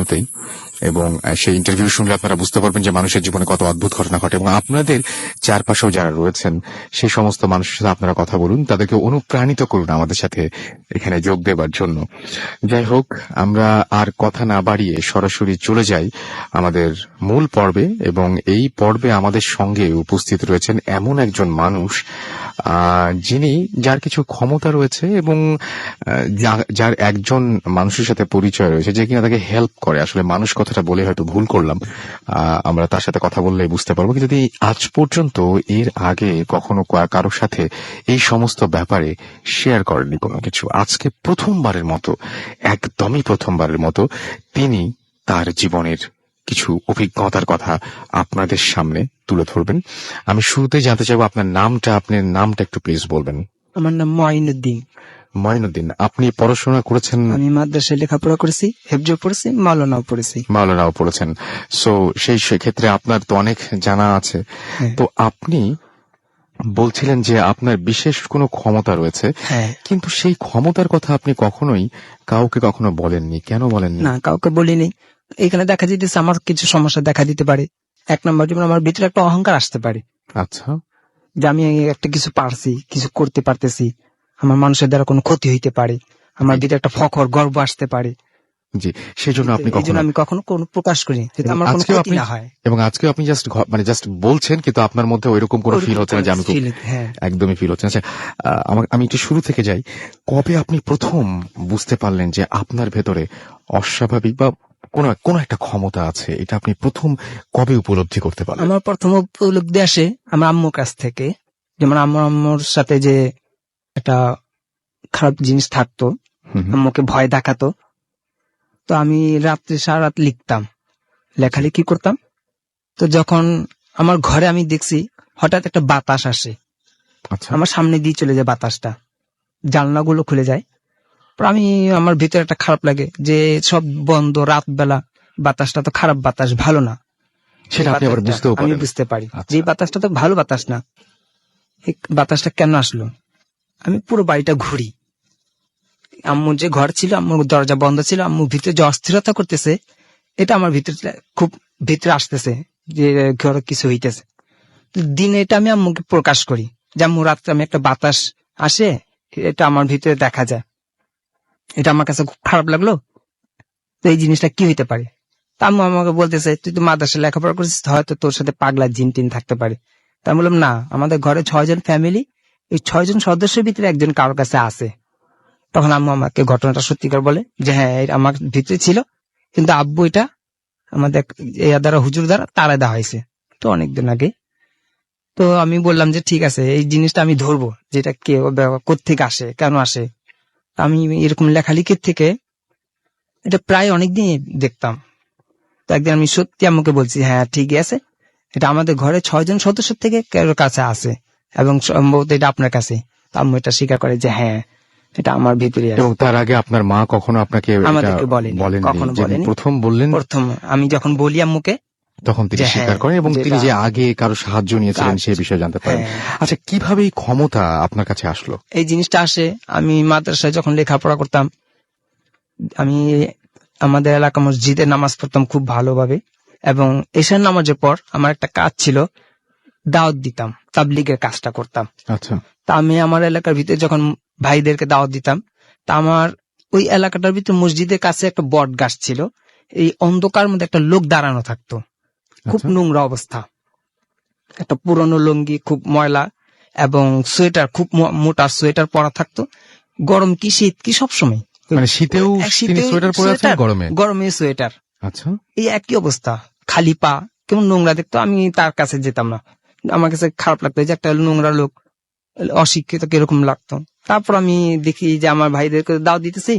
ইন্টারভিউতেই, এবং সেই ইন্টারভিউ শুনলে আপনারা বুঝতে পারবেন যে মানুষের জীবনে কত অদ্ভুত ঘটনা ঘটে। এবং আপনাদের চারপাশেও যারা রয়েছেন সেই সমস্ত মানুষের সাথে আপনারা কথা বলুন, তাদেরকে অনুপ্রাণিত করুন আমাদের সাথে এখানে যোগ দেবার জন্য। যাই হোক, আমরা আর কথা না বাড়িয়ে সরাসরি চলে যাই আমাদের মূল পর্বে। এবং এই পর্বে আমাদের সঙ্গে উপস্থিত রয়েছেন এমন একজন মানুষ যিনি, যার কিছু ক্ষমতা রয়েছে এবং যার একজন মানুষের সাথে পরিচয় রয়েছে যে কিনা তাকে হেল্প করে। আসলে মানুষ কথাটা বলে হয়তো ভুল করলাম, আমরা তার সাথে কথা বললে বুঝতে পারবো। কিন্তু আজ পর্যন্ত এর আগে কখনো কারোর সাথে এই সমস্ত ব্যাপারে শেয়ার করেননি কোনো কিছু। আজকে প্রথমবারের মতো, একদমই প্রথমবারের মতো তিনি তার জীবনের কিছু অভিজ্ঞতার কথা আপনাদের সামনে তুলে ধরবেন। আমি শুরুতে জানতে চাইবো আপনার নামটা একটু প্লিজ বলবেন। আমার নাম মঈনুদ্দিন। মঈনুদ্দিন, আপনি পড়াশোনা করেছেন? আমি মাদ্রাসায় লেখাপড়া করেছি, হেফজও পড়েছি, মাওলানাও পড়েছেন। সো সেই ক্ষেত্রে আপনার তো অনেক জানা আছে। তো আপনি বলছিলেন যে আপনার বিশেষ কোনো ক্ষমতা রয়েছে, কিন্তু সেই ক্ষমতার কথা আপনি কখনোই কাউকে কখনো বলেননি। কেন বলেননি? না, কাউকে বলিনি। এখানে দেখা যেতেছে আমার কিছু সমস্যা দেখা দিতে পারে। এক নম্বর, যেমন আমার ভিতরে একটা অহংকার আসতে পারে। আচ্ছা, যে আমি একটা কিছু পারছি, কিছু করতে পারতেছি, আমার মানুষের দ্বারা কোনো ক্ষতি হইতে পারে, আমার ভিতরে একটা ফখর, গর্ব আসতে পারে। জি, সেজন্য আমি কখনো কোনো প্রকাশ করি, যাতে আমার কোনো ক্ষতি না হয়। এবং আজকে আপনি জাস্ট বলছেন, কিন্তু আপনার মধ্যে ওইরকম কোনো ফিল হচ্ছে না যে আমি একদমই ফিল হচ্ছে না। আমি একটু শুরু থেকে যাই। কবে আপনি প্রথম বুঝতে পারলেন যে আপনার ভেতরে অস্বাভাবিক বা কোন একটা ক্ষমতা আছে? এটা আপনি প্রথম কবে উপলব্ধি করতে পারলেন? আমার প্রথম উপলব্ধি আসে আমার আম্মুর কাছ থেকে। যেমন আম্মুর সাথে যে একটা খারাপ জিনিস থাকতো, আম্মুকে ভয় দেখাতো। তো আমি রাত্রে সারা রাত লিখতাম, লেখালেখি করতাম। তো যখন আমার ঘরে আমি দেখছি হঠাৎ একটা বাতাস আসে, আমার সামনে দিয়ে চলে যায় বাতাসটা, জানলাগুলো খুলে যায়। আমি, আমার ভিতরে একটা খারাপ লাগে যে সব বন্ধ, রাত বেলা, বাতাসটা তো খারাপ বাতাস, ভালো না। সেটা আমি বুঝতে পারি যে বাতাসটা তো ভালো বাতাস না। এই বাতাসটা কেন আসলো? আমি পুরো বাড়িটা ঘুরি, আম্মু যে ঘর ছিল, আম্মুর দরজা বন্ধ ছিল, আম্মু ভিতরে যে অস্থিরতা করতেছে, এটা আমার ভিতরে খুব ভিতরে আসতেছে যে ঘরে কিছু হইতেছে। দিনে এটা আমি আম্মুকে প্রকাশ করি যে আম্মু, রাত্রে আমি একটা বাতাস আসে, এটা আমার ভিতরে দেখা যায়, এটা আমার কাছে খুব খারাপ লাগলো। তো এই জিনিসটা কি হইতে পারে? আম্মু আমাকে বলতেছে, তুই তো মাদ্রাসায় লেখাপড়া করছিস, হয়তো তোর সাথে পাগলা জিন টিন থাকতে পারে। তা আমি বললাম, না, আমাদের ঘরে 6 জন ফ্যামিলি, এই 6 জন সদস্যের ভিতরে একজন কারোর কাছে আছে। তখন আম্মু আমাকে ঘটনাটা সত্যিকার বলে যে হ্যাঁ, আমার ভিতরে ছিল, কিন্তু আব্বু এটা আমাদের দ্বারা, হুজুর দ্বারা তারা দেওয়া হয়েছে, তো অনেকদিন আগে। তো আমি বললাম যে ঠিক আছে, এই জিনিসটা আমি ধরবো, যেটা কে কোত্থেকে আসে, কেন আসে। আমি এরকম লেখালেখির থেকে এটা প্রায় অনেকদিন দেখতাম। তো একদিন আমি সত্যি আম্মুকে বলছি, হ্যাঁ ঠিক আছে, এটা আমাদের ঘরে 6 জন সদস্য থেকে কারোর কাছে আছে, এবং সম্ভবত এটা আপনার কাছে। আম্মু এটা স্বীকার করে যে হ্যাঁ, এটা আমার ভিতরে আছে। এবং তার আগে আপনার মা কখনো আপনাকে আমাদেরকে বলেনি, কখনো বলেনি। প্রথম বললেন, প্রথম আমি যখন বলি আম্মুকে, তখন তিনি স্বীকার করেন এবং তিনি যে আগে কারো সাহায্য নিয়েছিলেন সেই বিষয়ে জানতে পারেন। আচ্ছা, কিভাবে এই ক্ষমতা আপনার কাছে আসলো? এই জিনিসটা আসে, আমি মাদ্রাসায় যখন লেখাপড়া করতাম, আমি আমাদের এলাকা মসজিদে নামাজ পড়তাম খুব ভালোভাবে, এবং এশার নামাজের পর আমার একটা কাজ ছিল, দাওয়াত দিতাম, তাবলীগের কাজটা করতাম। আচ্ছা, তা আমি আমার এলাকার ভিতরে যখন ভাইদেরকে দাওয়াত দিতাম, তা আমার ওই এলাকাটার ভিতরে মসজিদের কাছে একটা বট গাছ ছিল, এই অন্ধকার মধ্যে একটা লোক দাঁড়ানো থাকতো, খুব নোংরা অবস্থা, একটা পুরনো লুঙ্গি, খুব ময়লা, এবং সোয়েটার, খুব মোটা সোয়েটার পরা থাকতো। গরম কি শীত কি সবসময়, মানে শীতেও সোয়েটার পরে আছেন, গরমে সোয়েটার। আচ্ছা, এই একই অবস্থা, খালি পা, কেমন নোংরা দেখতো। আমি তার কাছে যেতাম না, আমার কাছে খারাপ লাগতো যে একটা নোংরা লোক, অশিক্ষিত কিরকম লাগতো। তারপর আমি দেখি যে আমার ভাইদেরকে দাও দিতেছি,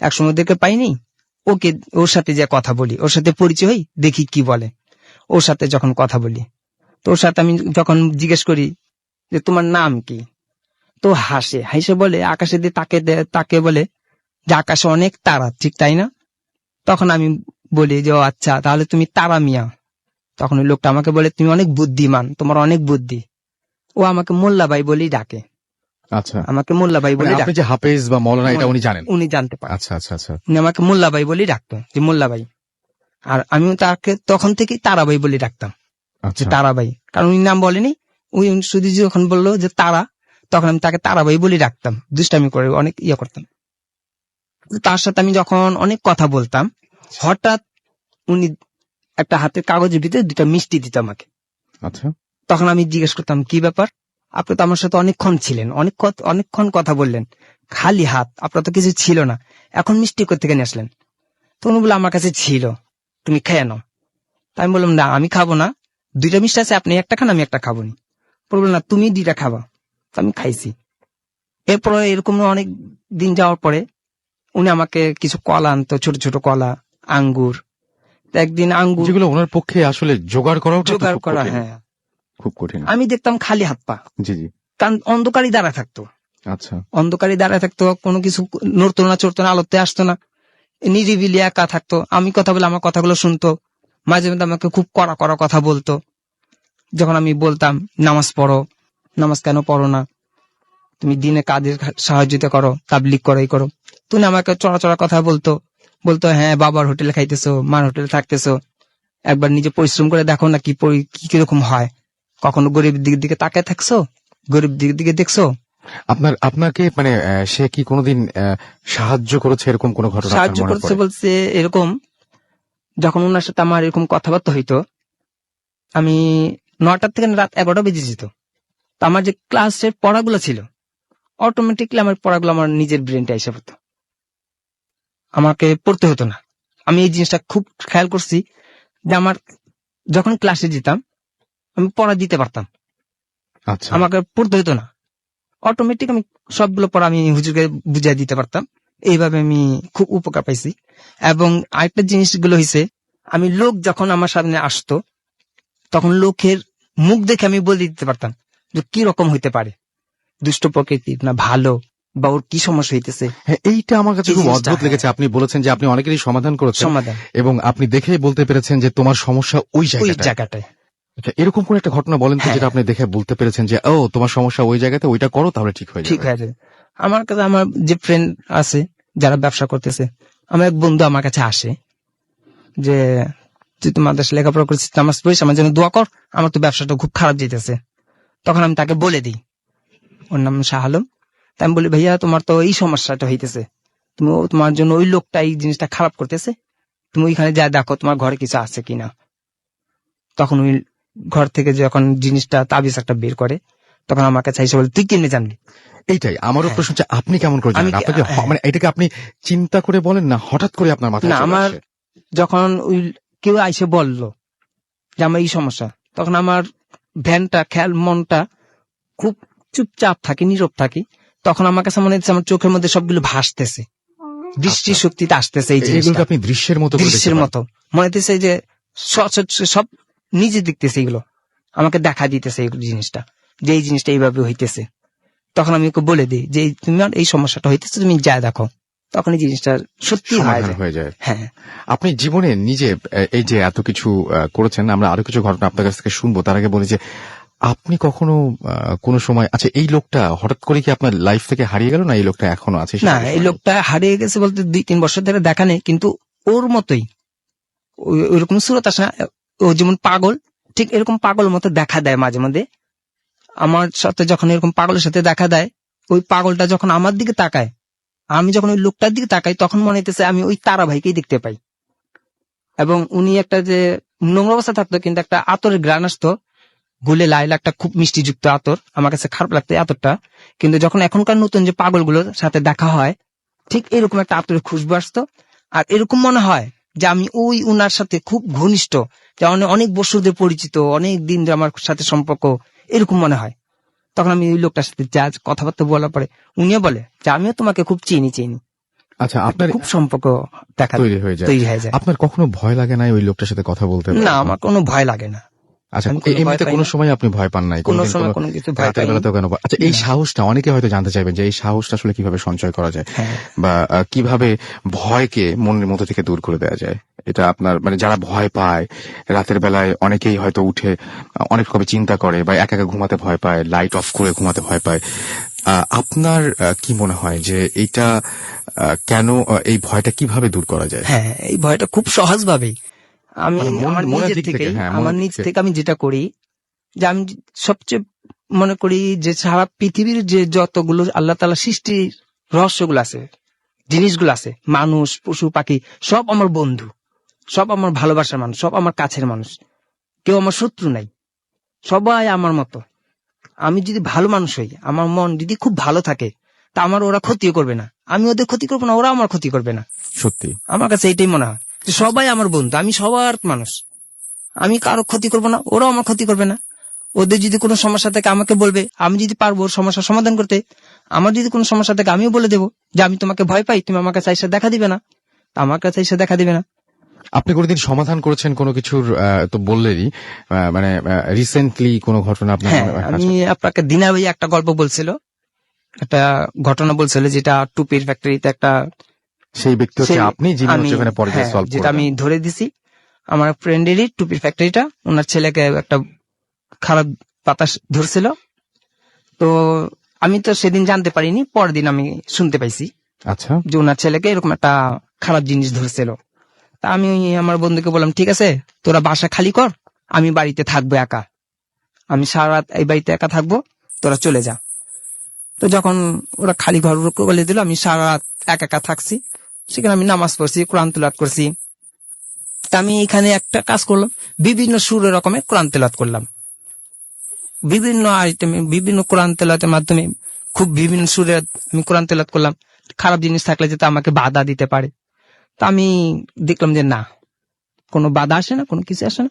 একসময় ওদেরকে পাইনি, ওর সাথে যে কথা বলি, ওর সাথে পরিচয় হই, দেখি কি বলে। ওর সাথে যখন কথা বলি, তো ওর সাথে আমি যখন জিজ্ঞেস করি যে তোমার নাম কি, তো হাসে বলে, আকাশে দিয়ে তাকে বলে যে আকাশে অনেক তারা, ঠিক তাই না? তখন আমি বলি যে ও আচ্ছা, তাহলে তুমি তারা মিয়া। তখন ওই লোকটা আমাকে বলে, তুমি অনেক বুদ্ধিমান, তোমার অনেক বুদ্ধি। ও আমাকে মোল্লা ভাই বলেই ডাকে। আচ্ছা, আমাকে মোল্লা ভাই বলে ডাকে। যে হাফেজ বা মৌলানা, এটা উনি জানেন? উনি জানতে পারেন। আচ্ছা আচ্ছা আচ্ছা, উনি আমাকে মোল্লা ভাই বলেই ডাকতো, যে মোল্লা ভাই। আর আমিও তাকে তখন থেকে তারাবাই বলে ডাকতাম, যে আচ্ছা তারাবাই, কারণ উনি নাম বলেনি, ওই শুধু যখন বললো যে তারা, তখন আমি তাকে তারাবাই বলে ডাকতাম, দুষ্টামি করে অনেক করতাম। তার সাথে আমি যখন অনেক কথা বলতাম, হঠাৎ উনি একটা হাতের কাগজের ভিতরে 2টা মিষ্টি দিত আমাকে। আচ্ছা তখন আমি জিজ্ঞেস করতাম, কি ব্যাপার, আপনি তো আমার সাথে অনেকক্ষণ ছিলেন, অনেকক্ষণ কথা বললেন, খালি হাত, আপনার তো কিছু ছিল না, এখন মিষ্টি কোত্থেকে নিয়ে আসলেন? তো উনি বলে, আমার কাছে ছিল, তুমি খেয়ে নাও। তাই আমি বললাম, না আমি খাবো না, 2টা মিষ্টি আছে, আপনি একটা খান, আমি একটা খাবো নি। বললাম, না তুমি 2টা খাবা। তো আমি খাইছি। এরপরে এরকম অনেক দিন যাওয়ার পরে উনি আমাকে কিছু কলা আনতো, ছোট ছোট কলা, আঙ্গুর। তো একদিন আঙ্গুর যেগুলো ওনার পক্ষে আসলে জোগাড় করা জোগাড় করা, হ্যাঁ, খুব কঠিন। আমি দেখতাম খালি হাত পা, জি জি কারণ অন্ধকারই দাঁড়া থাকতো, আচ্ছা অন্ধকারই দাঁড়ায় থাকতো, কোনো কিছু নড়তো না, চড়তো না, আলোতে আসতো না, নিরিবিলি একা থাকতো। আমি কথা বলে আমার কথাগুলো শুনতো, মাঝে মধ্যে আমাকে খুব কড়া কড়া কথা বলতো। যখন আমি বলতাম, নামাজ পড়ো, নামাজ কেন পড়ো না, তুমি দিনে কাজের সাহায্যতা করো, তাবলিগ করো, এই করো, তুমি আমাকে চড়া চড়া কথা বলতো। বলতো, হ্যাঁ বাবার হোটেলে খাইতেছো, মার হোটেলে থাকতেছো, একবার নিজে পরিশ্রম করে দেখো না কি কিরকম হয়, কখনো গরিবের দিকে তাকায় থাকছো, গরিব দিকে দেখছো? আপনাকে মানে সে কি কোনোদিন সাহায্য করেছে এরকম কোনো ঘটনা আপনার সাহায্য মনে করছে পড়ে? বলছে এরকম, যখন ওনার সাথে আমার এরকম কথাবার্তা হইতো, আমি 9টা থেকে রাত 11টা বেজে যেত, তো আমার যে ক্লাসের পড়াগুলো ছিল, অটোমেটিকলি আমার পড়াগুলো আমার নিজের ব্রেনটা এসে পড়তো, আমাকে পড়তে হতো না। আমি এই জিনিসটা খুব খেয়াল করছি, যে আমার যখন ক্লাসে যেতাম, আমি পড়া দিতে পারতাম, আচ্ছা আমাকে পড়তে হতো না, অটোমেটিক আমি সবগুলো পড়া আমি হুজুরকে বুঝিয়ে দিতে পারতাম। এইভাবে আমি খুব উপকার পাইছি। এবং আরেকটা জিনিসগুলো হয়েছে, আমি লোক যখন আমার সামনে আসতো, তখন লোকের মুখ দেখে আমি বলে দিতে পারতাম যে কি রকম হইতে পারে, দুষ্ট প্রকৃতির না ভালো, বা ওর কি সমস্যা হইতেছে। হ্যাঁ এইটা আমার কাছে এই খুব জিনিসটা, অদ্ভুত লেগেছে। আপনি বলেছেন যে আপনি অনেকেরই সমাধান করেছেন সমাধান এবং আপনি দেখেই বলতে পেরেছেন যে তোমার সমস্যা ওই ওই জায়গাটায়। জায়গাটায়। আচ্ছা, এরকম কোন একটা ঘটনা বলেন তো হ্যাঁ, যেটা আপনি দেখে বলতে পেরেছেন যে ও তোমার সমস্যা ওই জায়গাতে, ওইটা করো তাহলে ঠিক হয়ে ঠিক যাবে। হয়ে যাবে। আমার কাছে আমার যে ফ্রেন্ড আছে যারা ব্যবসা করতেছে, আমার এক বন্ধু আমার কাছে আসে যে তুই তো মাদ্রাসা লেখাপড়া করছিস, নামাজ পড়িস, আমার জন্য দোয়া কর, আমার তো ব্যবসাটা খুব খারাপ যেতেছে। তখন আমি তাকে বলে দিই, ওর নাম শাহ আলম। তাই আমি বলি, ভাইয়া তোমার তো এই সমস্যাটা হইতেছে, তোমার জন্য ওই লোকটা এই জিনিসটা খারাপ করতেছে, তুমি ওইখানে যা দেখো তোমার ঘরে কিছু আছে কিনা। তখন ওই ঘর থেকে যখন জিনিসটা তাবিজ একটা বের করে, তখন আমার কাছে এসে বলে, তুই কেমনে জানলি? এইটাই আমারও হ্যাঁ। প্রশ্ন হচ্ছে, আপনি কেমন করে জানেন? আমি কি- আপনাকে হ্যাঁ। মানে এটাকে আপনি চিন্তা করে বলেন না হঠাৎ করে আপনার মাথায় না, চলে আমার আসে? যখন ওই কেউ আইসে বলল যে আমার এই সমস্যা, তখন আমার ধ্যানটা, খেয়াল, মনটা খুব চুপচাপ থাকি, নীরব থাকি। তখন আমার কাছে মনে হচ্ছে আমার চোখের মধ্যে সবগুলো ভাসতেছে, দৃষ্টি শক্তিতে আসতেছে এই জিনিসটা, এগুলোকে আপনি দৃশ্যের মতো করে দেখতে দৃশ্যের পান। মতো মনে হইতেছে যে সব নিজে দেখতেছে, এগুলো আমাকে দেখা দিতেছে এই জিনিসটা, যে এই জিনিসটা এইভাবে হইতেছে। তখন আমি ওকে বলে দিই যে তোমার এই সমস্যাটা হইতেছে, তুমি যা দেখো, তখন এই জিনিসটা সত্যি সমাধান হয়ে যায়। হ্যাঁ। আপনি জীবনে নিজে এই যে এত কিছু করেছেন, আমরা আরো কিছু ঘটনা আপনার কাছ থেকে শুনবো, তার আগে বলি যে আপনি কখনো কোনো সময়, আচ্ছা এই লোকটা হঠাৎ করে কি আপনার লাইফ থেকে হারিয়ে গেল, না এই লোকটা এখনো আছে? না, এই লোকটা হারিয়ে গেছে বলতে 2-3 বছর ধরে দেখা নেই, কিন্তু ওর মতোই ওইরকম সুরত আসে না, ও যেমন পাগল, ঠিক এরকম পাগল মতো দেখা দেয় মাঝে মধ্যে। আমার সাথে যখন এরকম পাগলের সাথে দেখা দেয়, ওই পাগলটা যখন আমার দিকে তাকায়, আমি যখন ওই লোকটার দিকে তাকাই, তখন মনে হইতেছে আমি ওই তারা ভাইকেই দেখতে পাই। এবং উনি একটা যে নোংরা অবস্থা থাকতো, কিন্তু একটা আতরের গ্রান আসতো, গুলে লাইলা, একটা খুব মিষ্টিযুক্ত আতর, আমার কাছে খারাপ লাগতো এই আতরটা। কিন্তু যখন এখনকার নতুন যে পাগলগুলোর সাথে দেখা হয়, ঠিক এরকম একটা আতরের খুশবু আসতো। আর এরকম মনে হয় যে আমি ওই উনার সাথে খুব ঘনিষ্ঠ, যে অনেক বছর ধরে পরিচিত, অনেক দিন ধরে আমার সাথে সম্পর্ক, এরকম মনে হয়। তখন আমি ওই লোকটার সাথে যা কথাবার্তা বলার পরে উনিও বলে যে আমিও তোমাকে খুব চিনি। আচ্ছা, আপনার খুব সম্পর্ক দেখা তৈরি হয়ে যায়। আপনার কখনো ভয় লাগে না ওই লোকটার সাথে কথা বলতে? না, আমার কোনো ভয় লাগে না। আচ্ছা, আমি কোনো ভয় এমনিতে পাই কোনো না। সময় আপনি ভয় পান নাই? কোনো কোনোদিন সময় কোনো কোনো কিছু ভয় রাতের পাইনি। বেলাতেও কেন? আচ্ছা, এই না। সাহসটা অনেকে হয়তো জানতে চাইবেন যে এই সাহসটা আসলে কিভাবে সঞ্চয় করা যায়, হ্যাঁ। বা কিভাবে ভয়কে মনের মধ্যে থেকে দূর করে দেওয়া যায়? এটা আপনার মানে যারা ভয় পায় রাতের বেলায়, অনেকেই হয়তো উঠে অনেক রকম চিন্তা করে, বা একা একা ঘুমাতে ভয় পায়, লাইট অফ করে ঘুমাতে ভয় পায়। আপনার কি মনে হয় যে এইটা কেন, এই ভয়টা কিভাবে দূর করা যায়? হ্যাঁ, এই ভয়টা খুব সহজ ভাবেই, আমি মানে আমার মনের নিজের দিক থেকে, থেকে হ্যাঁ, আমার মনের নিজ দিক থেকে। থেকে আমি যেটা করি যে আমি সবচেয়ে মনে করি যে সারা পৃথিবীর যে যতগুলো আল্লাহ তাআলা সৃষ্টির রহস্যগুলো আছে, জিনিসগুলো আছে, মানুষ পশু পাখি সব আমার বন্ধু, সব আমার ভালোবাসার মানুষ, সব আমার কাছের মানুষ, কেউ আমার শত্রু নাই, সবাই আমার মতো। আমি যদি ভালো মানুষ হই, আমার মন যদি খুব ভালো থাকে, তা আমার ওরা ক্ষতিও করবে না, আমি ওদের ক্ষতি করবো না, ওরা আমার ক্ষতি করবে না। সত্যি আমার কাছে এইটাই মনে হয় যে সবাই আমার বন্ধু, আমি সবার মানুষ, আমি কারো ক্ষতি করবো না, ওরাও আমার ক্ষতি করবে না। ওদের যদি কোনো সমস্যা থাকে আমাকে বলবে, আমি যদি পারবো ওর সমস্যার সমাধান করতে। আমার যদি কোনো সমস্যা থাকে আমিও বলে দেবো যে আমি তোমাকে ভয় পাই, তুমি আমার কাছে এসে দেখা দিবে না, তা আমার কাছে এসে দেখা দিবে না। আপনি কোনোদিন সমাধান করেছেন কোনো কিছুর? তো বললেনই, মানে রিসেন্টলি কোনো ঘটনা আপনার হ্যাঁ, মনে আমি আছে? আপনাকে দিনা ভাই একটা গল্প বলছিল, একটা ঘটনা বলছিল, যেটা টুপির ফ্যাক্টরিতে একটা সেই ব্যক্তি হচ্ছে সেই- আপনি, যিনি আমি হচ্ছে ওখানে পরে হ্যাঁ, সলভ যেটা আমি করবেন। ধরে দিছি। আমার ফ্রেন্ডেরই টুপির ফ্যাক্টরিটা, ওনার ছেলেকে একটা খারাপ বাতাস ধরছিল। তো আমি তো সেদিন জানতে পারিনি, পরের দিন আমি শুনতে পাইছি আচ্ছা, যে ওনার ছেলেকে এরকম একটা খারাপ জিনিস ধরছিল। তা আমি আমার বন্ধুকে বললাম, ঠিক আছে তোরা বাসা খালি কর, আমি বাড়িতে থাকবো একা, আমি সারা রাত এই বাড়িতে একা থাকবো, তোরা চলে যা। তো যখন ওরা খালি ঘর বলে দিল, আমি সারা রাত একা একা থাকছি, সেখানে আমি নামাজ পড়ছি, কোরআন তেলাওয়াত করছি। তা আমি এখানে একটা কাজ করলাম, বিভিন্ন সুরের রকমের কোরআন তেলাওয়াত করলাম, বিভিন্ন আইটেমে বিভিন্ন কোরআন তেলাওয়াতের মাধ্যমে খুব বিভিন্ন সুরে আমি কোরআন তেলাওয়াত করলাম। খারাপ জিনিস থাকলে যাতে আমাকে বাধা দিতে পারে। তা আমি দেখলাম যে না, কোনো বাধা আসে না, কোনো কিছু আসে না।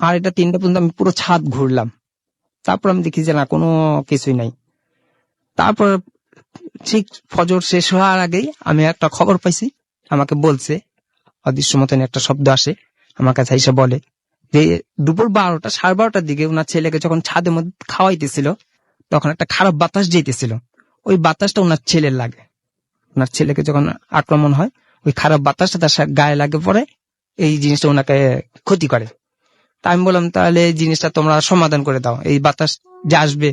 আর এটা 3টা পর্যন্ত আমি পুরো ছাদ ঘুরলাম, তারপর আমি দেখি যে না, কোনো কিছুই নাই। তারপর ঠিক ফজর শেষ হওয়ার আগেই আমি একটা খবর পাইছি, আমাকে বলছে, অদৃশ্য মতন একটা শব্দ আসে আমার কাছে এসে বলে যে দুপুর 12টা 12:30টার দিকে ওনার ছেলেকে যখন ছাদের মধ্যে খাওয়াইতেছিল, তখন একটা খারাপ বাতাস যেতেছিল, ওই বাতাসটা ওনার ছেলের লাগে। ওনার ছেলেকে যখন আক্রমণ হয়, ওই খারাপ বাতাসটা তার গায়ে লাগে পড়ে, এই জিনিসটা ওনাকে ক্ষতি করে। তা আমি বললাম, তাহলে এই জিনিসটা তোমরা সমাধান করে দাও, এই বাতাস যে আসবে।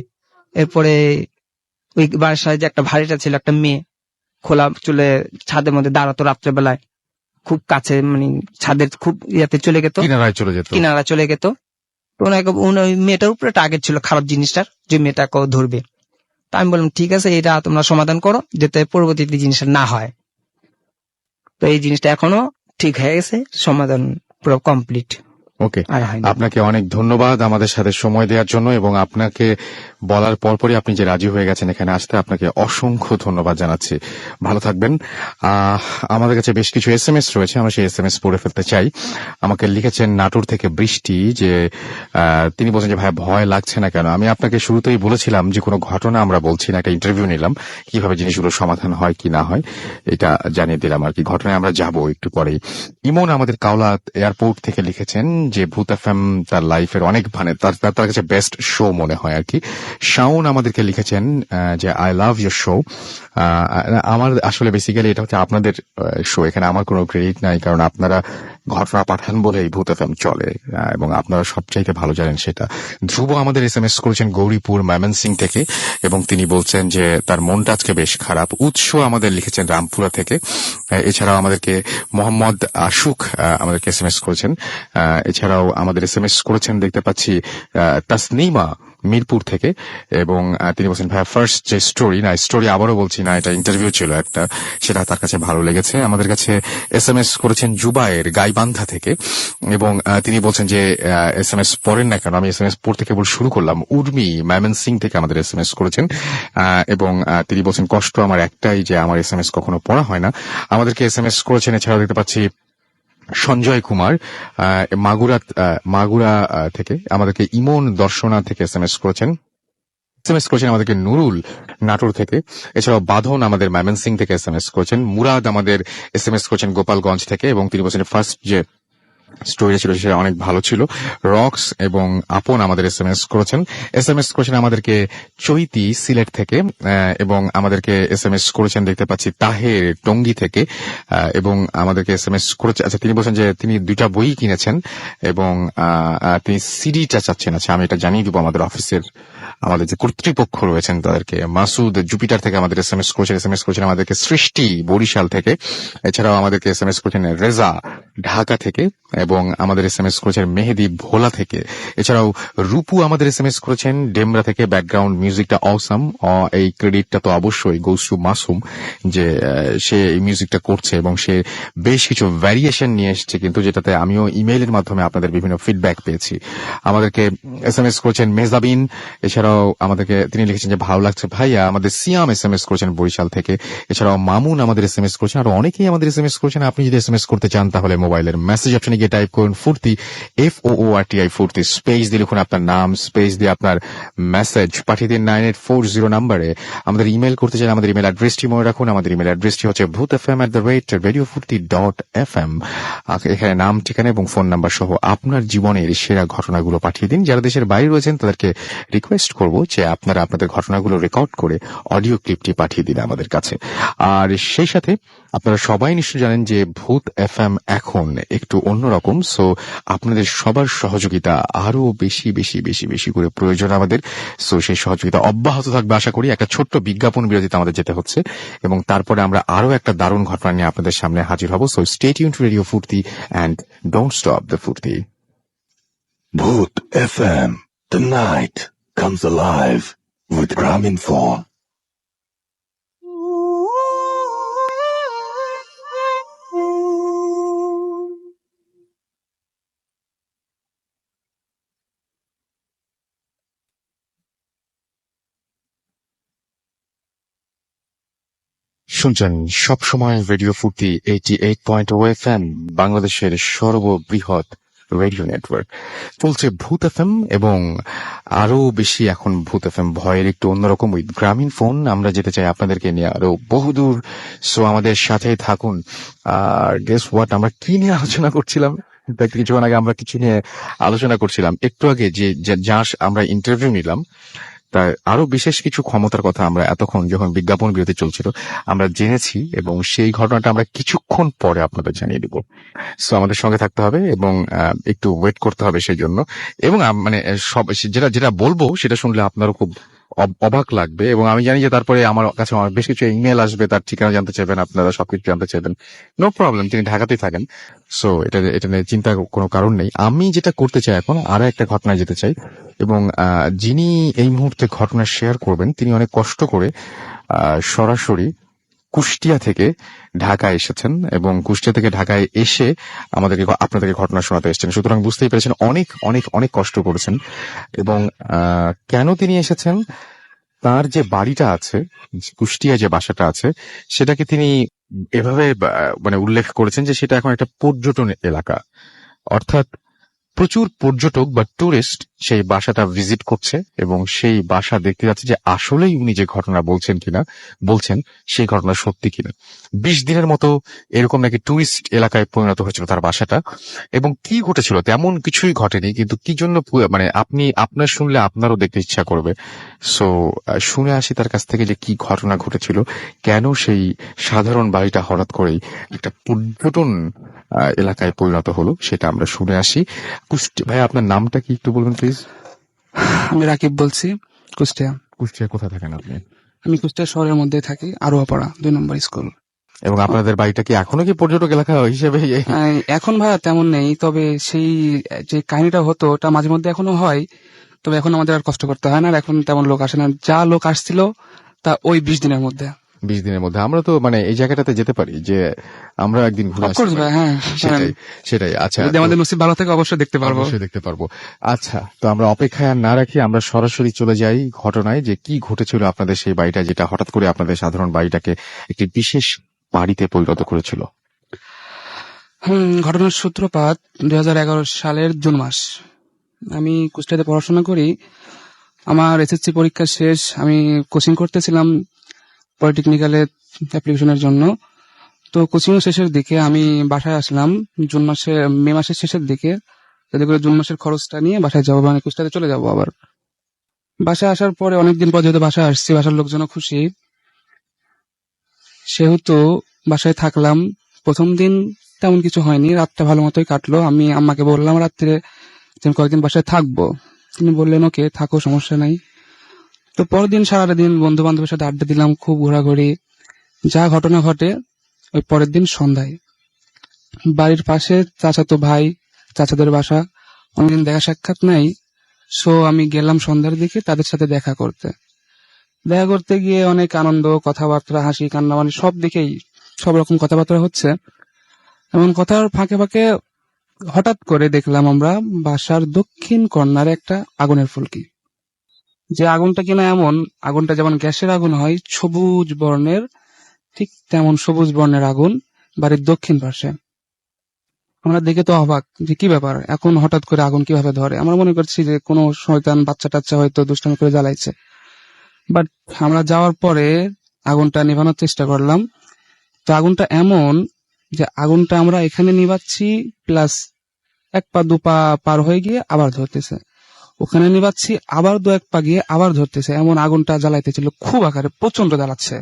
এরপরে ওই বাসায় যে একটা ভাড়িটা ছিল, একটা মেয়ে খোলা চুলে ছাদের মধ্যে দাঁড়াতো রাত্রেবেলায়, খুব কাছে, মানে ছাদের খুব ইয়াতে চলে গেত, কিনারায় চলে যেত। কিনারা চলে গেত। তো ওই মেয়েটার উপরে টার্গেট ছিল খারাপ জিনিসটার, যে মেয়েটাকেও ধরবে। তা আমি বললাম, ঠিক আছে এটা তোমরা সমাধান করো, যাতে পরবর্তীতে জিনিসটা না হয়। তো এই জিনিসটা এখনো ঠিক হয়ে গেছে, সমাধান পুরো কমপ্লিট। ওকে, আর হয়নি। আপনাকে অনেক ধন্যবাদ আমাদের সাথে সময় দেওয়ার জন্য, এবং আপনাকে বলার পরপরই আপনি যে রাজি হয়ে গেছেন এখানে আসতে, আপনাকে অসংখ্য ধন্যবাদ জানাচ্ছি। ভালো থাকবেন। আমাদের কাছে বেশ কিছু এসএমএস রয়েছে, আমরা সেই এসএমএস পড়ে ফেলতে চাই। আমাকে লিখেছেন নাটোর থেকে বৃষ্টি, যে তিনি বলছেন যে ভাই ভয় লাগছে না কেন? আমি আপনাকে শুরুতেই বলেছিলাম যে কোনো ঘটনা আমরা বলছি না, একটা ইন্টারভিউ নিলাম, কিভাবে জিনিসগুলো সমাধান হয় কি না হয় এটা জানিয়ে দিলাম আর কি। ঘটনায় আমরা যাব একটু পরেই। ইমন আমাদের কাওলা এয়ারপোর্ট থেকে লিখেছেন যে ভূত এফএম তার লাইফের অনেক মানে তার কাছে বেস্ট শো মনে হয় আর কি। শাওন আমাদেরকে লিখেছেন যে আই লাভ ইউর শো। আমার আসলে বেসিক্যালি এটা হচ্ছে আপনাদের শো, এখানে আমার কোনো ক্রেডিট নাই, কারণ আপনারা ঘটনা পাঠান বলে এই ভূত এফএম চলে, এবং আপনারা সবচাইতে ভালো জানেন সেটা। ধ্রুব আমাদের এসএমএস করেছেন গৌরীপুর ময়মনসিং থেকে, এবং তিনি বলছেন যে তার মনটা আজকে বেশ খারাপ। উৎস আমাদের লিখেছেন রামপুরা থেকে। এছাড়াও আমাদেরকে মোহাম্মদ আশুক আমাদেরকে এসএমএস করেছেন। এছাড়াও আমাদের এসএমএস করেছেন দেখতে পাচ্ছি তাসনিমা মিরপুর থেকে, এবং তিনি বলছেন ভাইয়া ফার্স্ট যে স্টোরি আবারও বলছি না, এটা ইন্টারভিউ ছিল একটা, সেটা তার কাছে ভালো লেগেছে। আমাদের কাছে এসএমএস করেছেন জুবায়ের গাইবান্ধা থেকে, এবং তিনি বলছেন যে এসএমএস পড়েন না কেন, আমি এসএমএস পড়তে কেবল শুরু করলাম। উর্মি ময়মনসিং থেকে আমাদের এসএমএস করেছেন, এবং তিনি বলছেন কষ্ট আমার একটাই যে আমার এসএমএস কখনো পড়া হয় না। আমাদেরকে এসএমএস করেছেন এছাড়াও দেখতে পাচ্ছি সঞ্জয় কুমার মাগুরা থেকে, আমাদেরকে ইমন দর্শনা থেকে এসএমএস করেছেন আমাদেরকে নুরুল নাটোর থেকে, এছাড়াও বাঁধন আমাদের ময়মনসিং থেকে এসএমএস করেছেন। মুরাদ আমাদের এসএমএস করেছেন গোপালগঞ্জ থেকে, এবং তিনি বলছেন ফার্স্ট যে স্টোরি ছিল সেটা অনেক ভালো ছিল। রক্স এবং আপন আমাদের এসএমএস করেছেন আমাদেরকে চৈতি সিলেট থেকে, এবং আমাদেরকে এসএমএস করেছেন দেখতে পাচ্ছি তাহের টঙ্গী থেকে, এবং আমাদেরকে এসএমএস করেছে, আচ্ছা তিনি বলছেন যে তিনি 2টা বই কিনেছেন, এবং তিনি সিডিটা চাচ্ছেন। আচ্ছা আমি এটা জানিয়ে দিব আমাদের অফিসের আমাদের যে কর্তৃপক্ষ রয়েছেন তাদেরকে। মাসুদ জুপিটার থেকে আমাদের এসএমএস করেছেন আমাদেরকে সৃষ্টি বরিশাল থেকে, এছাড়াও আমাদেরকে এসএমএস করেছেন রেজা ঢাকা থেকে, এবং আমাদের SMS করেছেন মেহেদি ভোলা থেকে। এছাড়াও রূপু আমাদের SMS করেছেন ডেমরা থেকে। ব্যাকগ্রাউন্ড মিউজিকটা অসাম, এই ক্রেডিটটা তো অবশ্যই গোস টু মাসুম, যে সে এই মিউজিকটা করছে এবং সে বেশ কিছু ভ্যারিয়েশন নিয়ে এসেছে, কিন্তু যেটাতে আমিও ইমেইলের মাধ্যমে আপনাদের বিভিন্ন ফিডব্যাক পেয়েছি। আমাদেরকে SMS করেছেন মেহজাবিন। এছাড়াও আমাদেরকে তিনি লিখেছেন যে ভালো লাগছে ভাইয়া। আমাদের সিয়াম SMS করেছেন বরিশাল থেকে। এছাড়াও মামুন আমাদের SMS করেছেন, আর অনেকেই আমাদের SMS করেছেন। আপনি যদি SMS করতে চান তাহলে মোবাইলের মেসেজ অপশনে গিয়ে টাইপ করুন ফুর্তি, FOORTI ফুর্তি, স্পেস দিয়ে লিখুন আপনার নাম, স্পেস দিয়ে আপনার মেসেজ পাঠিয়ে দিন 9840 নাম্বারে। আমাদের ইমেল করতে চান, আমাদের ইমেল অ্যাড্রেসটি মনে রাখুন। আমাদের ইমেল অ্যাড্রেসটি হচ্ছে bhutfm@radiofurti.fm। এখানে নাম, ঠিকানা এবং ফোন নাম্বার সহ আপনার জীবনের সেরা ঘটনাগুলো পাঠিয়ে দিন। যারা দেশের বাইরে রয়েছেন তাদেরকে রিকোয়েস্ট করব যে আপনারা আপনাদের ঘটনাগুলো রেকর্ড করে অডিও ক্লিপটি পাঠিয়ে দিন আমাদের কাছে। আর সেই সাথে আপনারা সবাই নিশ্চয় জানেন যে ভূত FM এখন একটু অন্যরকম, সো আপনাদের সবার সহযোগিতা আরো বেশি বেশি বেশি বেশি করে প্রয়োজন আমাদের। সো সেই সহযোগিতা অব্যাহত থাকবে আশা করি। একটা ছোট্ট বিজ্ঞাপন বিরতিতে আমাদের যেতে হচ্ছে এবং তারপরে আমরা আরো একটা দারুণ ঘটনা নিয়ে আপনাদের সামনে হাজির হব। So stay tune two radio ফুর্তি অ্যান্ড ডোন্ট স্টপ দ্য ফুর্তি। Bhoot FM. The night comes alive with Graminphone. শুনছেন সবসময় রেডিও ফুর্তি 88.0 FM, বাংলাদেশের সর্ববৃহৎ রেডিও নেটওয়ার্ক। চলছে ভূত FM এবং আরো বেশি এখন ভূত FM ভয়ের একটু অন্যরকম উইথ গ্রামীণ ফোন। আমরা যেতে চাই আপনাদেরকে নিয়ে আরো বহুদূর। সো আমাদের সাথেই থাকুন। আর গেস হোয়াট, আমরা কি নিয়ে আলোচনা করছিলাম? কিছুক্ষণ আগে আমরা কিছু নিয়ে আলোচনা করছিলাম, একটু আগে যে যার আমরা ইন্টারভিউ নিলাম তার আরো বিশেষ কিছু ক্ষমতার কথা আমরা এতক্ষণ যখন বিজ্ঞাপন বিরতি চলছিল আমরা জেনেছি, এবং সেই ঘটনাটা আমরা কিছুক্ষণ পরে আপনাদের জানিয়ে দিব। সো আমাদের সঙ্গে থাকতে হবে এবং একটু ওয়েট করতে হবে সেই জন্য। এবং মানে সব যেটা যেটা বলবো সেটা শুনলে আপনারও খুব অবাক লাগবে, এবং আমি জানি যে তারপরে আমার কাছে বেশ কিছু ইমেল আসবে, তার ঠিকানা জানতে চাইবেন, আপনারা সবকিছু জানতে চাইবেন। নো প্রবলেম, তিনি ঢাকাতেই থাকেন। সো এটা নিয়ে চিন্তার কোনো কারণ নেই। আমি যেটা করতে চাই এখন আরো একটা ঘটনায় যেতে চাই, এবং যিনি এই মুহূর্তে ঘটনা শেয়ার করবেন তিনি অনেক কষ্ট করে সরাসরি কুষ্টিয়া থেকে ঢাকায় এসেছেন, এবং কুষ্টিয়া থেকে ঢাকায় এসে আপনাদেরকে ঘটনা শোনাতে এসেছেন। সুতরাং বুঝতেই পেরেছেন অনেক অনেক অনেক কষ্ট করেছেন। এবং কেন তিনি এসেছেন, তার যে বাড়িটা আছে, কুষ্টিয়া যে বাসাটা আছে, সেটাকে তিনি এভাবে মানে উল্লেখ করেছেন যে সেটা এখন একটা পর্যটন এলাকা, অর্থাৎ প্রচুর পর্যটক বা টুরিস্ট সেই বাসাটা ভিজিট করছে এবং সেই বাসা দেখতে যাচ্ছে যে আসলেই উনি যে ঘটনা বলছেন সেই ঘটনা সত্যি কিনা। 20 দিনের মতো এরকম নাকি টুরিস্ট এলাকায় পরিণত হয়েছিল তার বাসাটা, এবং কি ঘটেছিল তেমন কিছুই ঘটেনি, কিন্তু কি জন্য মানে আপনার শুনলে আপনারও দেখতে ইচ্ছা করবে। সো শুনে আসি তার কাছ থেকে যে কি ঘটনা ঘটেছিল, কেন সেই সাধারণ বাড়িটা হঠাৎ করেই একটা পর্যটন এলাকায় পরিণত হলো, সেটা আমরা শুনে আসি। ভাই আপনার নামটা কি একটু বলবেন প্লিজ? আমি রাকিব বলছি, কুষ্টিয়া। কুষ্টিয়া কোথায় থাকেন আপনি? আমি কুষ্টিয়া শহরের মধ্যে থাকি, আরোয়াপাড়া 2 নম্বর স্কুল। এবং আপনাদের বাড়িটা কি এখনো কি পর্যটক এলাকা হিসেবে? এখন ভাইয়া তেমন নেই, তবে সেই যে কাহিনীটা হতো ওটা মাঝে মধ্যে এখনো হয়, তবে এখন আমাদের আর কষ্ট করতে হয় না, আর এখন তেমন লোক আসে না। যা লোক আসছিল তা ওই 20 দিনের মধ্যে। 20 দিনের মধ্যে আমরা তো মানে এই জায়গাটাতে যেতে পারি যে আমরা একদিন ঘুরে আসতে পারি। হ্যাঁ সেটাই। আচ্ছা, যদি আমাদের নসিব ভালো থাকে অবশ্যই দেখতে পারবো। আচ্ছা, তো আমরা অপেক্ষায় আর না রাখি, আমরা সরাসরি চলে যাই ঘটনায় যে কি ঘটেছিল আপনাদের সেই বাড়িটা, যেটা হঠাৎ করে আপনাদের সাধারণ বাড়িটাকে একটি বিশেষ বাড়িতে পরিণত করেছিল। ঘটনার সূত্রপাত 2011 সালের জুন মাস। আমি কুষ্টিয়াতে পড়াশোনা করি। আমার এসএসসি পরীক্ষা শেষ, আমি কোচিং করতেছিলাম পলিটেকনিক্যালে অ্যাপ্লিকেশনের জন্য। তো কোচিং শেষের দিকে আমি বাসায় আসলাম মে মাসের শেষের দিকে, যাতে করে জুন মাসের খরচটা নিয়ে বাসায় যাবো, মানে কুষ্টিয়াতে চলে যাবো। আবার বাসায় আসার পরে অনেকদিন পর যেহেতু বাসায় আসছি, বাসার লোকজনও খুশি, সেহেতু বাসায় থাকলাম। প্রথম দিন তেমন কিছু হয়নি, রাতটা ভালো মতোই কাটলো। আমি আম্মাকে বললাম রাত্রে যে আমি কয়েকদিন বাসায় থাকবো, তিনি বললেন ওকে থাকো, সমস্যা নাই। তো পরের দিন সারাদিন বন্ধু বান্ধবের সাথে আড্ডা দিলাম, খুব ঘোরাঘুরি। যা ঘটনা ঘটে ওই পরের দিন সন্ধ্যায় বাড়ির পাশে চাচাতো ভাই চাচাদের বাসা, অনেকদিন দেখা সাক্ষাৎ নাই। সো আমি গেলাম সন্ধ্যার দিকে তাদের সাথে দেখা করতে গিয়ে অনেক আনন্দ, কথাবার্তা, হাসি কান্না, মানে সব দিকেই সব রকম কথাবার্তা হচ্ছে। এমন কথার ফাঁকে ফাঁকে হঠাৎ করে দেখলাম আমরা বাসার দক্ষিণ কর্নারে একটা আগুনের ফুলকি। যে আগুনটা কিনা এমন, আগুনটা যেমন গ্যাসের আগুন হয় সবুজ বর্ণের, ঠিক তেমন সবুজ বর্ণের আগুন বাড়ির দক্ষিণ পাশে। আমরা দেখে তো অবাক যে কি ব্যাপার, এখন হঠাৎ করে আগুন কিভাবে ধরে। আমরা মনে করছি যে কোনো শয়তান বাচ্চা টাচ্চা হয়তো দুষ্টামি করে জ্বালাইছে। বাট আমরা যাওয়ার পরে আগুনটা নেভানোর চেষ্টা করলাম। তো আগুনটা এমন যে আগুনটা আমরা এখানে নিভাচ্ছি, প্লাস এক পা দু পা পার হয়ে গিয়ে আবার ধরতেছে, ওখানে নিভাচ্ছি আবার দু এক পা গিয়ে আবার ধরতেছে, এমন আগুনটা জ্বালাইতেছিল, খুব আকারে প্রচন্ড জ্বালাচ্ছে।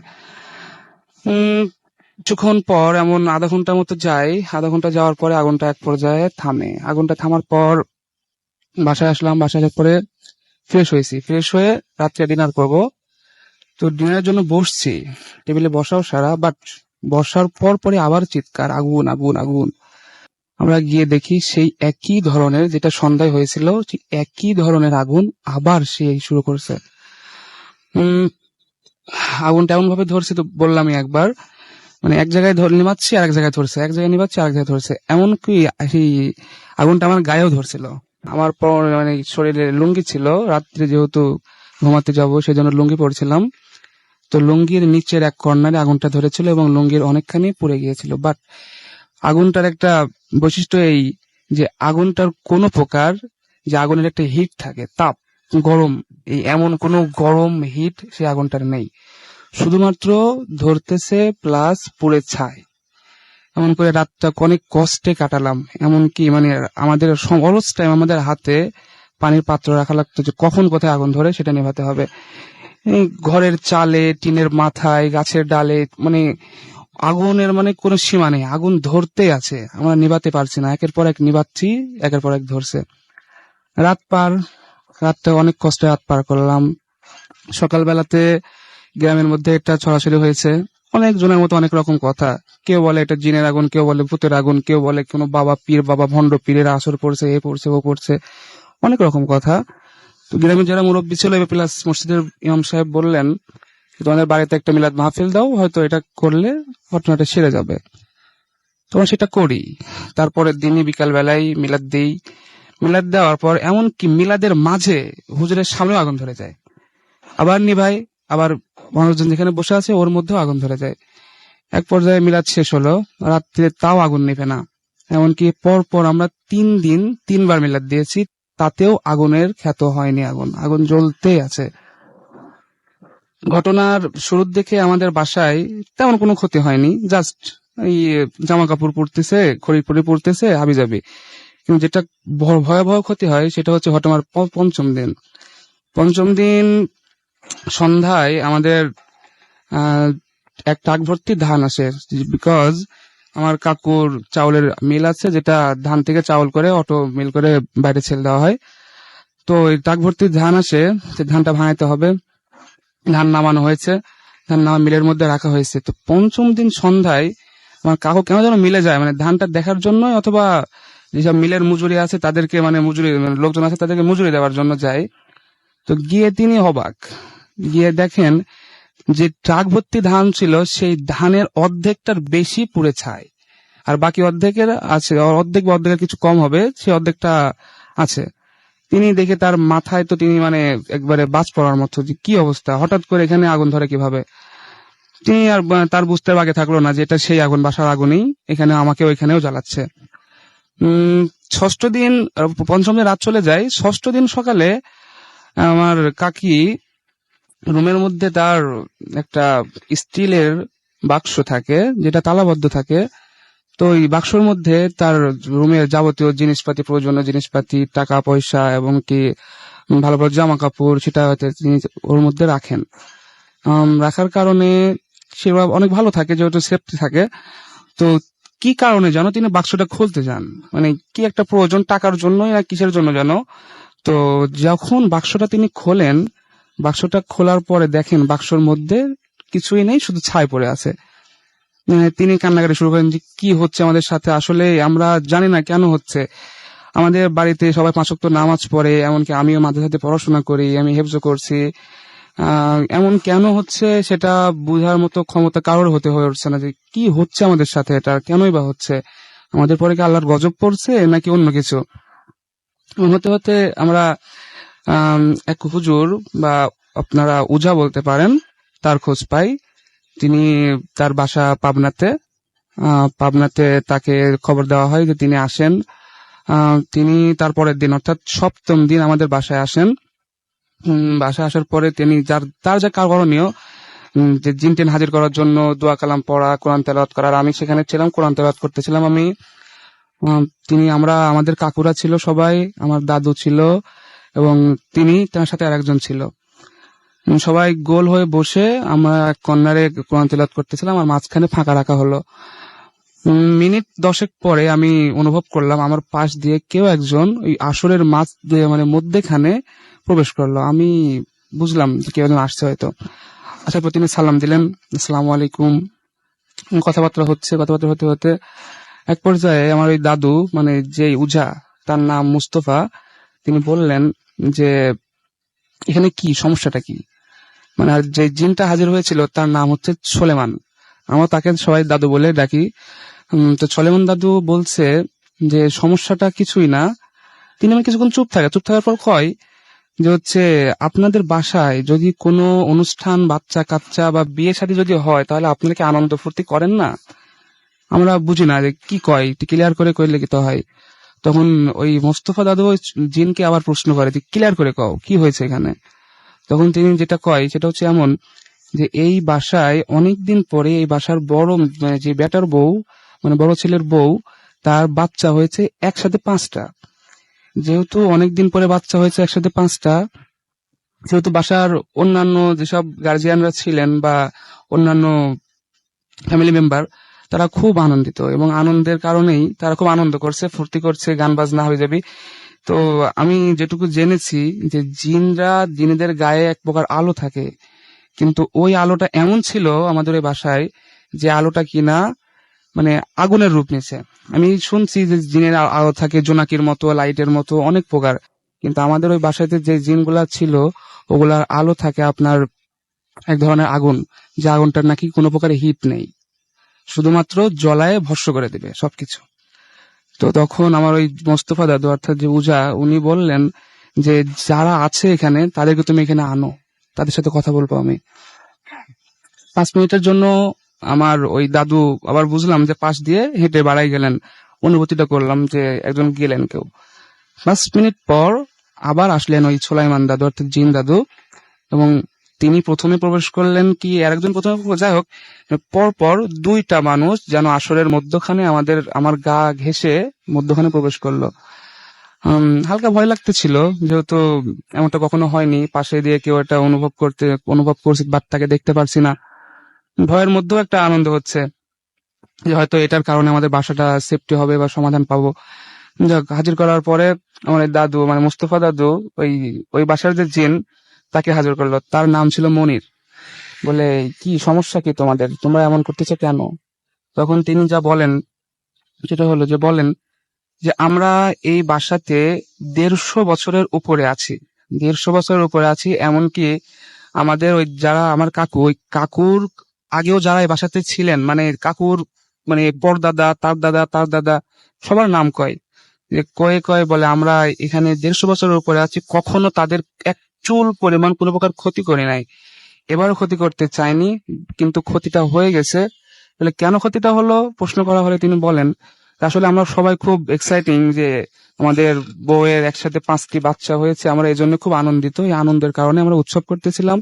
কিছুক্ষণ পর এমন আধা ঘন্টার মতো যায়, আধা ঘন্টা যাওয়ার পরে আগুনটা এক পর্যায়ে থামে। আগুনটা থামার পর বাসায় আসলাম, বাসায় আসার পরে ফ্রেশ হয়ে রাত্রে ডিনার করব। তো ডিনারের জন্য বসছি, টেবিলে বসাও সারা, বাট বসার পর পরে আবার চিৎকার, আগুন আগুন আগুন। আমরা গিয়ে দেখি সেই একই ধরনের, যেটা সন্ধ্যায় হয়েছিল ঠিক একই ধরনের আগুন আবার সেই শুরু করছে। আগুনটা এমন ভাবে ধরছে, তো বললামই একবার, মানে এক জায়গায় নিমাচ্ছি আর এক জায়গায় ধরছে, এক জায়গায় নিমাচ্ছি আর এক জায়গায় ধরছে, এমনকি সেই আগুনটা আমার গায়েও ধরছিল। আমার মানে শরীরে লুঙ্গি ছিল, রাত্রে যেহেতু ঘুমাতে যাবো সেজন্য লুঙ্গি পরছিলাম। তো লুঙ্গির নিচের এক কর্নারে আগুনটা ধরেছিল এবং লুঙ্গির অনেকখানি পুড়ে গিয়েছিল। বাট আগুনটার একটা বৈশিষ্ট্য এই যে আগুনটার কোনো প্রকার, যে আগুনের একটা হিট থাকে, তাপ, গরম, এই এমন কোনো গরম হিট সে আগুনটার নেই, শুধুমাত্র ধরতেছে প্লাস পুড়ে ছাই। এমন করে রাতটা অনেক কষ্টে কাটালাম। এমনকি মানে আমাদের অলস টাইম আমাদের হাতে পানির পাত্র রাখা লাগতো, যে কখন কোথায় আগুন ধরে সেটা নেভাতে হবে। এই ঘরের চালে, টিনের মাথায়, গাছের ডালে, মানে আগুনের মানে কোনো সীমা নেই, আগুন ধরতেই আছে, আমরা নিভাতে পারছি না, একের পর এক নিভাচ্ছি, একের পর এক ধরছে। রাতটা অনেক কষ্টে রাত পার করলাম। সকালবেলাতে গ্রামের মধ্যে একটা ছড়াছড়ি হয়েছে, অনেক জনের মতো অনেক রকম কথা। কেউ বলে এটা জিনের আগুন, কেউ বলে ভূতের আগুন, কেউ বলে কোনো বাবা পীর, বাবা ভণ্ড পীরের আসর পড়ছে, এ পড়ছে ও পড়ছে, অনেক রকম কথা। তো গ্রামের যারা মুরব্বী ছিল প্লাস মসজিদের ইমাম সাহেব বললেন তোমাদের বাড়িতে একটা মিলাদ মাহফিল দাও, হয়তো এটা করলে ঘটনাটা সেরে যাবে। তোমরা সেটা করি। তারপরের দিনই বিকাল বেলায় মিলাদ দিই। মিলাদ দেওয়ার পর এমনকি মিলাদের মাঝে হুজুরের সামনেও আগুন ধরে যায়, আবার নিভাই, আবার মানুষজন যেখানে বসে আছে ওর মধ্যেও আগুন ধরে যায়। এক পর্যায়ে মিলাদ শেষ হলো, রাত্রে তাও আগুন নিভে না। এমনকি পর আমরা 3 দিন 3বার মিলাদ দিয়েছি, তাতেও আগুনের খ্যাত হয়নি, আগুন জ্বলতেই আছে। ঘটনার শুরুর দিকে আমাদের বাসায় তেমন কোনো ক্ষতি হয়নি, জাস্ট এই জামা কাপড় পরতেছে, খড়ি পরতেছে হাবিজাবি। কিন্তু যেটা ভয়াবহ ক্ষতি হয় সেটা হচ্ছে ঘটনার পঞ্চম দিন সন্ধ্যায় আমাদের এক ট্রাক ভর্তি ধান আসে, বিকজ আমার কাকুর চাউলের মিল আছে, যেটা ধান থেকে চাউল করে অটো মিল করে বাইরে ছেড়ে দেওয়া হয়। তো এই ট্রাক ভর্তি ধান আসে, সে ধানটা ভাঙাইতে হবে। ধান নামানো হয়েছে, ধান নামা মিলের মধ্যে রাখা হয়েছে। তো পঞ্চম দিন সন্ধ্যায় আমার কাকু কেন যেন মিলে যায়, মানে ধানটা দেখার জন্য, অথবা যেসব মিলের মজুরি আছে তাদেরকে, মানে লোকজন আছে তাদেরকে মজুরি দেওয়ার জন্য যায়। তো গিয়ে তিনি অবাক, গিয়ে দেখেন যে ট্রাক ভর্তি ধান ছিল, সেই ধানের অর্ধেকটার বেশি পুড়ে ছাই, আর বাকি অর্ধেকের আছে, অর্ধেক বা অর্ধেকের কিছু কম হবে, সেই অর্ধেকটা আছে। তিনি দেখে তার মাথায় তো তিনি মানে একবারে বাজ পড়ার মতো, যে কি অবস্থা, হঠাৎ করে এখানে আগুন ধরে কিভাবে। তিনি আর তার বুঝতে বাকি থাকলো না যে এটা সেই আগুন, বাসার আগুনই, এখানে আমাকে ওইখানেও জ্বালাচ্ছে। ষষ্ঠ দিন, পঞ্চম দিন রাত চলে যায়, ষষ্ঠ দিন সকালে আমার কাকি রুমের মধ্যে তার একটা স্টিলের বাক্স থাকে, যেটা তালাবদ্ধ থাকে। তো ওই বাক্সর মধ্যে তার রুমের যাবতীয় জিনিসপাতি, প্রয়োজনীয় জিনিসপাতি, টাকা পয়সা এবং কি ভালো ভালো জামা কাপড়, সেটা তিনি ওর মধ্যে রাখেন। রাখার কারণে সেগুলো অনেক ভালো থাকে, যেহেতু সেফটি থাকে। তো কি কারণে যেন তিনি বাক্সটা খুলতে যান, মানে কি একটা প্রয়োজন, টাকার জন্য না কিসের জন্য যেন। তো যখন বাক্সটা তিনি খোলেন, বাক্সটা খোলার পরে দেখেন বাক্সর মধ্যে কিছুই নেই, শুধু ছাই পড়ে আছে। তিনি কান্নাকাটি শুরু করেন যে কি হচ্ছে আমাদের সাথে, আসলে আমরা জানি না কেন হচ্ছে। আমাদের বাড়িতে সবাই 5 ওয়াক্ত নামাজ পড়ে, এমনকি আমিও মাদ্রাসাতে পড়াশোনা করি, আমি হেফজ করছি। এমন কেন হচ্ছে সেটা বোঝার মতো ক্ষমতা কারোর হয়ে উঠছে না, যে কি হচ্ছে আমাদের সাথে, এটা কেনই বা হচ্ছে, আমাদের পরে কি আল্লাহর গজব পড়ছে নাকি অন্য কিছু। এমন হতে হতে আমরা এক হুজুর বা আপনারা উজা বলতে পারেন, তার খোঁজ পাই। তিনি, তার বাসা পাবনাতে। পাবনাতে তাকে খবর দেওয়া হয় যে তিনি আসেন। তিনি তার পরের দিন অর্থাৎ 7ম দিন আমাদের বাসায় আসেন। বাসায় আসার পরে তিনি তার যা করণীয়, যে জিন টিন হাজির করার জন্য দোয়া কালাম পড়া, কোরআন তেলাওয়াত করার, আমি সেখানে ছিলাম, কোরআন তেলাওয়াত করতেছিলাম আমি। আমাদের কাকুরা ছিল সবাই, আমার দাদু ছিল এবং তার সাথে আরেকজন ছিল। সবাই গোল হয়ে বসে আমরা কর্নারে কোরআন তেলাওয়াত করতেছিলাম, আর মাঝখানে ফাঁকা রাখা হলো। মিনিট 10 পরে আমি অনুভব করলাম আমার পাশ দিয়ে কেউ একজন ওই আসরের মাঝ দিয়ে মানে মধ্যেখানে প্রবেশ করলো। আমি বুঝলাম যে কেউ একজন আসছে হয়তো। আসার পর তিনি সালাম দিলেন, আসসালামু আলাইকুম। কথাবার্তা হতে হতে এক পর্যায়ে আমার ওই দাদু, মানে যে উজা, তার নাম মুস্তফা, তিনি বললেন যে এখানে কি সমস্যাটা কি। মানে আর যে জিনটা হাজির হয়েছিল তার নাম হচ্ছে সোলেমান, আমরা তাকে সবাই দাদু বলে ডাকি। তো সোলেমান দাদু বলছে যে সমস্যাটা কিছুই না। তিনি আমার কিছুক্ষণ চুপ থাকার পর কয় যে হচ্ছে আপনাদের বাসায় যদি কোনো অনুষ্ঠান, বাচ্চা কাচ্চা বা বিয়ে শাদী যদি হয়, তাহলে আপনারা কি আনন্দ ফুর্তি করেন না? আমরা বুঝি না যে কি কয়, ক্লিয়ার করে কইলে কি তো হয়। তখন ওই মোস্তফা দাদু ওই জিনকে আবার প্রশ্ন করে যে ক্লিয়ার করে কও কি হয়েছে এখানে। তখন তিনি যেটা কয় সেটা হচ্ছে এমন, যে এই বাসায় অনেকদিন পরে এই বাসার বড়, মানে যে বেটার বউ, মানে বড় ছেলের বউ, তার বাচ্চা হয়েছে একসাথে 5টা। যেহেতু অনেকদিন পরে বাচ্চা হয়েছে একসাথে 5টা, যেহেতু বাসার অন্যান্য যেসব গার্জিয়ানরা ছিলেন বা অন্যান্য ফ্যামিলি মেম্বার, তারা খুব আনন্দিত এবং আনন্দের কারণেই তারা খুব আনন্দ করছে, ফুর্তি করছে, গান বাজনা হয়ে যাবে। তো আমি যেটুকু জেনেছি যে জিনেদের গায়ে এক প্রকার আলো থাকে, কিন্তু ওই আলোটা এমন ছিল আমাদের ওই বাসায় যে আলোটা কিনা মানে আগুনের রূপ নিয়েছে। আমি শুনছি যে জিনের আলো থাকে জোনাকির মতো, লাইটের মতো, অনেক প্রকার, কিন্তু আমাদের ওই বাসাতে যে জিনগুলা ছিল ওগুলার আলো থাকে আপনার এক ধরনের আগুন, যে আগুনটার নাকি কোনো প্রকার হিট নেই, শুধুমাত্র জ্বলায় ভস্ম করে দিবে সবকিছু। তো তখন আমার ওই মোস্তফা দাদু অর্থাৎ যে উজা, উনি বললেন যে যারা আছে এখানে তাদেরকে তুমি এখানে আনো, তাদের সাথে কথা বলবো আমি। 5 মিনিটের জন্য আমার ওই দাদু, আবার বুঝলাম যে পাশ দিয়ে হেঁটে বাড়াই গেলেন, অনুভূতিটা করলাম যে একজন গেলেন কেউ। 5 মিনিট পর আবার আসলেন ওই সোলাইমান দাদু অর্থাৎ জিন দাদু, এবং তিনি প্রথমে প্রবেশ করলেন কি আর একজন প্রথমে, যাই হোক, পর 2টা মানুষ যেন আসরের মধ্যখানে আমার গা ঘেঁষে মধ্যখানে প্রবেশ করলো। হালকা ভয় লাগতেছিল, যেহেতু এমনটা কখনো হয়নি, পাশে দিয়ে কেউ এটা অনুভব করছি, বাট তাকে দেখতে পারছি না। ভয়ের মধ্যেও একটা আনন্দ হচ্ছে যে হয়তো এটার কারণে আমাদের বাসাটা সেফটি হবে বা সমাধান পাবো। যাক, হাজির করার পরে আমার এই দাদু, মানে মোস্তফা দাদু, ওই বাসার যে জিন, তাকে হাজির করলো। তার নাম ছিল মনির। বলে কি সমস্যা কি তোমাদের, তোমরা এমন করতেছো কেন? তখন তিনি যা বলেন সেটা হলো যে বলেন যে আমরা এই বাসাতে 150 বছরের উপরে আছি, 150 বছরের উপরে আছি। এমনকি আমাদের ওই যারা আমার কাকু, ওই কাকুর আগেও যারা এই বাসাতে ছিলেন, মানে কাকুর মানে পরদাদা, তার দাদা, সবার নাম কয়, যে কয়ে বলে আমরা এখানে 150 বছরের উপরে আছি, কখনো তাদের এক চুল পরিমাণ কোনো প্রকার ক্ষতি করি নাই, এবারও ক্ষতি করতে চাইনি, কিন্তু ক্ষতিটা হয়ে গেছে। বলে কেন ক্ষতিটা হলো প্রশ্ন করা হলে তিনি বলেন আসলে আমরা সবাই খুব এক্সাইটিং যে আমাদের বউয়ের একসাথে 5টি বাচ্চা হয়েছে, আমরা এই জন্য খুব আনন্দিত। এই আনন্দের কারণে আমরা উৎসব করতেছিলাম।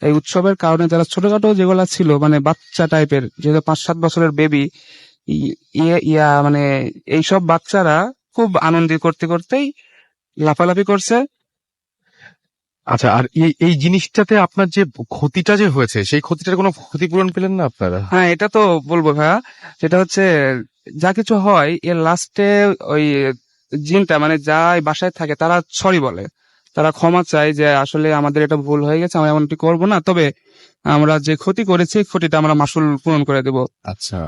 এই উৎসবের কারণে যারা ছোটখাটো যেগুলা ছিল, মানে বাচ্চা টাইপের, যেহেতু 5-7 বছরের বেবি, মানে এইসব বাচ্চারা খুব আনন্দ করতেই লাফালাফি করছে। আচ্ছা, আর এই জিনিসটাতে আপনার যে ক্ষতিটা যে হয়েছে, সেই ক্ষতিটার কোনো ক্ষতিপূরণ পেলেন না আপনারা? হ্যাঁ, এটা তো বলবো ভাইয়া। সেটা হচ্ছে যা কিছু হয় এর লাস্টে ওই জিনটা, মানে যা বাসায় থাকে, তারা সরি বলে, তারা ক্ষমা চায় যে আসলে আমাদের এটা ভুল হয়ে গেছে, আমরা এমনটি করবো না, তবে আমরা যে ক্ষতি করেছি ক্ষতিটা আমরা মাসুল পূরণ করে দেব। আচ্ছা,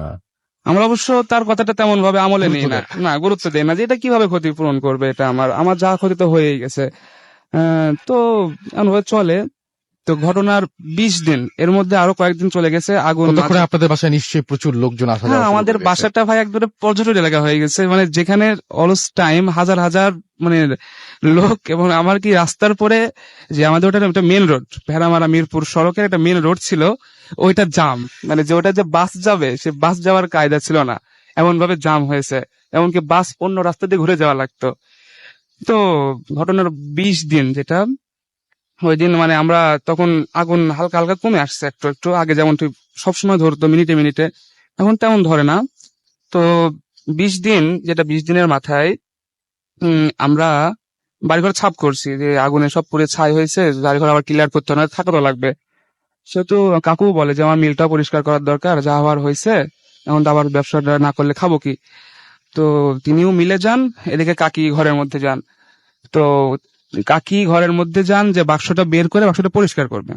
আমরা অবশ্য তার কথাটা তেমন ভাবে আমলে নিই না, গুরুত্ব দেই না যে এটা কিভাবে ক্ষতিপূরণ করবে, এটা আমার যা ক্ষতি তো হয়েই গেছে। তো এমনভাবে চলে। তো ঘটনার 20 দিন, এর মধ্যে আরো কয়েকদিন চলে গেছে। আগুন ততক্ষণে আপনাদের বাসায় নিশ্চয়ই প্রচুর লোকজন আসা হ্যাঁ, যাওয়া শুরু আমাদের করে দিয়েছে। বাসাটা ভাই একদম পর্যটন এলাকা হয়ে গেছে, মানে যেখানে অলস টাইম হাজার হাজার মানে লোক। এবং আমার কি রাস্তার পরে যে আমাদের ওটা একটা মেন রোড, ভেড়ামারা মিরপুর সড়কের একটা মেন রোড ছিল, ওইটা জাম, মানে যে ওটা যে বাস যাবে সে বাস যাওয়ার কায়দা ছিল না, এমন ভাবে জাম হয়েছে। এমনকি বাস অন্য রাস্তা দিয়ে ঘুরে যাওয়া লাগতো। তো ঘটনার 20 দিন যেটা, ওই দিন মানে আমরা তখন আগুন হালকা হালকা কমে আসছে একটু একটু, আগে যেমন ঠিক সবসময় ধরতো মিনিটে মিনিটে, এখন তেমন ধরে না। তো 20 দিন, যেটা 20 দিনের মাথায় আমরা বাড়িঘর ছাপ করছি, যে আগুনে সব পুড়ে ছাই হয়েছে, বাড়িঘর আবার ক্লিয়ার করতে না, থাকা তো লাগবে। সেহেতু কাকু বলে যে আমার মিলটা পরিষ্কার করার দরকার, যা হওয়ার হয়েছে, এখন তো আবার ব্যবসাটা না করলে খাবো কি। তো তিনিও মিলে যান, এদিকে কাকি ঘরের মধ্যে যান। তো কাকি ঘরের মধ্যে যান যে বাক্সটা বের করে বাক্সটা পরিষ্কার করবে।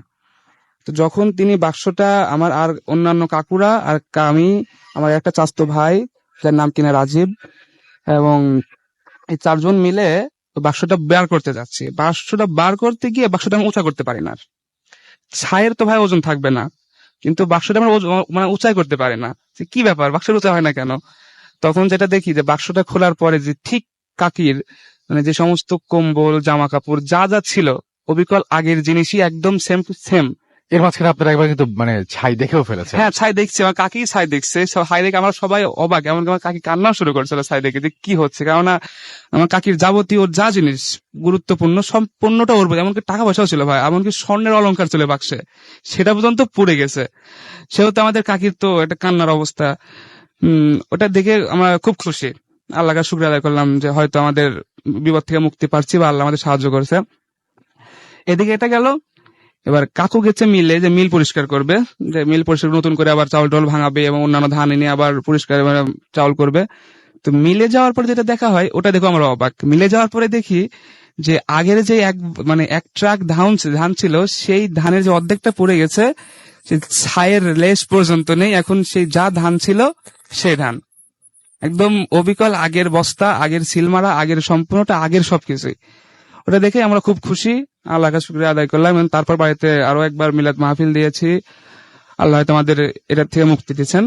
তো যখন তিনি বাক্সটা, আমার আর অন্যান্য কাকুরা আর আমি, আমার একটা চাচাতো ভাই যার নাম কিনা রাজীব, এবং এই 4 জন মিলে বাক্সটা বের করতে যাচ্ছি। বাক্সটা বার করতে গিয়ে বাক্সটা আমি উঁচা করতে পারি না। ছায়ের তো ভাই ওজন থাকবে না, কিন্তু বাক্সটা আমরা মানে উঁচাই করতে পারি না। যে কি ব্যাপার, বাক্সের উঁচা হয় না কেন? তখন যেটা দেখি যে বাক্সটা খোলার পরে যে ঠিক কাকির মানে যে সমস্ত কম্বল জামা কাপড় যা যা ছিল অবিকল আগের জিনিসই একদম সেম টু সেম। এর মাঝখানে আপনারা একবার কিন্তু মানে ছাই দেখেও ফেলেছে। হ্যাঁ, ছাই দেখছি, আমার কাকি ছাই দেখছে, ছাই দেখে আমরা সবাই অবাক, এমনকি আমার কাকি কান্না শুরু করছিল ছাই দেখে যে কি হচ্ছে। কেননা আমার কাকির যাবতীয় যা জিনিস গুরুত্বপূর্ণ সম্পূর্ণটা ওর, এমনকি টাকা পয়সাও ছিল ভাই, এমনকি স্বর্ণের অলংকার ছিল বাক্সে, সেটা পর্যন্ত পুড়ে গেছে। সেহেতু আমাদের কাকির তো একটা কান্নার অবস্থা। ওটা দেখে আমরা খুব খুশি, আল্লাহকে শুকরিয়া আদায় করলাম যে হয়তো আমাদের বিপদ থেকে মুক্তি পাচ্ছি বা আল্লাহ আমাদের সাহায্য করেছে। এদিকে এটা গেল। এবার কাকু গেছে মিলে যে মিল পরিষ্কার করবে, যে মিল পরিষ্কার নতুন করে আবার চাউল টাউল ভাঙাবে এবং অন্যান্য ধান এনে আবার পরিষ্কার চাউল করবে। তো মিলে যাওয়ার পরে যেটা দেখা হয় ওটা দেখো আমরা অবাক। মিলে যাওয়ার পরে দেখি যে আগের যে এক ট্রাক ধান ছিল, সেই ধানের যে অর্ধেকটা পড়ে গেছে, সে ছায়ের লেশ পর্যন্ত নেই। এখন সেই যা ধান ছিল সেই ধান একদম অবিকল আগের বস্তা, আগের সিলমারা, আগের সম্পূর্ণটা, আগের সবকিছুই। ওটা দেখে আমরা খুব খুশি, আল্লাহকে শুকরিয়া আদায় করলাম। এবং তারপর বাড়িতে আরো একবার মিলাদ মাহফিল দিয়েছি, আল্লাহ হয়তো আমাদের এটার থেকে মুক্তি দিচ্ছেন।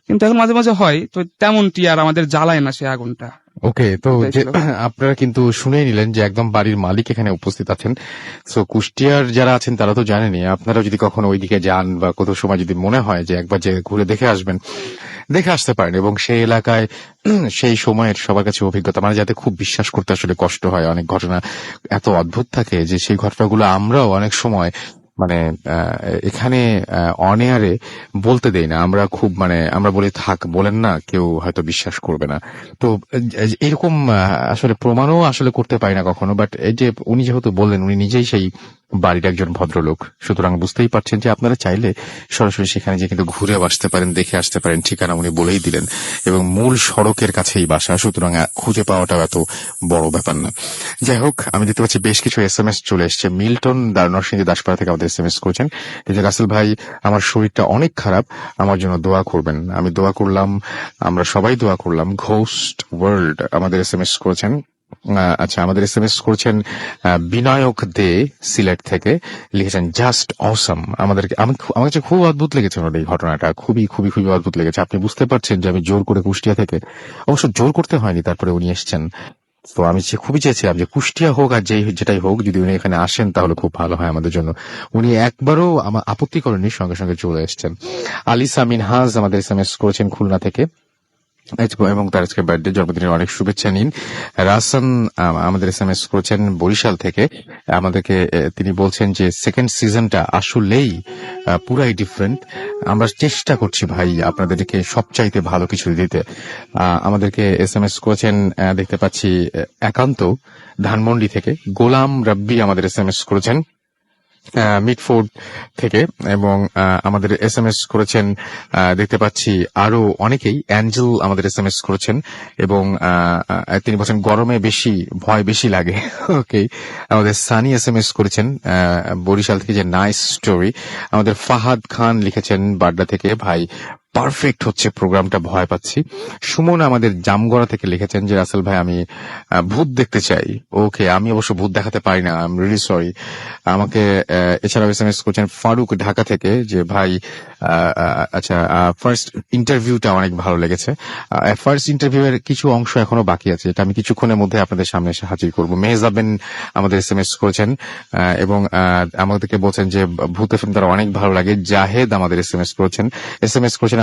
কিন্তু এখন মাঝে মাঝে হয়, তো তেমনটি আর আমাদের জ্বালায় না সে আগুনটা। ওকে, তো যে আপনারা কিন্তু শুনে নিলেন যে একদম বাড়ির মালিক এখানে উপস্থিত আছেন। সো কুষ্টিয়ার যারা আছেন তারা তো জানেনি, আপনারা যদি কখনো ওইদিকে যান বা কোথাও সময় যদি মনে হয় যে একবার যে ঘুরে দেখে আসবেন, দেখে আসতে পারেন। এবং সেই এলাকায় সেই সময়ের সবার কাছে অভিজ্ঞতা, মানে যাতে খুব বিশ্বাস করতে আসলে কষ্ট হয়, অনেক ঘটনা এত অদ্ভুত থাকে যে সেই ঘটনাগুলো আমরাও অনেক সময় মানে এখানে অন এয়ারে বলতে দেই না। আমরা খুব মানে আমরা বলি থাক, বলেন না, কেউ হয়তো বিশ্বাস করবে না। তো এরকম আসলে প্রমাণও আসলে করতে পারি না কখনো। বাট এই যে উনি যেহেতু বললেন উনি নিজেই সেই বাড়ির একজন ভদ্রলোক, সুতরাং বুঝতেই পারছেন যে আপনারা চাইলে সরাসরি সেখানে যে কিন্তু ঘুরে আসতে পারেন, দেখে আসতে পারেন। ঠিকানা উনি বলেই দিলেন এবং মূল সড়কের কাছেই বাসা, সুতরাং খুঁজে পাওয়াটাও এত বড় ব্যাপার না। যাই হোক, আমি দেখতে পাচ্ছি বেশ কিছু SMS চলে এসছে। মিল্টন নরসিংদী দাসপাড়া থেকে আমাদের SMS করেছেন যে রাসেল ভাই, আমার শরীরটা অনেক খারাপ, আমার জন্য দোয়া করবেন। আমি দোয়া করলাম, আমরা সবাই দোয়া করলাম। ঘোস্ট ওয়ার্ল্ড আমাদের SMS করেছেন। আচ্ছা, আমাদের SMS করেছেন বিনায়ক দে সিলেট থেকে, লিখেছেন জাস্ট অসম। আমার কাছে খুব অদ্ভুত লেগেছে ওনার এই ঘটনাটা, খুবই খুবই খুবই অদ্ভুত লেগেছে। আপনি বুঝতে পারছেন যে আমি জোর করে কুষ্টিয়া থেকে, অবশ্য জোর করতে হয়নি, তারপরে উনি এসছেন। তো আমি খুবই চেয়েছিলাম যে কুষ্টিয়া হোক আর যেটাই হোক, যদি উনি এখানে আসেন তাহলে খুব ভালো হয় আমাদের জন্য। উনি একবারও আমার আপত্তি করেননি, সঙ্গে সঙ্গে চলে এসছেন। আলিসা মিনহাজ আমাদের SMS করেছেন খুলনা থেকে এবং তার আজকে বার্থডে, জন্মদিনের অনেক শুভেচ্ছা নিন। রাসান আমাদের SMS করেছেন বরিশাল থেকে, আমাদেরকে তিনি বলছেন যে সেকেন্ড সিজনটা আসলেই পুরাই ডিফারেন্ট। আমরা চেষ্টা করছি ভাই আপনাদেরকে সবচাইতে ভালো কিছু দিতে। আমাদেরকে SMS করেছেন দেখতে পাচ্ছি একান্ত ধানমন্ডি থেকে। গোলাম রাব্বি আমাদের SMS করেছেন মিটফোর্ড থেকে, এবং আমাদের SMS করেছেন দেখতে পাচ্ছি আরো অনেকেই। অ্যাঞ্জেল আমাদের SMS করেছেন এবং তিনি বলছেন গরমে ভয় বেশি লাগে। ওকে, আমাদের সানি SMS করেছেন বরিশাল থেকে যে নাইস স্টোরি। আমাদের ফাহাদ খান লিখেছেন বাড্ডা থেকে, ভাই পারফেক্ট হচ্ছে প্রোগ্রামটা, ভয় পাচ্ছি। সুমন আমাদের জামগড়া থেকে লিখেছেন যে রাসেল ভাই আমি ভূত দেখতে চাই। ওকে, আমি অবশ্য ভূত দেখাতে পারি না, আই এম রিয়েলি সরি। আমাকে এছাড়াও এসএমএস করছেন ফারুক ঢাকা থেকে যে ভাই আচ্ছা ফার্স্ট ইন্টারভিউটা অনেক ভালো লেগেছে। ফার্স্ট ইন্টারভিউ এর কিছু অংশ এখনো বাকি আছে, এটা আমি কিছুক্ষণের মধ্যে আপনাদের সামনে এসে হাজির করবো। মেহজাবিন আমাদের এসএমএস করেছেন এবং আমাদেরকে বলছেন যে ভূত এফএম তারা অনেক ভালো লাগে। জাহেদ আমাদের এসএমএস করেছেন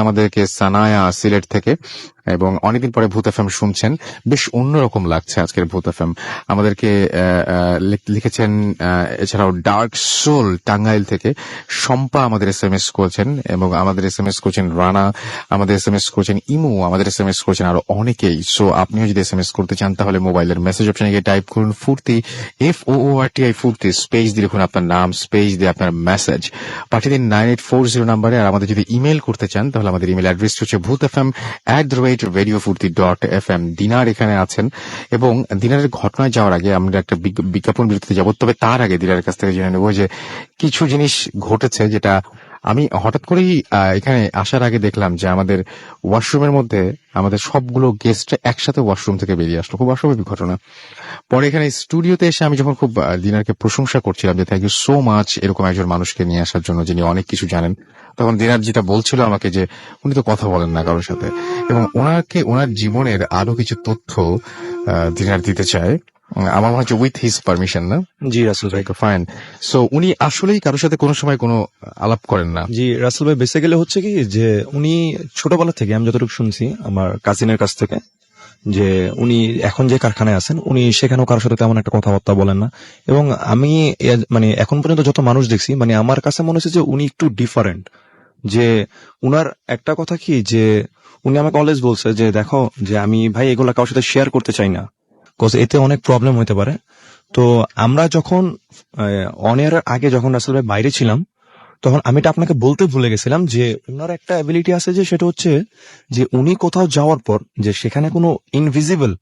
আমাদেরকে সানায়া সিলেট থেকে, এবং অনেকদিন পরে ভূত এফএম শুনছেন, বেশ অন্যরকম লাগছে আজকের ভূত এফএম। আমাদেরকে লিখেছেন এছাড়াও ডার্ক সোল টাঙ্গাইল থেকে শম্পা আমাদের এসএমএস করেছেন, এবং আমাদের এসএমএস করছেন রানা, আমাদের এসএমএস করছেন ইমু, আমাদের এসএমএস করছেন আরো অনেকেই। সো আপনিও যদি এসএমএস করতে চান তাহলে মোবাইলের মেসেজ অপশনে গিয়ে টাইপ করুন ফুর্তি, FOORTI ফুর্তি, স্পেস দিয়ে লিখুন আপনার নাম, স্পেস দিয়ে আপনার মেসেজ পাঠিয়ে দিন 9840 নাম্বারে। আর আমাদের যদি ইমেল করতে চান তাহলে আমাদের ইমেল অ্যাড্রেস হচ্ছে bhutfm@radiofurti.fm। দিনার এখানে আছেন, এবং দিনারের ঘটনায় যাওয়ার আগে আমরা একটা বিজ্ঞাপন বিরতিতে যাব। তবে তার আগে দিনারের কাছ থেকে জেনে নেব যে কিছু জিনিস ঘটেছে, যেটা আমি হঠাৎ করেই এখানে আসার আগে দেখলাম যে আমাদের ওয়াশরুমের মধ্যে আমাদের সবগুলো গেস্ট একসাথে ওয়াশরুম থেকে বেরিয়ে আসলো। খুব অস্বাভাবিক ঘটনা। পরে এখানে স্টুডিওতে এসে আমি যখন খুব দিনারকে প্রশংসা করছিলাম যে থ্যাংক ইউ সো মাচ এরকম একজন মানুষকে নিয়ে আসার জন্য যিনি অনেক কিছু জানেন, তখন দিনার যেটা বলছিল আমাকে যে উনি তো কথা বলেন না কারোর সাথে, এবং ওনার জীবনের আরো কিছু তথ্য দিনার দিতে চায়। আমার মনে হচ্ছে উইথ হিজ পারমিশন, না? জি রাসেল ভাই। ফাইন। সো উনি আসলেই কারোর সাথে কোনো সময় কোনো আলাপ করেন না? জি রাসেল ভাই, বেসিক্যালি হচ্ছে কি যে উনি ছোটবেলা থেকে, আমি যতটুকু শুনছি আমার কাজিনের কাছ থেকে, যে উনি এখন যে কারখানায় আছেন উনি সেখানেও কারোর সাথে তেমন একটা কথাবার্তা বলেন না। এবং আমি মানে এখন পর্যন্ত যত মানুষ দেখছি, মানে আমার কাছে মনে হচ্ছে যে উনি একটু ডিফারেন্ট। যে উনার একটা কথা কি যে উনি আমাকে অলওয়েজ বলছে যে দেখো যে আমি ভাই এগুলা কারোর সাথে শেয়ার করতে চাই না, বিকজ এতে অনেক প্রবলেম হতে পারে। তো আমরা যখন অন এয়ার আগে যখন রাসেল ভাই বাইরে ছিলাম, তখন আমি এটা আপনাকে বলতে ভুলে গেছিলাম যে ওনার একটা অ্যাবিলিটি আছে, যে সেটা হচ্ছে যে উনি কোথাও যাওয়ার পর যে সেখানে কোনো ইনভিজিবল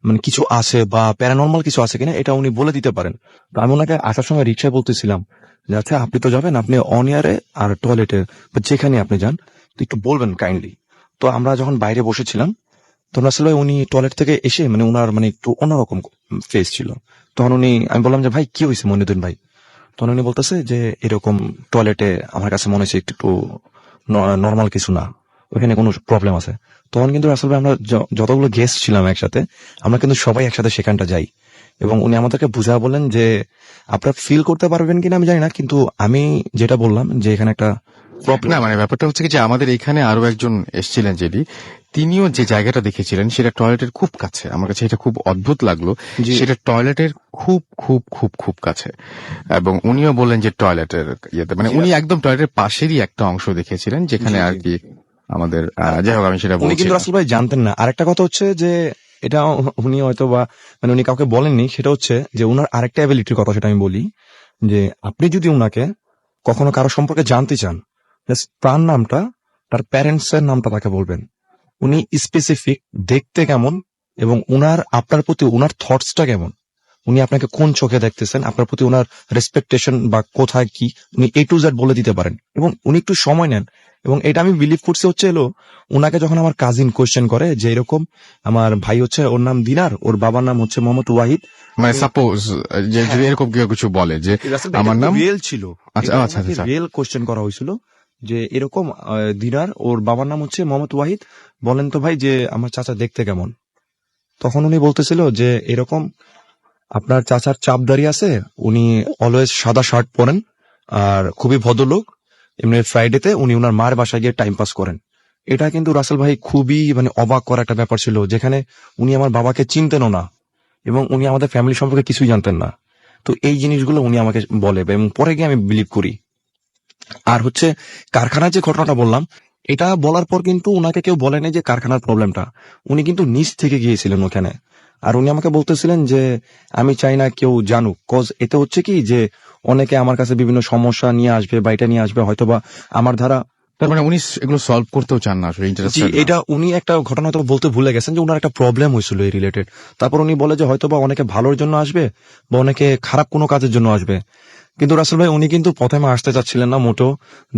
মানে কিছু আছে বা প্যারানর্মাল কিছু আছে কিনা এটা উনি বলে দিতে পারেন। তো আমি ওনাকে আসার সময় রিক্সায় বলতেছিলাম যে আচ্ছা আপনি তো যাবেন, আপনি অন এয়ারে আর টয়লেটে বা যেখানে আপনি যান তো একটু বলবেন কাইন্ডলি। তো আমরা যখন বাইরে বসেছিলাম তখন আসলে উনি টয়লেট থেকে এসে মানে উনার মানে একটু অন্যরকম ফেস ছিল। তখন আমি বললাম যে ভাই কি হয়েছে মনিউদ্দিন ভাই? তখন উনি বলতেছে যে এরকম টয়লেটে আমার কাছে মনে হচ্ছে একটু নর্মাল কিছু না, ওখানে কোনো প্রবলেম আছে। তখন কিন্তু আসলে আমরা যতগুলো গেস্ট ছিলাম একসাথে, আমরা কিন্তু সবাই একসাথে সেখানটা যাই, এবং উনি আমাদেরকে বুঝা বলেন যে আপনারা ফিল করতে পারবেন কিনা আমি জানি না, কিন্তু আমি যেটা বললাম যে এখানে একটা না, মানে ব্যাপারটা হচ্ছে কি যে আমাদের এখানে আরো একজন এসেছিলেন যিনি, তিনিও যে জায়গাটা দেখেছিলেন সেটা টয়লেটের খুব কাছে। আমার কাছে এটা খুব অদ্ভুত লাগলো, সেটা টয়লেটের খুব খুব খুব খুব কাছে। এবং উনিও বললেন যে টয়লেটের ইয়েতে মানে উনি একদম টয়লেটের পাশেরই একটা অংশ দেখেছিলেন যেখানে আর কি আমাদের যাই হোক আমি সেটা উনি বলছি কিন্তু না। রাসেল ভাই জানতেন না। আরেকটা কথা হচ্ছে যে এটা উনি হয়তো বা মানে উনি কাউকে বলেননি, সেটা হচ্ছে যে উনার আরেকটা অ্যাবিলিটির কথা, সেটা আমি বলি যে আপনি যদি উনাকে কখনো কারো সম্পর্কে জানতে চান, জাস্ট তার নামটা, তার প্যারেন্টস এর নামটা তাকে বলবেন। উনি স্পেসিফিক দেখতে কেমন এবং উনার আপনার প্রতি উনার থটসটা কেমন, উনি আপনাকে কোন চোখে দেখতেছেন, আপনার প্রতি উনার রেসপেকটেশন বা কোথায় কি, উনি A to Z বলে দিতে পারেন। এবং উনি একটু সময় নেন, এবং এটা আমি বিলিভ করছি হচ্ছে এলো উনাকে যখন আমার কাজিন কোয়েশ্চেন করে যে এরকম আমার ভাই হচ্ছে ওর নাম দিনার, ওর বাবার নাম হচ্ছে মোহাম্মদ ওয়াহিদ, মানে সাপোজ যে যদি এরকম কেউ কিছু বলে যে আমার নাম রিয়েল ছিল, আচ্ছা আচ্ছা আচ্ছা রিয়েল কোয়েশ্চেন করা হয়েছিল যে এরকম দিনার, ওর বাবার নাম হচ্ছে মোহাম্মদ ওয়াহিদ, বলেন তো ভাই যে আমার চাচা দেখতে কেমন। তখন উনি বলতেছিল যে এরকম আপনার চাচার চাপদারি আছে, উনি অলওয়েজ সাদা শার্ট পরেন আর খুবই ভদ্রলোক, এমনি ফ্রাইডেতে উনি ওনার মার বাসায় গিয়ে টাইম পাস করেন। এটা কিন্তু রাসেল ভাই খুবই মানে অবাক করা একটা ব্যাপার ছিল, যেখানে উনি আমার বাবাকে চিনতেনও না এবং উনি আমাদের ফ্যামিলি সম্পর্কে কিছুই জানতেন না। তো এই জিনিসগুলো উনি আমাকে বলে এবং পরে গিয়ে আমি বিলিভ করি। আর হচ্ছে কারখানার যে ঘটনাটা বললাম, এটা বলার পর কিন্তু উনাকে কেউ বলেনি যে কারখানার প্রবলেমটা, উনি কিন্তু নিচ থেকে গিয়েছিলেন ওখানে। আর উনি আমাকে বলতেছিলেন যে আমি চাই না কেউ জানুক, কজ এতে হচ্ছে কি যে অনেকে আমার কাছে বিভিন্ন সমস্যা নিয়ে আসবে বা এটা নিয়ে আসবে, হয়তোবা আমার দ্বারা তার মানে উনি এগুলো সলভ করতেও চান না আসলে, জি, ইন্টারেস্টেড। এটা উনি একটা ঘটনা তো বলতে ভুলে গেছেন যে উনার একটা প্রবলেম হয়েছিল এই রিলেটেড। তারপর উনি বলে যে হয়তোবা অনেকে ভালোর জন্য আসবে বা অনেকে খারাপ কোনো কাজের জন্য আসবে। কিন্তু রাসেল ভাই উনি কিন্তু প্রথমে আসতে চাচ্ছিলেন না মোটো।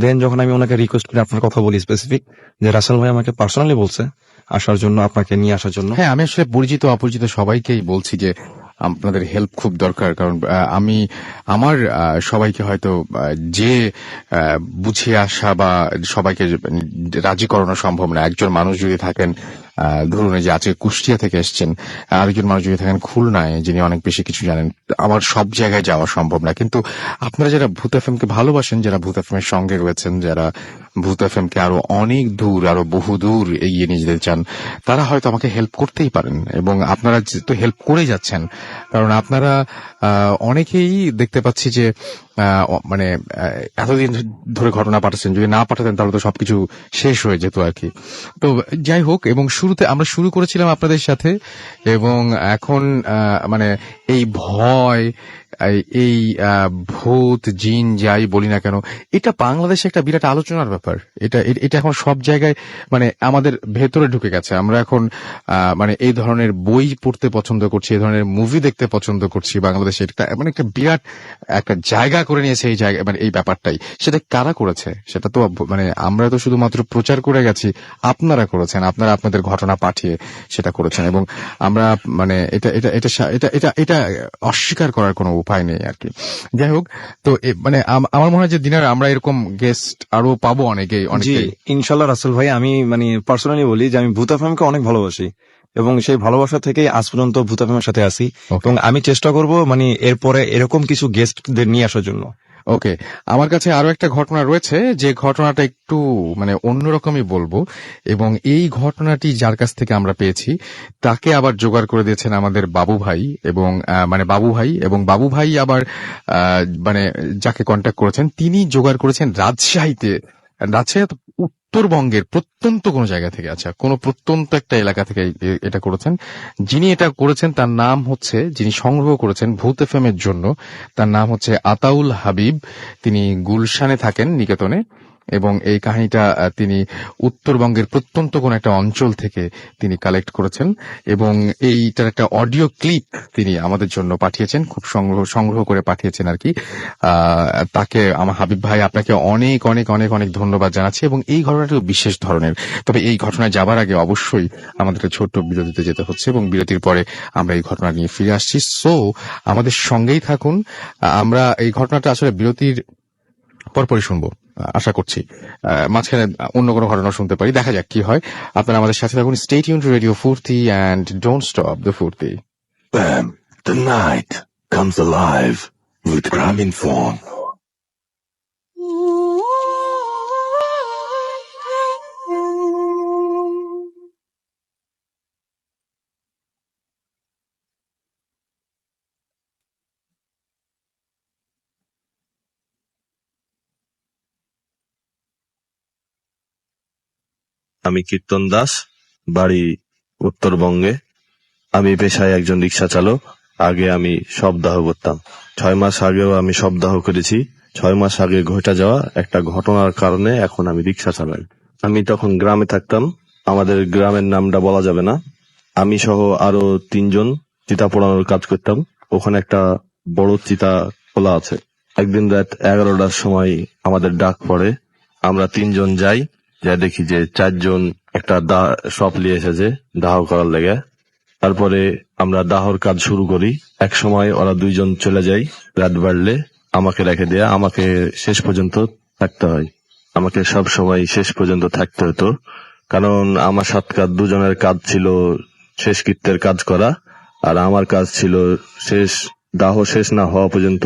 দেন যখন আমি ওনাকে রিকোয়েস্ট করে আপনার কথা বলি স্পেসিফিক, যে রাসেল ভাই আমাকে পার্সোনালি বলছে আসার জন্য, আপনাকে নিয়ে আসার জন্য। হ্যাঁ, আমি আসলে পরিচিত অপরিচিত সবাইকেই বলছি যে আপনাদের হেল্প খুব দরকার, কারণ আমি আমার সবাইকে হয়তো যে বুঝিয়ে আসা বা সবাইকে রাজি করানো সম্ভব না। একজন মানুষ যদি থাকেন ধরুন এই যে আজকে কুষ্টিয়া থেকে এসছেন, আরেকজন মানুষ যদি থাকেন খুলনায় যিনি অনেক বেশি কিছু জানেন, আমার সব জায়গায় যাওয়া সম্ভব না। কিন্তু আপনারা যারা ভূত এফএম কে ভালোবাসেন, যারা ভূত এফএম এর সঙ্গে রয়েছেন, যারা ভূত এফএম কে আরো অনেক দূর, আরো বহু দূর এগিয়ে নিয়ে যেতে চান, তারা হয়তো আমাকে হেল্প করতেই পারেন। এবং আপনারা তো হেল্প করে যাচ্ছেন, কারণ আপনারা অনেকেই দেখতে পাচ্ছি যে মানে এতদিন ধরে ঘটনা পাঠাচ্ছেন, যদি না পাঠাতেন তাহলে তো সবকিছু শেষ হয়ে যেত আর কি। তো যাই হোক, এবং শুরুতে আমরা শুরু করেছিলাম আপনাদের সাথে, এবং এখন মানে এই ভয়, এই ভূত জিন যাই বলি না কেন, এটা বাংলাদেশে একটা বিরাট আলোচনার ব্যাপার। এটা এখন সব জায়গায় মানে আমাদের ভেতরে ঢুকে গেছে। আমরা এখন মানে এই ধরনের বই পড়তে পছন্দ করছি, এই ধরনের মুভি দেখতে পছন্দ করছি। বাংলাদেশে এটা মানে একটা বিরাট একটা জায়গা করে নিয়েছে এই জায়গা, মানে এই ব্যাপারটাই। সেটা কারা করেছে সেটা তো মানে আমরা তো শুধুমাত্র প্রচার করে গেছি, আপনারা করেছেন, আপনারা আপনাদের ঘটনা পাঠিয়ে সেটা করেছেন। এবং আমরা মানে এটা এটা এটা এটা এটা এটা অস্বীকার করার কোনো উপায় নেই আর কি। যাই হোক, তো মানে আমার মনে হয় যে দিনের আমরা এরকম গেস্ট আরো পাবো অনেকেই জি অনেকেই। ইনশাল্লাহ রাসেল ভাই, আমি মানে পার্সোনালি বলি যে আমি ভূত এফএমকে অনেক ভালোবাসি, এবং সেই ভালোবাসা থেকেই আজ পর্যন্ত ভূত এফএমের সাথে আছি। Okay. এবং আমি চেষ্টা করব মানে এরপরে এরকম কিছু গেস্টদের নিয়ে আসার জন্য। ওকে, আমার কাছে আরো একটা ঘটনা রয়েছে, যে ঘটনাটা একটু মানে অন্যরকমই বলবো। এবং এই ঘটনাটি যার কাছ থেকে আমরা পেয়েছি তাকে আবার জোগাড় করে দিয়েছেন আমাদের বাবু ভাই, এবং মানে বাবু ভাই আবার মানে যাকে কন্ট্যাক্ট করেছেন তিনি জোগাড় করেছেন রাজশাহী উত্তরবঙ্গের প্রত্যন্ত কোন জায়গা থেকে, আচ্ছা কোন প্রত্যন্ত একটা এলাকা থেকে এটা করেছেন। যিনি এটা করেছেন তার নাম হচ্ছে, যিনি সংগ্রহ করেছেন ভূত এফএম এর জন্য, তার নাম হচ্ছে আতাউল হাবিব। তিনি গুলশানে থাকেন, নিকেতনে। এবং এই কাহিনীটা তিনি উত্তরবঙ্গের প্রত্যন্ত কোন একটা অঞ্চল থেকে তিনি কালেক্ট করেছেন, এবং এইটার একটা অডিও ক্লিপ তিনি আমাদের জন্য পাঠিয়েছেন, খুব সংগ্রহ করে পাঠিয়েছেন আর কি। তাকে আমার হাবিব ভাই, আপনাকে অনেক অনেক অনেক অনেক ধন্যবাদ জানাচ্ছি। এবং এই ঘটনাটিও বিশেষ ধরনের। তবে এই ঘটনায় যাবার আগে অবশ্যই আমাদের ছোট্ট বিরতিতে যেতে হচ্ছে, এবং বিরতির পরে আমরা এই ঘটনা নিয়ে ফিরে আসছি। সো আমাদের সঙ্গেই থাকুন। আমরা এই ঘটনাটা আসলে বিরতির পরপরই শুনবো আশা করছি। মাঝখানে অন্য কোনো ঘটনা শুনতে পারি, দেখা যাক কি হয়। আপনারা আমাদের সাথে থাকুন। স্টে টিউন টু রেডিও ফুর্তি অ্যান্ড ডোন্ট স্টপ দ্য ফুর্তি। FM, the night comes alive with Gramophone. আমি কীর্তন দাস, বাড়ি উত্তরবঙ্গে। আমি পেশায় একজন রিক্সা চালক। আগে আমি শবদাহ করতাম। 6 মাস আগেও আমি শবদাহ করেছি। 6 মাস আগে ঘটে যাওয়া একটা ঘটনার কারণে এখন আমি রিক্সা চালাই। আমি তখন গ্রামে থাকতাম, আমাদের গ্রামের নামটা বলা যাবে না। আমি সহ আরো 3 জন চিতা পোড়ানোর কাজ করতাম। ওখানে একটা বড় চিতা খোলা আছে। একদিন রাত 11টার সময় আমাদের ডাক পড়ে। আমরা 3 জন যাই, যা দেখি যে 4 জন একটা সপ নিয়ে এসেছে দাহ করার লেগে। তারপরে আমরা দাহর কাজ শুরু করি। এক সময় ওরা 2 জন চলে যায়। রাত বাড়লে আমাকে রেখে দেয়া, আমাকে শেষ পর্যন্ত থাকতে হয়। আমাকে সব সময় শেষ পর্যন্ত থাকতে হতো, কারণ আমার সাতকার 2 জনের কাজ ছিল শেষ কৃত্যের কাজ করা, আর আমার কাজ ছিল দাহ শেষ না হওয়া পর্যন্ত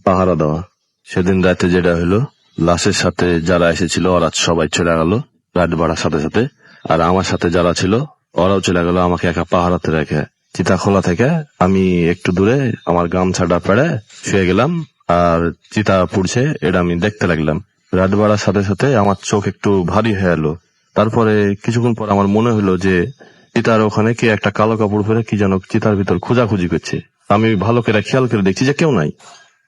পাহারা দেওয়া। সেদিন রাতে যেটা হলো, লাশের সাথে যারা এসেছিল ওরা সবাই চলে গেল রাত বাড়ার সাথে সাথে, আর আমার সাথে যারা ছিল ওরাও চলে গেল আমাকে একা পাহারাতে রেখে। চিতা খোলা থেকে আমি একটু দূরে আমার গামছাটা পেড়ে শুয়ে গেলাম, আর চিতা পুড়ছে এটা আমি দেখতে লাগলাম। রাত বাড়ার সাথে সাথে আমার চোখ একটু ভারী হয়ে এলো। তারপরে কিছুক্ষণ পর আমার মনে হলো যে চিতার ওখানে কে একটা কালো কাপড় পরে কি যেন চিতার ভিতর খোঁজাখুঁজি করছে। আমি ভালো করে খেয়াল করে দেখছি যে কেউ নাই।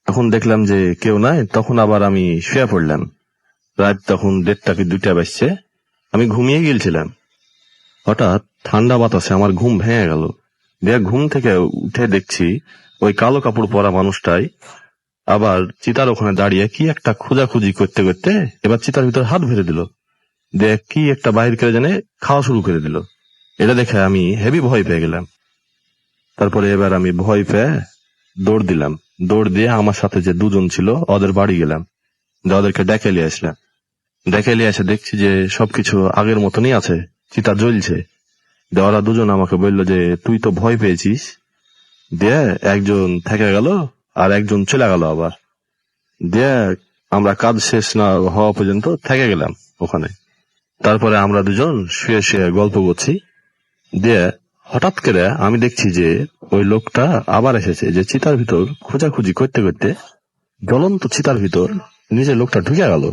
তখন দেখলাম যে কেউ নাই, তখন আবার আমি শুয়ে পড়লাম। রাত তখন 1:30 কি 2টা বাজছে। আমি ঘুমিয়ে গিয়েছিলাম। হঠাৎ ঠান্ডা বাতাসে আমার ঘুম ভেঙে গেল। ঘুম থেকে উঠে দেখছি ওই কালো কাপড় পরা মানুষটাই আবার চিতার ওখানে দাঁড়িয়ে কি একটা খোঁজাখুঁজি করতে করতে এবার চিতার ভিতর হাত ভরে দিল, দিয়ে কি একটা বাহির করে জানে খাওয়া শুরু করে দিল। এটা দেখে আমি হেভি ভয় পেয়ে গেলাম। তারপরে এবার আমি ভয় পেয়ে দৌড় দিলাম। দৌড় দিয়ে আমার সাথে যে দুজন ছিল ওদের বাড়ি গেলাম, ওদেরকে ডেকে নিয়ে আসলাম। ডেকে নিয়ে এসে দেখছি যে সবকিছু আগের মতনই আছে, চিতা জ্বলছে। দিয়ে ওরা দুজন আমাকে বললো যে তুই তো ভয় পেয়েছিস। দিয়ে একজন থেকে গেল আর একজন চলে গেল আবার। দিয়ে আমরা কাজ শেষ না হওয়া পর্যন্ত থেকে গেলাম ওখানে। তারপরে আমরা দুজন শুয়ে শুয়ে গল্প করছি। দিয়ে হঠাৎ করে আমি দেখছি যে ওই লোকটা আবার এসেছে, যে চিতার ভিতর খোঁজাখুঁজি করতে করতে জ্বলন্ত চিতার ভিতর নিজে লোকটা ঢুকে গেল।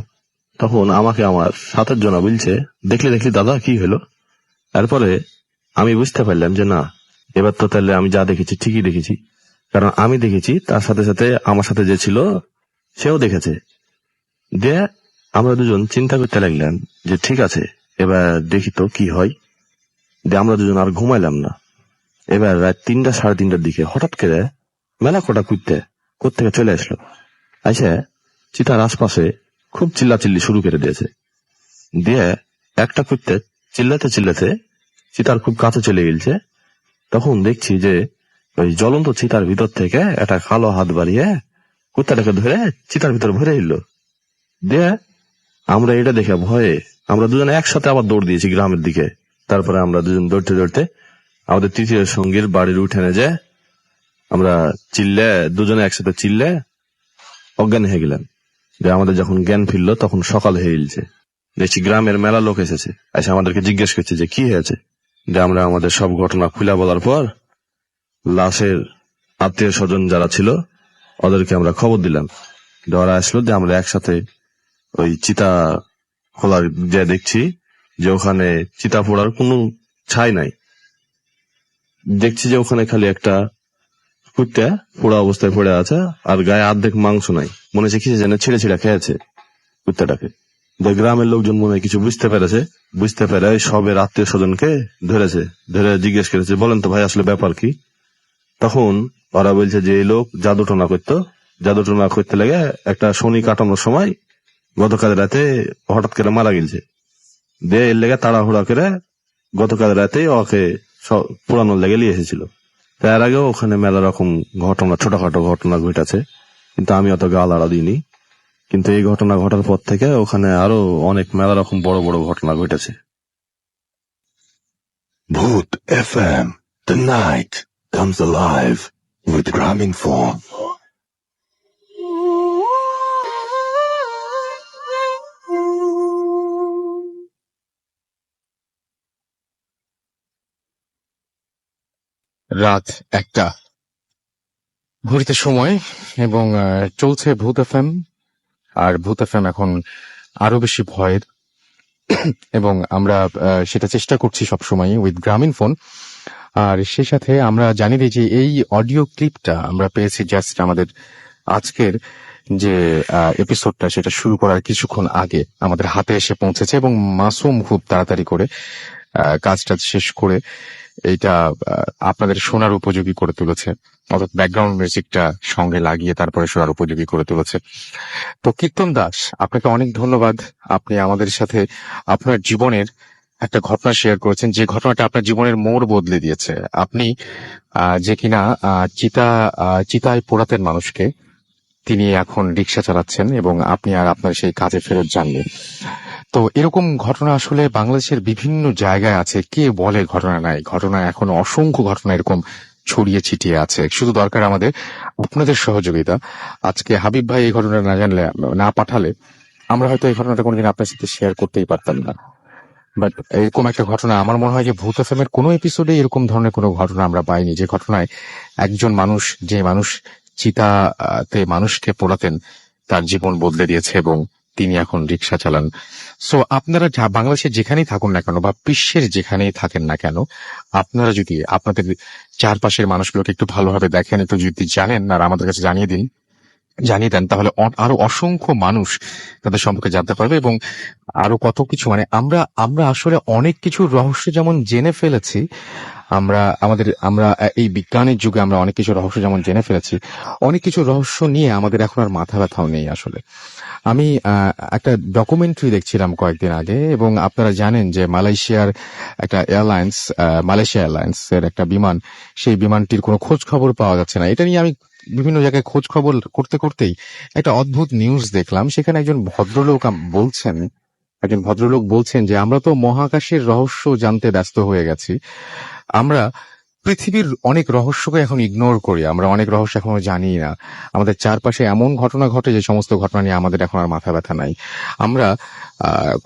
তখন আমাকে আমার সাথের জনা বলছে, দেখলি দেখলি দাদা কি হলো? তারপরে আমি বুঝতে পারলাম যে না, এবার তো তাহলে আমি যা দেখেছি ঠিকই দেখেছি, কারণ আমি দেখেছি তার সাথে সাথে আমার সাথে যে ছিল সেও দেখেছে। দিয়ে আমরা দুজন চিন্তা করতে লাগলাম যে ঠিক আছে এবার দেখি তো কি হয়। দিয়ে আমরা দুজন আর ঘুমাইলাম না। এবার রাত 3টা 3:30টার দিকে হঠাৎ করে মেলা কটা কুত্তে কোত্থেকে চলে আসলো, আইসে চিতার আশপাশে খুব চিল্লাচিল্লি শুরু করে দিয়েছে। দিয়ে একটা কুত্তে চিল্লাতে চিল্লাতে চিতার খুব কাছে চলে গেছে। তখন দেখছি যে ওই জ্বলন্ত চিতার ভিতর থেকে একটা কালো হাত বাড়িয়ে কুত্তাটাকে ধরে চিতার ভিতর ভরে এলো। দিয়ে আমরা এটা দেখে ভয়ে আমরা দুজনে একসাথে আবার দৌড় দিয়েছি গ্রামের দিকে। তারপরে আমরা দুজন দৌড়তে দৌড়তে আমাদের তৃতীয় সঙ্গীর বাড়ির উঠানে যে আমরা দুজনে একসাথে চিল্লে অজ্ঞান হয়ে গেলাম। যে আমাদের যখন জ্ঞান ফিরলো তখন সকাল হয়ে গেছে। দেখছি গ্রামের মেলা লোক এসেছে, এসে আমাদেরকে জিজ্ঞেস করছে যে কি হয়েছে। যে আমরা আমাদের সব ঘটনা খুলে বলার পর লাশের আত্মীয় স্বজন যারা ছিল ওদেরকে আমরা খবর দিলাম। ওরা আসলো, যে আমরা একসাথে ওই চিতা খোলার যে দেখছি যে ওখানে চিতা পোড়ার কোনো ছাই নাই। দেখছি যে ওখানে খালি একটা কুত্তা পোড়া অবস্থায় পড়ে আছে, আর গায়ে অর্ধেক মাংস নাই। মনে হচ্ছে কিছু যেন ছিঁড়ে ছিঁড়ে খেয়েছে কুত্তাটাকে। গ্রামের লোকজন মনে হয় কিছু বুঝতে পেরেছে, বুঝতে পেরে সবের আত্মীয় স্বজনকে ধরে জিজ্ঞেস করেছে, বলেন তো ভাই আসলে ব্যাপার কি। তখন ওরা বলছে যে এই লোক জাদুটনা করতে লেগে একটা শনি কাটানোর সময় গতকাল রাতে হঠাৎ করে মারা গেছে। দিয়ে এর লেগে তাড়াহুড়া করে গতকাল রাতে ওকে পুরানোর লেগে নিয়ে এসেছিল। তার আগেও ওখানে মেলা রকম ঘটনা, ছোটখাটো ঘটনা ঘটেছে, কিন্তু আমি অত গা লাড়া দিইনি। কিন্তু এই ঘটনা ঘটার পর থেকে ওখানে আরো অনেক মেলা রকম বড় বড় ঘটনা ঘটেছে। Bhoot FM. The night comes alive with Graminphone. রাত 1টা ঘড়িতে সময়, এবং চলছে ভূত এফএম। আর ভূত এফএম এখন আরো বেশি ভয়ের, এবং আমরা সেটা চেষ্টা করছি সবসময় উইথ গ্রামীণফোন। আর সেই সাথে আমরা জানি যে এই অডিও ক্লিপটা আমরা পেয়েছি জাস্ট আমাদের আজকের যে এপিসোডটা সেটা শুরু করার কিছুক্ষণ আগে আমাদের হাতে এসে পৌঁছেছে, এবং মাসুম খুব তাড়াতাড়ি করে কাজটা শেষ করে এইটা আপনাদের শোনার উপযোগী করে তুলেছে, অর্থাৎ ব্যাকগ্রাউন্ড মিউজিকটা সঙ্গে লাগিয়ে তারপরে শোনার উপযোগী করে তুলেছে। তো কীর্তন দাস, আপনাকে অনেক ধন্যবাদ। আপনি আমাদের সাথে আপনার জীবনের একটা ঘটনা শেয়ার করেছেন, যে ঘটনাটা আপনার জীবনের মোড় বদলে দিয়েছে। আপনি যে কিনা চিতায় পোড়াতেন মানুষকে, তিনি এখন রিক্সা চালাচ্ছেন, এবং আপনি আর আপনার সেই কাজে ফেরত যাননি। তো এরকম ঘটনা আসলে বাংলাদেশের বিভিন্ন জায়গায় আছে, কে বলে ঘটনা নাই? ঘটনা এখন অসংখ্য ঘটনা এরকম ছড়িয়ে ছিটিয়ে আছে। শুধু দরকার আমাদের আপনাদের সহযোগিতা। আজকে হাবিব ভাই এই ঘটনা না পাঠালে আমরা হয়তো এই ঘটনাটা কোনোদিন আপনার সাথে শেয়ার করতেই পারতাম না। বাট এরকম একটা ঘটনা আমার মনে হয় যে ভূত এফএমের কোনো এপিসোডে এরকম ধরনের কোনো ঘটনা আমরা পাইনি, যে ঘটনায় একজন মানুষ, যে মানুষ চিতাতে মানুষকে পোড়াতেন, তার জীবন বদলে দিয়েছে এবং তিনি এখন রিক্সা চালান। সো আপনারা বাংলাদেশে যেখানেই থাকুন না কেন বা বিশ্বের যেখানেই থাকেন না কেন, আপনারা যদি আপনাদের চারপাশের মানুষগুলোকে একটু ভালোভাবে দেখেন, একটু যদি জানেন আর আমাদের কাছে জানিয়ে দিন, জানিয়ে দেন, তাহলে আরো অসংখ্য মানুষ তাদের সম্পর্কে জানতে পারবে এবং আরো কত কিছু, মানে আমরা আমরা আসলে অনেক কিছু রহস্য যেমন জেনে ফেলেছি, আমরা এই বিজ্ঞানের যুগে আমরা অনেক কিছু রহস্য যেমন জেনে ফেলেছি, অনেক কিছু রহস্য নিয়ে আমাদের এখন আর মাথা ব্যথাও নেই আসলে। আমি একটা ডকুমেন্টারি দেখছিলাম কয়েকদিন আগে, এবং আপনারা জানেন যে মালয়েশিয়ার একটা এয়ারলাইন্স, মালয়েশিয়া এয়ারলাইন্স এর একটা বিমান, সেই বিমানটির কোনো খোঁজ খবর পাওয়া যাচ্ছে না। এটা নিয়ে আমি বিভিন্ন জায়গায় খোঁজ খবর করতে করতেই একটা অদ্ভুত নিউজ দেখলাম। সেখানে একজন ভদ্রলোক বলছেন যে আমরা তো মহাকাশের রহস্য জানতে ব্যস্ত হয়ে গেছি, আমরা পৃথিবীর অনেক রহস্যকে এখন ইগনোর করি, আমরা অনেক রহস্য এখনো জানি না, আমাদের চারপাশে এমন ঘটনা ঘটে যে সমস্ত ঘটনা নিয়ে আমাদের এখন আর মাথা ব্যথা নাই। আমরা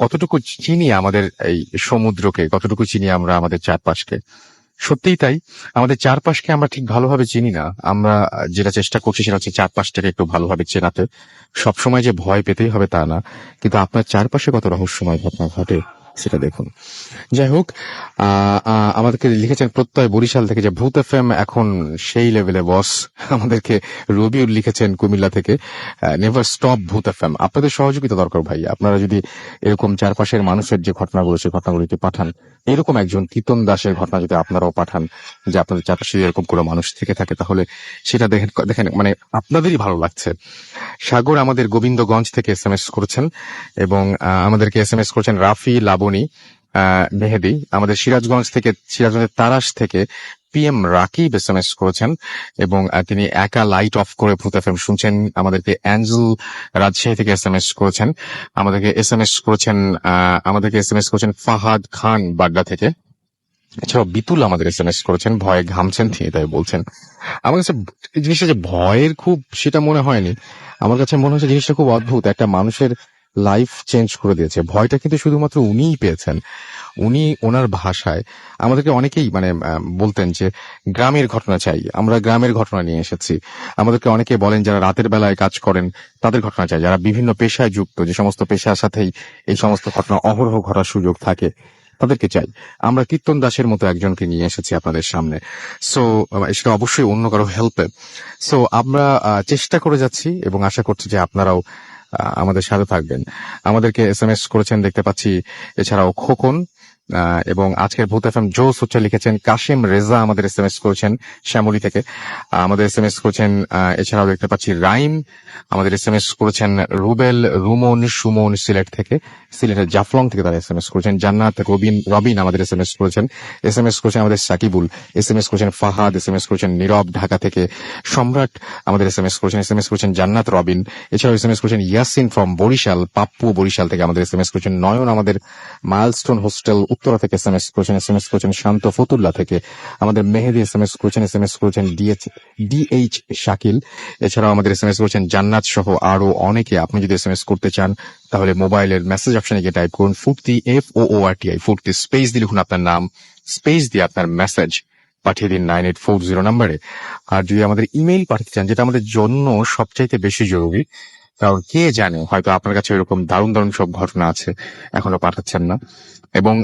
কতটুকু চিনি আমাদের এই সমুদ্রকে, কতটুকু চিনি আমরা আমাদের চারপাশকে। সত্যিই তাই, আমাদের চারপাশকে আমরা ঠিক ভালোভাবে চিনি না। আমরা যেটা চেষ্টা করছি সেটা হচ্ছে চারপাশটাকে একটু ভালোভাবে চেনাতে। সবসময় যে ভয় পেতেই হবে তা না, কিন্তু আপনার চারপাশে কত রহস্যময় ঘটনা ঘটে সেটা দেখুন। যাই হোক, আমাদেরকে লিখেছেন প্রত্যয় বরিশাল থেকে যে ভূত এফএম এখন সেই লেভেলে বস। আমাদেরকে রবিউল লিখেছেন কুমিল্লা থেকে, নেভার স্টপ ভূত এফএম। আপনাদের সহযোগিতা দরকার ভাই, আপনারা যদি এরকম চারপাশের মানুষের যে ঘটনাগুলো, সেই ঘটনাগুলো যদি পাঠান, এরকম একজন কীর্তন দাসের ঘটনা যদি আপনারাও পাঠান, যে আপনাদের চারপাশে এরকম কোনো মানুষ থেকে থাকে, তাহলে সেটা দেখেন দেখেন মানে আপনাদেরই ভালো লাগছে। সাগর আমাদের গোবিন্দগঞ্জ থেকে এসএমএস করেছেন, এবং আমাদেরকে এসএমএস করেছেন রাফি, লাবণী, মেহেদি। আমাদের সিরাজগঞ্জের তারাস থেকে PM রাকিব এসএমএস করেছেন, এবং তিনি একা লাইট অফ করে ভূত এফএম শুনছেন। আমাদেরকে অ্যাঞ্জেল রাজশাহী থেকে এসএমএস করেছেন। আমাদেরকে এসএমএস করেছেন ফাহাদ খান বাড্ডা থেকে। এছাড়াও বিতুল আমাদের এসএমএস করেছেন, ভয়ে ঘামছেন তিনি, তাই বলছেন। আমার কাছে এই জিনিসটা যে ভয়ের খুব, সেটা মনে হয়নি। আমার কাছে মনে হচ্ছে জিনিসটা খুব অদ্ভুত, একটা মানুষের লাইফ চেঞ্জ করে দিয়েছে। ভয়টা কিন্তু শুধুমাত্র উনিই পেয়েছেন। উনি ওনার ভাষায় আমাদেরকে অনেকেই বলতেন যে গ্রামের ঘটনা চাই, আমরা গ্রামের ঘটনা নিয়ে এসেছি। আমাদেরকে অনেকে বলেন যারা রাতের বেলায় কাজ করেন তাদের ঘটনা চাই, যারা বিভিন্ন পেশায় যুক্ত, যে সমস্ত পেশার সাথেই এই সমস্ত ঘটনা অহরহ ঘটার সুযোগ থাকে, তাদেরকে চাই। আমরা কীর্তন দাসের মতো একজনকে নিয়ে এসেছি আপনাদের সামনে। সো সেটা অবশ্যই অন্য কারো হেল্পে। সো আমরা চেষ্টা করে যাচ্ছি এবং আশা করছি যে আপনারাও আমাদের সাথে থাকবেন। আমাদেরকে এসএমএস করেছেন দেখতে পাচ্ছি, এছাড়াও খোকন, এবং আজকের ভূত এফএম জোস হচ্ছে লিখেছেন কাশেম রেজা, আমাদের এসএমএস করেছেন শ্যামলী থেকে, আমাদের এসএমএস করেছেন। এছাড়াও দেখতে পাচ্ছি রাইম আমাদের এসএমএস করেছেন, রুবেল, সুমন সিলেটের জাফলং থেকে তারা এসএমএস করেছেন, জান্নাত, রবিন আমাদের এসএমএস করেছেন আমাদের সাকিবুল, এসএমএস করেছেন ফাহাদ, এসএমএস করেছেন নীরব ঢাকা থেকে, সম্রাট আমাদের এসএমএস করেছেন জান্নাত, রবিন। এছাড়াও এসএমএস করেছেন ইয়াসিন ফ্রম বরিশাল, পাপ্পু বরিশাল থেকে আমাদের এসএমএস করেছেন, নয়ন আমাদের মাইলস্টোন হোস্টেল উত্তরা থেকে এসএমএস করেছেন শান্ত ফতুল্লা থেকে, আমাদের মেহেদি এসএমএস করেছেন DH শাকিল। এছাড়াও আমাদের এসএমএস করেছেন জান্নাত সহ আরো অনেকে। আপনি যদি এসএমএস করতে চান তাহলে মোবাইলের মেসেজ অপশনে গিয়ে টাইপ করুন ফুর্তি, FOORTI, ফুর্তি, স্পেস দিয়ে লিখুন আপনার নাম, স্পেস দিয়ে আপনার মেসেজ পাঠিয়ে দিন 9840 নম্বরে। আর যদি আমাদের ইমেইল পাঠাতে চান, যেটা আমাদের জন্য সবচাইতে বেশি জরুরি, কারণ কে জানে হয়তো আপনার কাছে এরকম দারুণ দারুণ সব ঘটনা আছে, এখনো পাঠাচ্ছেন না। এবং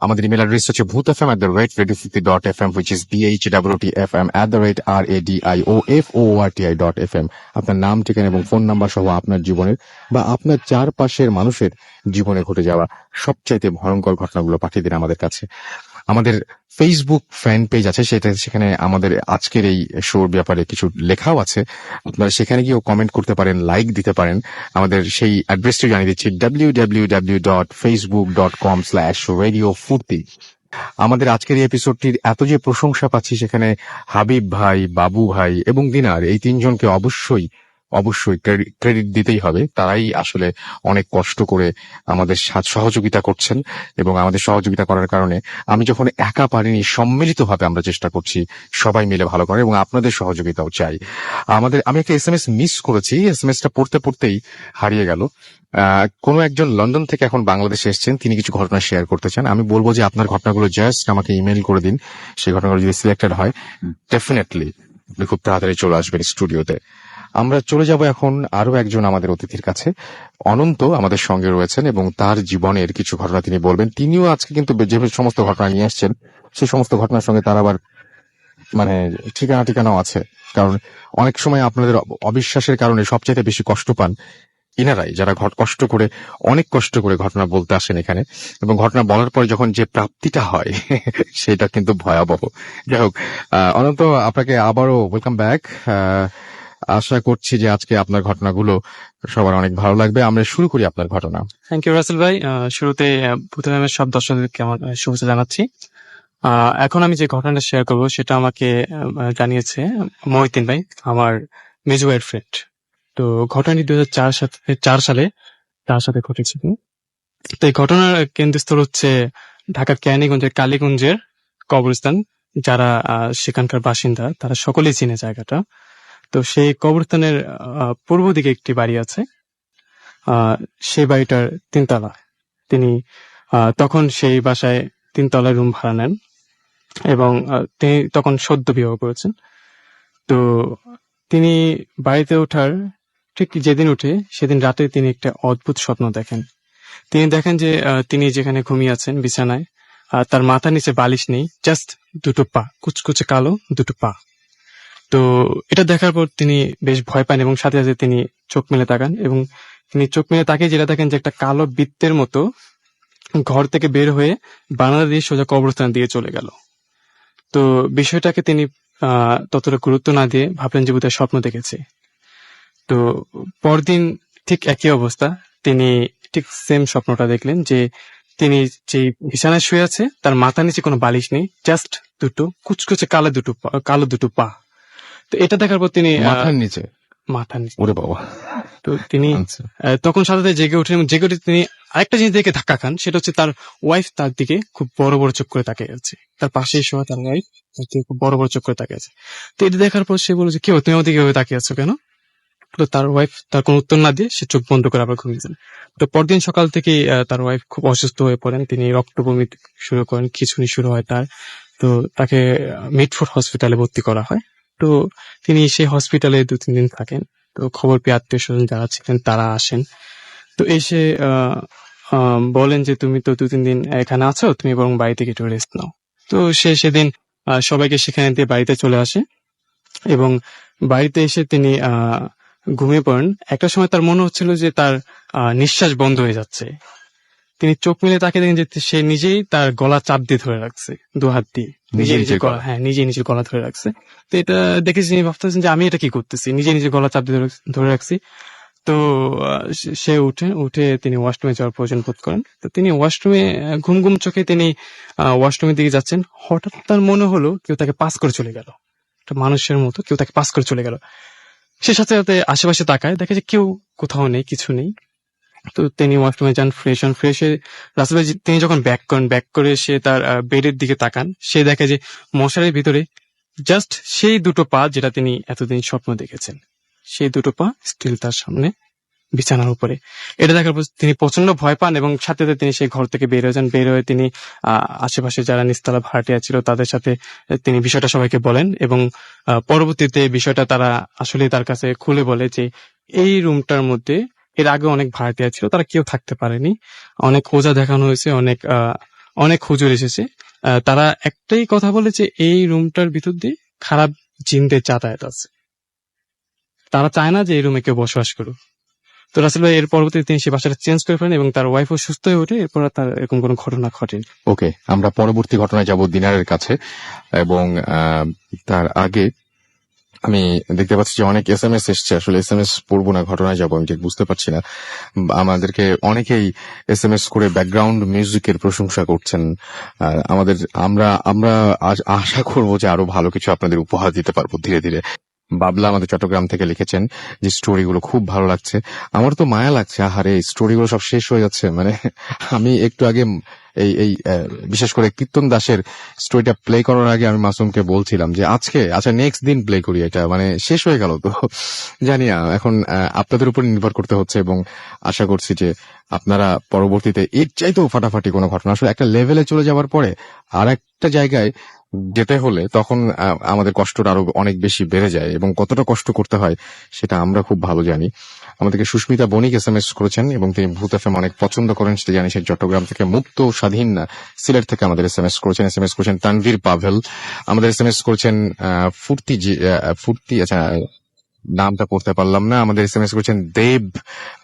আমাদের ইমেল অ্যাড্রেস হচ্ছে bhutfm@radio50.fm, which is BHWTFM@radioFORTI.fm। আপনার নাম, ঠিকানা এবং ফোন নাম্বার সহ আপনার জীবনের বা আপনার চারপাশের মানুষের জীবনে ঘটে যাওয়া সবচাইতে ভয়ঙ্কর ঘটনাগুলো পাঠিয়ে দিন আমাদের কাছে। আমাদের ফেসবুক ফ্যান পেজ আছে, সেখানে আমাদের আজকের এই শোর ব্যাপারে কিছু লেখাও আছে, আপনারা সেখানে গিয়েও কমেন্ট করতে পারেন, লাইক দিতে পারেন। আমাদের সেই অ্যাড্রেসটি জানিয়ে দিচ্ছি, www.facebook.com/radiofurti। আমাদের আজকের এই এপিসোডটির এত যে প্রশংসা পাচ্ছি, সেখানে হাবিব ভাই, বাবু ভাই এবং দিনার, এই তিনজনকে অবশ্যই ক্রেডিট দিতেই হবে। তারাই আসলে অনেক কষ্ট করে আমাদের সহযোগিতা করছেন, এবং আমাদের সহযোগিতা করার কারণে আমি যখন একা পারিনি, সম্মিলিতভাবে আমরা চেষ্টা করছি সবাই মিলে ভালো করে, এবং আপনাদের সহযোগিতাও চাই। আমি একটা এসএমএস মিস করেছি, এসএমএসটা পড়তেই হারিয়ে গেল। কোনো একজন লন্ডন থেকে এখন বাংলাদেশে এসেছেন, তিনি কিছু ঘটনা শেয়ার করতে চান। আমি বলবো যে আপনার ঘটনাগুলো জাস্ট আমাকে ইমেল করে দিন, সেই ঘটনাগুলো যদি সিলেক্টেড হয় ডেফিনেটলি আপনি খুব তাড়াতাড়ি চলে আসবেন স্টুডিওতে। আমরা চলে যাব এখন আরো একজন আমাদের অতিথির কাছে। অনন্ত আমাদের সঙ্গে রয়েছেন এবং তার জীবনের কিছু ঘটনা তিনি বলবেন। তিনিও আজকে কিন্তু যে সমস্ত ঘটনা নিয়ে আসছেন, সেই সমস্ত ঘটনার সঙ্গে তার আবার মানে ঠিকানাও আছে? কারণ অনেক সময় আপনাদের অবিশ্বাসের কারণে সবচাইতে বেশি কষ্ট পান ইনারাই, যারা অনেক কষ্ট করে ঘটনা বলতে আসেন এখানে, এবং ঘটনা বলার পরে যখন যে প্রাপ্তিটা হয় সেটা কিন্তু ভয়াবহ। যাই হোক, অনন্ত, আপনাকে আবারও ওয়েলকাম ব্যাক। আশা করছি যে আজকে আপনার ঘটনাগুলো সবার অনেক ভালো লাগবে। আমরা শুরু করি আপনার ঘটনা। থ্যাংক ইউ রাসেল ভাই। শুরুতে ভূত এফএম এর সব দর্শকদেরকে আমার শুভেচ্ছা জানাচ্ছি। এখন আমি যে ঘটনাটা শেয়ার করব সেটা আমাকে জানিয়েছে মহিউদ্দিন ভাই, আমার মেজো ভাইয়ের ফ্রেন্ড। তো ঘটনাটি 2004 সালে তার সাথে ঘটেছিল। তো এই ঘটনার কেন্দ্রস্থল হচ্ছে ঢাকার কেরানীগঞ্জের কালীগঞ্জের কবরস্থান। যারা সেখানকার বাসিন্দা তারা সকলেই চিনে জায়গাটা। তো সেই কবরস্থানের পূর্ব দিকে একটি বাড়ি আছে। সেই বাড়িটার 3 তলা। তিনি তখন সেই বাসায় 3 তলার রুম ভাড়া নেন এবং তিনি তখন সদ্য বিবাহ করেছেন। তো তিনি বাড়িতে ওঠার ঠিক যেদিন উঠে সেদিন রাতে তিনি একটা অদ্ভুত স্বপ্ন দেখেন। তিনি দেখেন যে তিনি যেখানে ঘুমিয়ে আছেন বিছানায়, তার মাথার নিচে বালিশ নেই, জাস্ট 2টো পা, কুচকুচে কালো 2টো পা। তো এটা দেখার পর তিনি বেশ ভয় পান এবং সাথে সাথে তিনি চোখ মেলে তাকান এবং তিনি চোখ মেলে তাকিয়ে যেটা দেখেন যে একটা কালো বৃত্তের মতো ঘর থেকে বের হয়ে বারান্দা দিয়ে সোজা কবরস্থান দিয়ে চলে গেল। তো বিষয়টাকে তিনি ততটা গুরুত্ব না দিয়ে ভাবলেন যে বোধহয় স্বপ্ন দেখেছে। তো পরদিন ঠিক একই অবস্থা, তিনি ঠিক সেম স্বপ্নটা দেখলেন যে তিনি যে বিছানায় শুয়ে আছে তার মাথার নিচে কোনো বালিশ নেই, জাস্ট 2টো কুচকুচে কালো 2টো পা। তো এটা দেখার পর তিনি মাথার নিচে? মাথার নিচে। ওরে বাবা! তো তিনি আচ্ছা। তখন সাথে জেগে ওঠেন এবং জেগে উঠে তিনি আরেকটা জিনিস দেখে ধাক্কা খান। সেটা হচ্ছে তার ওয়াইফ তার দিকে খুব বড় বড় চোখ করে তাকিয়ে আছে। তার পাশেই শোয়া তার ওয়াইফ তার দিকে খুব বড় বড় চোখ করে তাকিয়ে আছে। তো এটা দেখার পর সে বলল যে কেউ তুমি আমার দিকে এভাবে তাকিয়ে আছো কেন? তো তার ওয়াইফ তার কোনো উত্তর না দিয়ে সে চোখ বন্ধ করে আবার ঘুমিয়েছেন। তো পরদিন সকাল থেকে তার ওয়াইফ খুব অসুস্থ হয়ে পড়েন। তিনি রক্তবমি শুরু করেন, খিঁচুনি শুরু হয় তার। তো তাকে মিটফোর্ড হসপিটালে ভর্তি করা হয়। তো তিনি সেই হসপিটালে 2-3 দিন থাকেন। তো খবর পেয়ে আত্মীয় স্বজন যারা ছিলেন তারা আসেন। তো এসে বলেন যে তুমি তো 2-3 দিন এখানে আছো, তুমি বরং বাড়ি থেকে একটু রেস্ট নাও। তো সে সেদিন সবাইকে সেখানে দিয়ে বাড়িতে চলে আসে এবং বাড়িতে এসে তিনি ঘুমিয়ে পড়েন। একটা সময় তার মনে হচ্ছিল যে তার নিঃশ্বাস বন্ধ হয়ে যাচ্ছে। তিনি চোখ মেলে তাকে দেখেন যে সে নিজেই তার গলা চাপ দিয়ে ধরে রাখছে 2 হাত দিয়ে। নিজের গলা, হ্যাঁ, নিজের গলা ধরে রাখছে। তো এটা দেখে তিনি ভাবতেছেন যে আমি এটা কি করতেছি, নিজের গলা চাপ দিয়ে ধরে রাখছি। তো সে উঠে তিনি ওয়াশরুমে যাওয়ার প্রয়োজন বোধ করেন। তো তিনি ওয়াশরুমে ঘুম ঘুম চোখে তিনি ওয়াশরুমের দিকে যাচ্ছেন। হঠাৎ তার মনে হলো কেউ তাকে পাস করে চলে গেল, একটা মানুষের মতো কেউ তাকে পাস করে চলে গেল। সে সাথে সাথে আশেপাশে তাকায়, দেখে যে কেউ কোথাও নেই, কিছু নেই। তো তিনি ওয়াশরুমে যান, ফ্রেশ হয়ে রাসেল ভাই তিনি যখন ব্যাক করে সে তার বেডের দিকে তাকান, সে দেখে যে মশারির ভিতরে জাস্ট সেই 2টো পা যেটা তিনি এতদিন স্বপ্ন দেখেছেন, সেই 2টো পা স্টিল তার সামনে বিছানার উপরে। এটা দেখার পর তিনি প্রচন্ড ভয় পান এবং সাথে সাথে তিনি সেই ঘর থেকে বের হয়ে যান। বের হয়ে তিনি আশেপাশে যারা নিচতলা ভাড়াটিয়া ছিল তাদের সাথে তিনি বিষয়টা সবাইকে বলেন এবং পরবর্তীতে বিষয়টা তারা আসলে তার কাছে খুলে বলে যে এই রুমটার মধ্যে এর আগে অনেক ভাড়াটিয়া ছিল, তারা কেউ থাকতে পারেনি। অনেক খোঁজা দেখানো হয়েছে, অনেক হুজুর এসেছে। তারা একটাই কথা বলে যে এই রুমটার ভিতর দিয়ে খারাপ জিনদের যাতায়াত আছে, তারা চায় না যে এই রুমে কেউ বসবাস করুক। তো রাসেল ভাই এর পরবর্তীতে তিনি সে বাসাটা চেঞ্জ করে ফেলেন এবং তার ওয়াইফও সুস্থ হয়ে ওঠে। এরপর তার এরকম কোনো ঘটনা ঘটেনি। ওকে, আমরা পরবর্তী ঘটনায় যাব দিনারের কাছে, এবং তার আগে আমি দেখতে পাচ্ছি যে অনেক এসএমএস এসছে। আসলে এসএমএস পড়বো না, ঘটনায় যাবো, আমি ঠিক বুঝতে পারছি না। আমাদেরকে অনেকেই এসএমএস করে ব্যাকগ্রাউন্ড মিউজিকের প্রশংসা করছেন। আমরা আজ আশা করবো যে আরো ভালো কিছু আপনাদের উপহার দিতে পারবো ধীরে ধীরে। বাবলা আমাদের চট্টগ্রাম থেকে লিখেছেন যে স্টোরিগুলো খুব ভালো লাগছে। আমার তো মায়া লাগছে, আহারে স্টোরিগুলো সব শেষ হয়ে যাচ্ছে। মানে আমি একটু আগে এই বিশেষ করে কীর্তন দাসের স্টোরিটা প্লে করার আগে আমি মাসুমকে বলছিলাম যে আচ্ছা নেক্সট দিন প্লে করি, এটা মানে শেষ হয়ে গেল। তো জানি না, এখন আপনাদের উপর নির্ভর করতে হচ্ছে এবং আশা করছি যে আপনারা পরবর্তীতে এর চাইতেও ফাটাফাটি কোনো ঘটনা, আসলে একটা লেভেলে চলে যাওয়ার পরে আর এক একটা জায়গায় যেতে হলে তখন আমাদের কষ্টটা আরো অনেক বেশি বেড়ে যায়, এবং কতটা কষ্ট করতে হয় সেটা আমরা খুব ভালো জানি। আমাদেরকে সুস্মিতা বণিক SMS করেছেন এবং তিনি ভূত FM অনেক পছন্দ করেন সেটা জানি। সে চট্টগ্রাম থেকে। মুক্ত স্বাধীন সিলেট থেকে আমাদের SMS করেছেন তানভীর পাভেল। আমাদের SMS করেছেন ফুর্তি, আচ্ছা নামটা পড়তে পারলাম না। আমাদের SMS করেছেন দেব,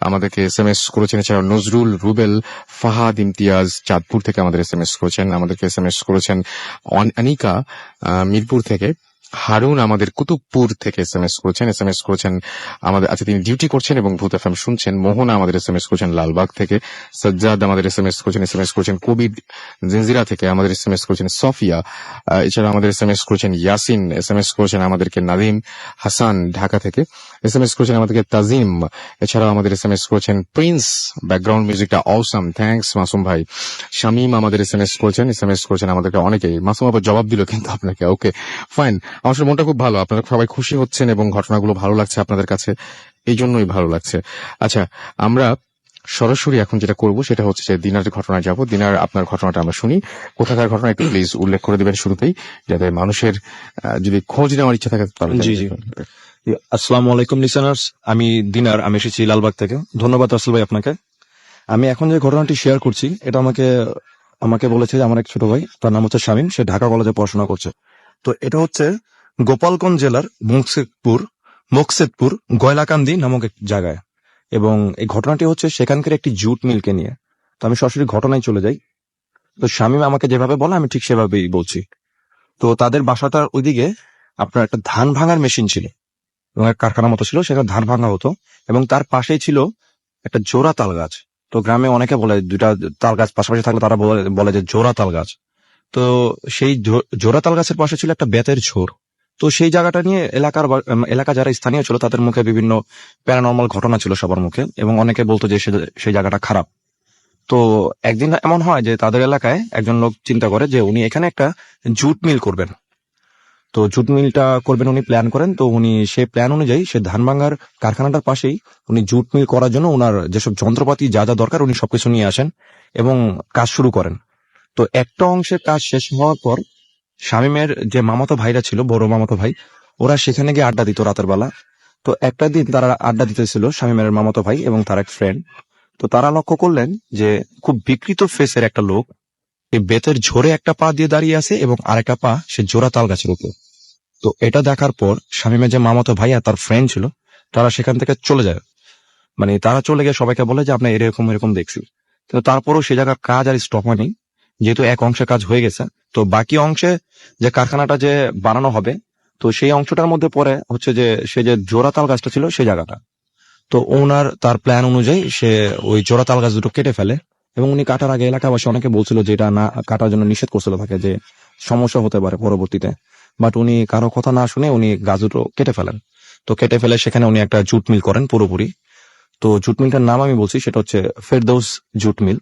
আমাদেরকে SMS করেছেন এছাড়াও নজরুল, রুবেল, ফাহাদ ইমতিয়াজ চাঁদপুর থেকে আমাদের SMS করেছেন। আমাদেরকে SMS করেছেন অনিকা মিরপুর থেকে। হারুন আমাদের কুতুবপুর থেকে SMS করেছেন আমাদের, আচ্ছা তিনি ডিউটি করছেন এবং ভূত FM শুনছেন। মোহনা আমাদের SMS করেছেন লালবাগ থেকে। সজ্জাদ আমাদের SMS করেছেন কবির জিনজিরা থেকে। আমাদের SMS করেছেন সফিয়া। এছাড়া আমাদের SMS করেছেন ইয়াসিন। SMS করেছেন আমাদেরকে নাদিম হাসান ঢাকা থেকে। SMS করেছেন আমাদেরকে তাজিম। এছাড়াও আমাদের SMS করেছেন প্রিন্স। ব্যাকগ্রাউন্ড মিউজিকটা অসম, থ্যাঙ্কস মাসুম ভাই। শামীম আমাদের SMS করেছেন আমাদেরকে অনেকেই। মাসুম আবার জবাব দিল কিন্তু আপনাকে। ওকে ফাইন, আমার আসলে মনটা খুব ভালো, আপনারা সবাই খুশি হচ্ছেন এবং ঘটনাগুলো ভালো লাগছে আপনাদের কাছে, এই জন্যই ভালো লাগছে। আচ্ছা, আমরা সরাসরি এখন যেটা করব সেটা হচ্ছে যে দিনার ঘটনায় যাব। দিনার, আপনার ঘটনাটা আমরা শুনি। কোথাকার ঘটনা একটু প্লিজ উল্লেখ করে দিবেন শুরুতেই, যাতে মানুষের যদি খোঁজ নেওয়ার ইচ্ছা থাকে তাহলে। জি। আসসালামু আলাইকুম লিসেনার্স, আমি দিনার, আমি এসেছি লালবাগ থেকে। ধন্যবাদ রাসেল ভাই আপনাকে। আমি এখন যে ঘটনাটি শেয়ার করছি এটা আমাকে বলেছে যে আমার এক ছোট ভাই, তার নাম হচ্ছে শামীম, সে ঢাকা কলেজে পড়াশোনা করছে। তো এটা হচ্ছে গোপালগঞ্জ জেলার মোকসেদপুর গয়লাকান্দি নামক এক জায়গায়, এবং এই ঘটনাটি হচ্ছে সেখানকার একটি জুট মিলকে নিয়ে। তো আমি সরাসরি ঘটনায় চলে যাই। তো শামীম আমাকে যেভাবে বলে আমি ঠিক সেভাবেই বলছি। তো তাদের বাসাটার ওইদিকে আপনার একটা ধান ভাঙার মেশিন ছিল এবং এক কারখানার মতো ছিল, সেখানে ধান ভাঙা হতো, এবং তার পাশেই ছিল একটা জোড়া তাল গাছ। তো গ্রামে অনেকে বলে দুইটা তাল গাছ পাশাপাশি থাকলে তারা বলে যে জোড়া তাল গাছ। তো সেই জোড়া তাল গাছের পাশে ছিল একটা বেতের ঝোর। তো সেই জায়গাটা নিয়ে এলাকা যারা স্থানীয় ছিল তাদের মুখে বিভিন্ন প্যারানর্মাল ঘটনা ছিল সবার মুখে, এবং অনেকে বলতো যে সেই জায়গাটা খারাপ। তো একদিন এমন হয় যে তাদের এলাকায় একজন লোক চিন্তা করে যে উনি এখানে একটা জুট মিল করবেন। তো জুট মিলটা করবেন উনি প্ল্যান করেন। তো উনি সেই প্ল্যান অনুযায়ী সে ধান ভাঙার কারখানাটার পাশেই উনি জুট মিল করার জন্য ওনার যেসব যন্ত্রপাতি যা যা দরকার উনি সবকিছু নিয়ে আসেন এবং কাজ শুরু করেন। তো একটা অংশের কাজ শেষ হওয়ার পর শামীমের যে মামাতো ভাইরা ছিল, বড় মামাতো ভাই, ওরা সেখানে গিয়ে আড্ডা দিত রাতের বেলা। তো একটা দিন তারা আড্ডা দিতেছিল, শামীমের মামাতো ভাই এবং তার এক ফ্রেন্ড। তো তারা লক্ষ্য করলেন যে খুব বিকৃত ফেসের একটা লোক এই বেতের ঝোরে একটা পা দিয়ে দাঁড়িয়ে আছে এবং আরেকটা পা সে জোড়া তাল গাছের উপর। তো এটা দেখার পর শামীমের যে মামাতো ভাই আর তার ফ্রেন্ড ছিল তারা সেখান থেকে চলে যায়। মানে তারা চলে গিয়ে সবাইকে বলে যে আমরা এরকম দেখছি। কিন্তু তারপরও সে জায়গার কাজ আর স্টপ হয়নি, যেহেতু এক অংশে কাজ হয়ে গেছে। তো বাকি অংশে যে কারখানাটা যে বানানো হবে, তো সেই অংশটার মধ্যে পরে হচ্ছে যে সে যে জোড়া তাল গাছটা ছিল সেই জায়গাটা। তো ওনার তার প্ল্যান অনুযায়ী সে ওই জোড়া তাল গাছ দুটো কেটে ফেলে, এবং উনি কাটার আগে এলাকাবাসী অনেকে বলছিল যে এটা না কাটার জন্য নিষেধ করছিল থাকে, যে সমস্যা হতে পারে পরবর্তীতে। বাট উনি কারো কথা না শুনে উনি গাছ দুটো কেটে ফেলেন। তো কেটে ফেলে সেখানে উনি একটা জুট মিল করেন পুরোপুরি। তো জুট মিলটার নাম আমি বলছি, সেটা হচ্ছে ফেরদৌস জুট মিল।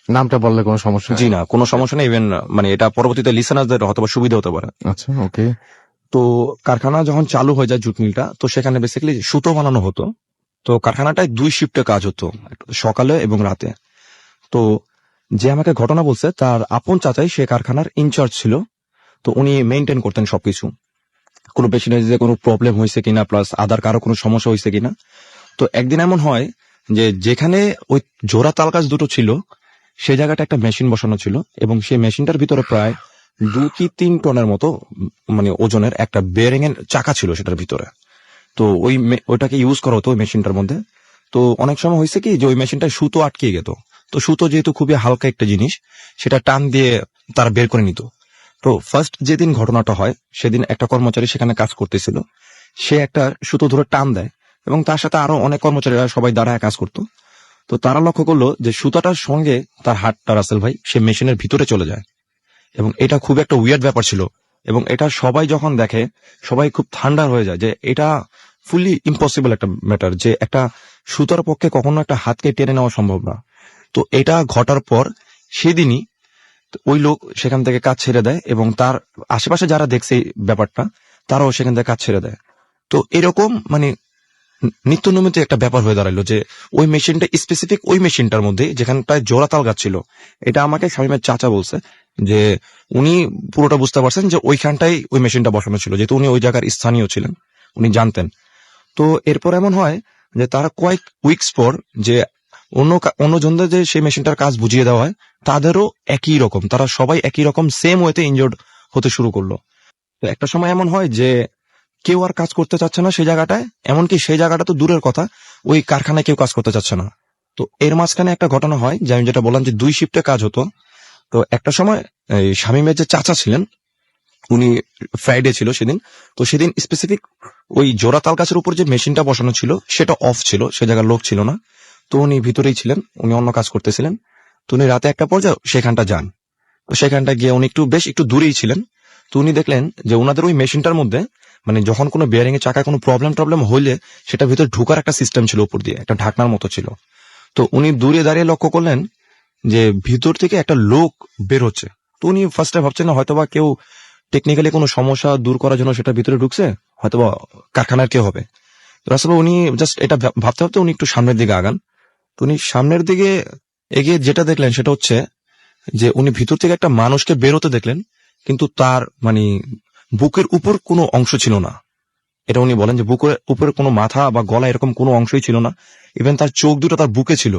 নামটা বললে কোনো সমস্যা? জি না, কোনো সমস্যা নেই। ইভেন মানে এটা পরবর্তীতে লিসেনারদের হয়তো সুবিধা হতে পারে। আচ্ছা, ওকে। তো কারখানা যখন চালু হয়ে যায় জুট মিলটা, তো সেখানে বেসিক্যালি সুতো বানানো হতো। তো কারখানাটায় 2 শিফটে কাজ হতো, সকালে এবং রাতে। তো যে আমাকে ঘটনা বলছে তার আপন চাচাই সে কারখানার ইনচার্জ ছিল। তো উনি মেনটেন করতেন সবকিছু, কোনো পেশেন্টের কোনো প্রবলেম হয়েছে কিনা, প্লাস আদার কারো কোনো সমস্যা হয়েছে কিনা। তো একদিন এমন হয় যে যেখানে ওই জোড়া তাল গাছ দুটো ছিল সে জায়গাটা একটা মেশিন বসানো ছিল, এবং সেই মেশিনটার ভিতরে প্রায় 2 কি 3 টনের মতো মানে ওজনের একটা বেয়ারিং এর চাকা ছিল সেটার ভিতরে। তো ওইটাকে ইউজ করা হতো ওই মেশিনটার মধ্যে। তো অনেক সময় হয়েছে কি যে ওই মেশিনটায় সুতো আটকে যেত। তো সুতো যেহেতু খুবই হালকা একটা জিনিস, সেটা টান দিয়ে তারা বের করে নিত। তো ফার্স্ট যেদিন ঘটনাটা হয় সেদিন একটা কর্মচারী সেখানে কাজ করতেছিল, সে একটা সুতো ধরে টান দেয় এবং তার সাথে আরো অনেক কর্মচারীরা সবাই দাঁড়ায় কাজ করতো। তো তারা লক্ষ্য করলো যে সুতাটার সঙ্গে তার হাতটা রাসেল ভাই সে মেশিনের ভিতরে চলে যায়, এবং এটা খুব একটা উইয়ার্ড ব্যাপার ছিল। এবং এটা সবাই যখন দেখে সবাই খুব ঠান্ডা হয়ে যায় যে এটা ফুললি ইম্পসিবল একটা ম্যাটার, যে একটা সুতার পক্ষে কখনো একটা হাতকে টেনে নেওয়া সম্ভব না। তো এটা ঘটার পর সেদিনই ওই লোক সেখান থেকে কাজ ছেড়ে দেয়, এবং তার আশেপাশে যারা দেখছে এই ব্যাপারটা তারাও সেখান থেকে কাজ ছেড়ে দেয়। তো এরকম মানে নিত্য নৈমিত একটা ব্যাপার হয়ে দাঁড়ালো যে ওই মেশিনটা স্পেসিফিক ওই মেশিনটার মধ্যে যেখানটায় জোড়া তাল গাছ ছিল, এটা আমাকে শামীমের চাচা বলছে যে উনি পুরোটা বুঝতে পারছেন যে ওইখানটাই ওই মেশিনটা বসানো ছিল, যেহেতু উনি ওই জায়গার স্থানীয় ছিলেন, উনি জানতেন। তো এরপর এমন হয় যে তারা কয়েক উইকস পর যে অন্য জনদের যে সেই মেশিনটার কাজ বুঝিয়ে দেওয়া হয়, তাদেরও একই রকম, তারা সবাই একই রকম সেম ওয়েতে ইনজোর্ড হতে শুরু করলো। তো একটা সময় এমন হয় যে কেউ আর কাজ করতে চাচ্ছে না সেই জায়গাটায়, এমনকি সেই জায়গাটা তো দূরের কথা, ওই কারখানায় কেউ কাজ করতে চাচ্ছে না। তো এর মাঝখানে একটা ঘটনা হয় যে আমি যেটা বললাম যে 2 শিফটে কাজ হতো। তো একটা সময় এই শামীমের যে চাচা ছিলেন, উনি ফ্রাইডে ছিল সেদিন, তো সেদিন স্পেসিফিক ওই জোড়া তাল গাছের উপর যে মেশিনটা বসানো ছিল সেটা অফ ছিল, সে জায়গার লোক ছিল না। তো উনি ভিতরেই ছিলেন, উনি অন্য কাজ করতেছিলেন। তো উনি রাতে একটা পর্যায়ে সেখানটা যান। তো সেখানটা গিয়ে উনি একটু দূরেই ছিলেন। তো উনি দেখলেন যে ওনাদের ওই মেশিনটার মধ্যে মানে যখন কোনো বিয়ারিং এর চাকায় কোনো প্রবলেম হইলে সেটা ভিতরে ঢুকার একটা সিস্টেম ছিল, উপর দিয়ে একটা ঢাকনার মতো ছিল। তো উনি দূরে দাঁড়িয়ে লক্ষ্য করলেন যে ভিতর থেকে একটা লোক বের হচ্ছে। তো উনি ফার্স্টে ভাবছেন না হয়তোবা কেউ টেকনিক্যালি কোনো সমস্যা দূর করার জন্য সেটা ভিতরে ঢুকছে, হয়তোবা কারখানার কেউ হবে। আসলে উনি জাস্ট এটা ভাবতে ভাবতে উনি একটু সামনের দিকে আগান। তো উনি সামনের দিকে এগিয়ে যেটা দেখলেন সেটা হচ্ছে যে উনি ভিতর থেকে একটা মানুষকে বেরোতে দেখলেন, কিন্তু তার মানে বুকের উপর কোনো অংশ ছিল না। এটা উনি বলেন যে বুকের উপরে কোনো মাথা বা গলা এরকম কোনো অংশই ছিল না, ইভেন তার চোখ দুটো তার বুকে ছিল।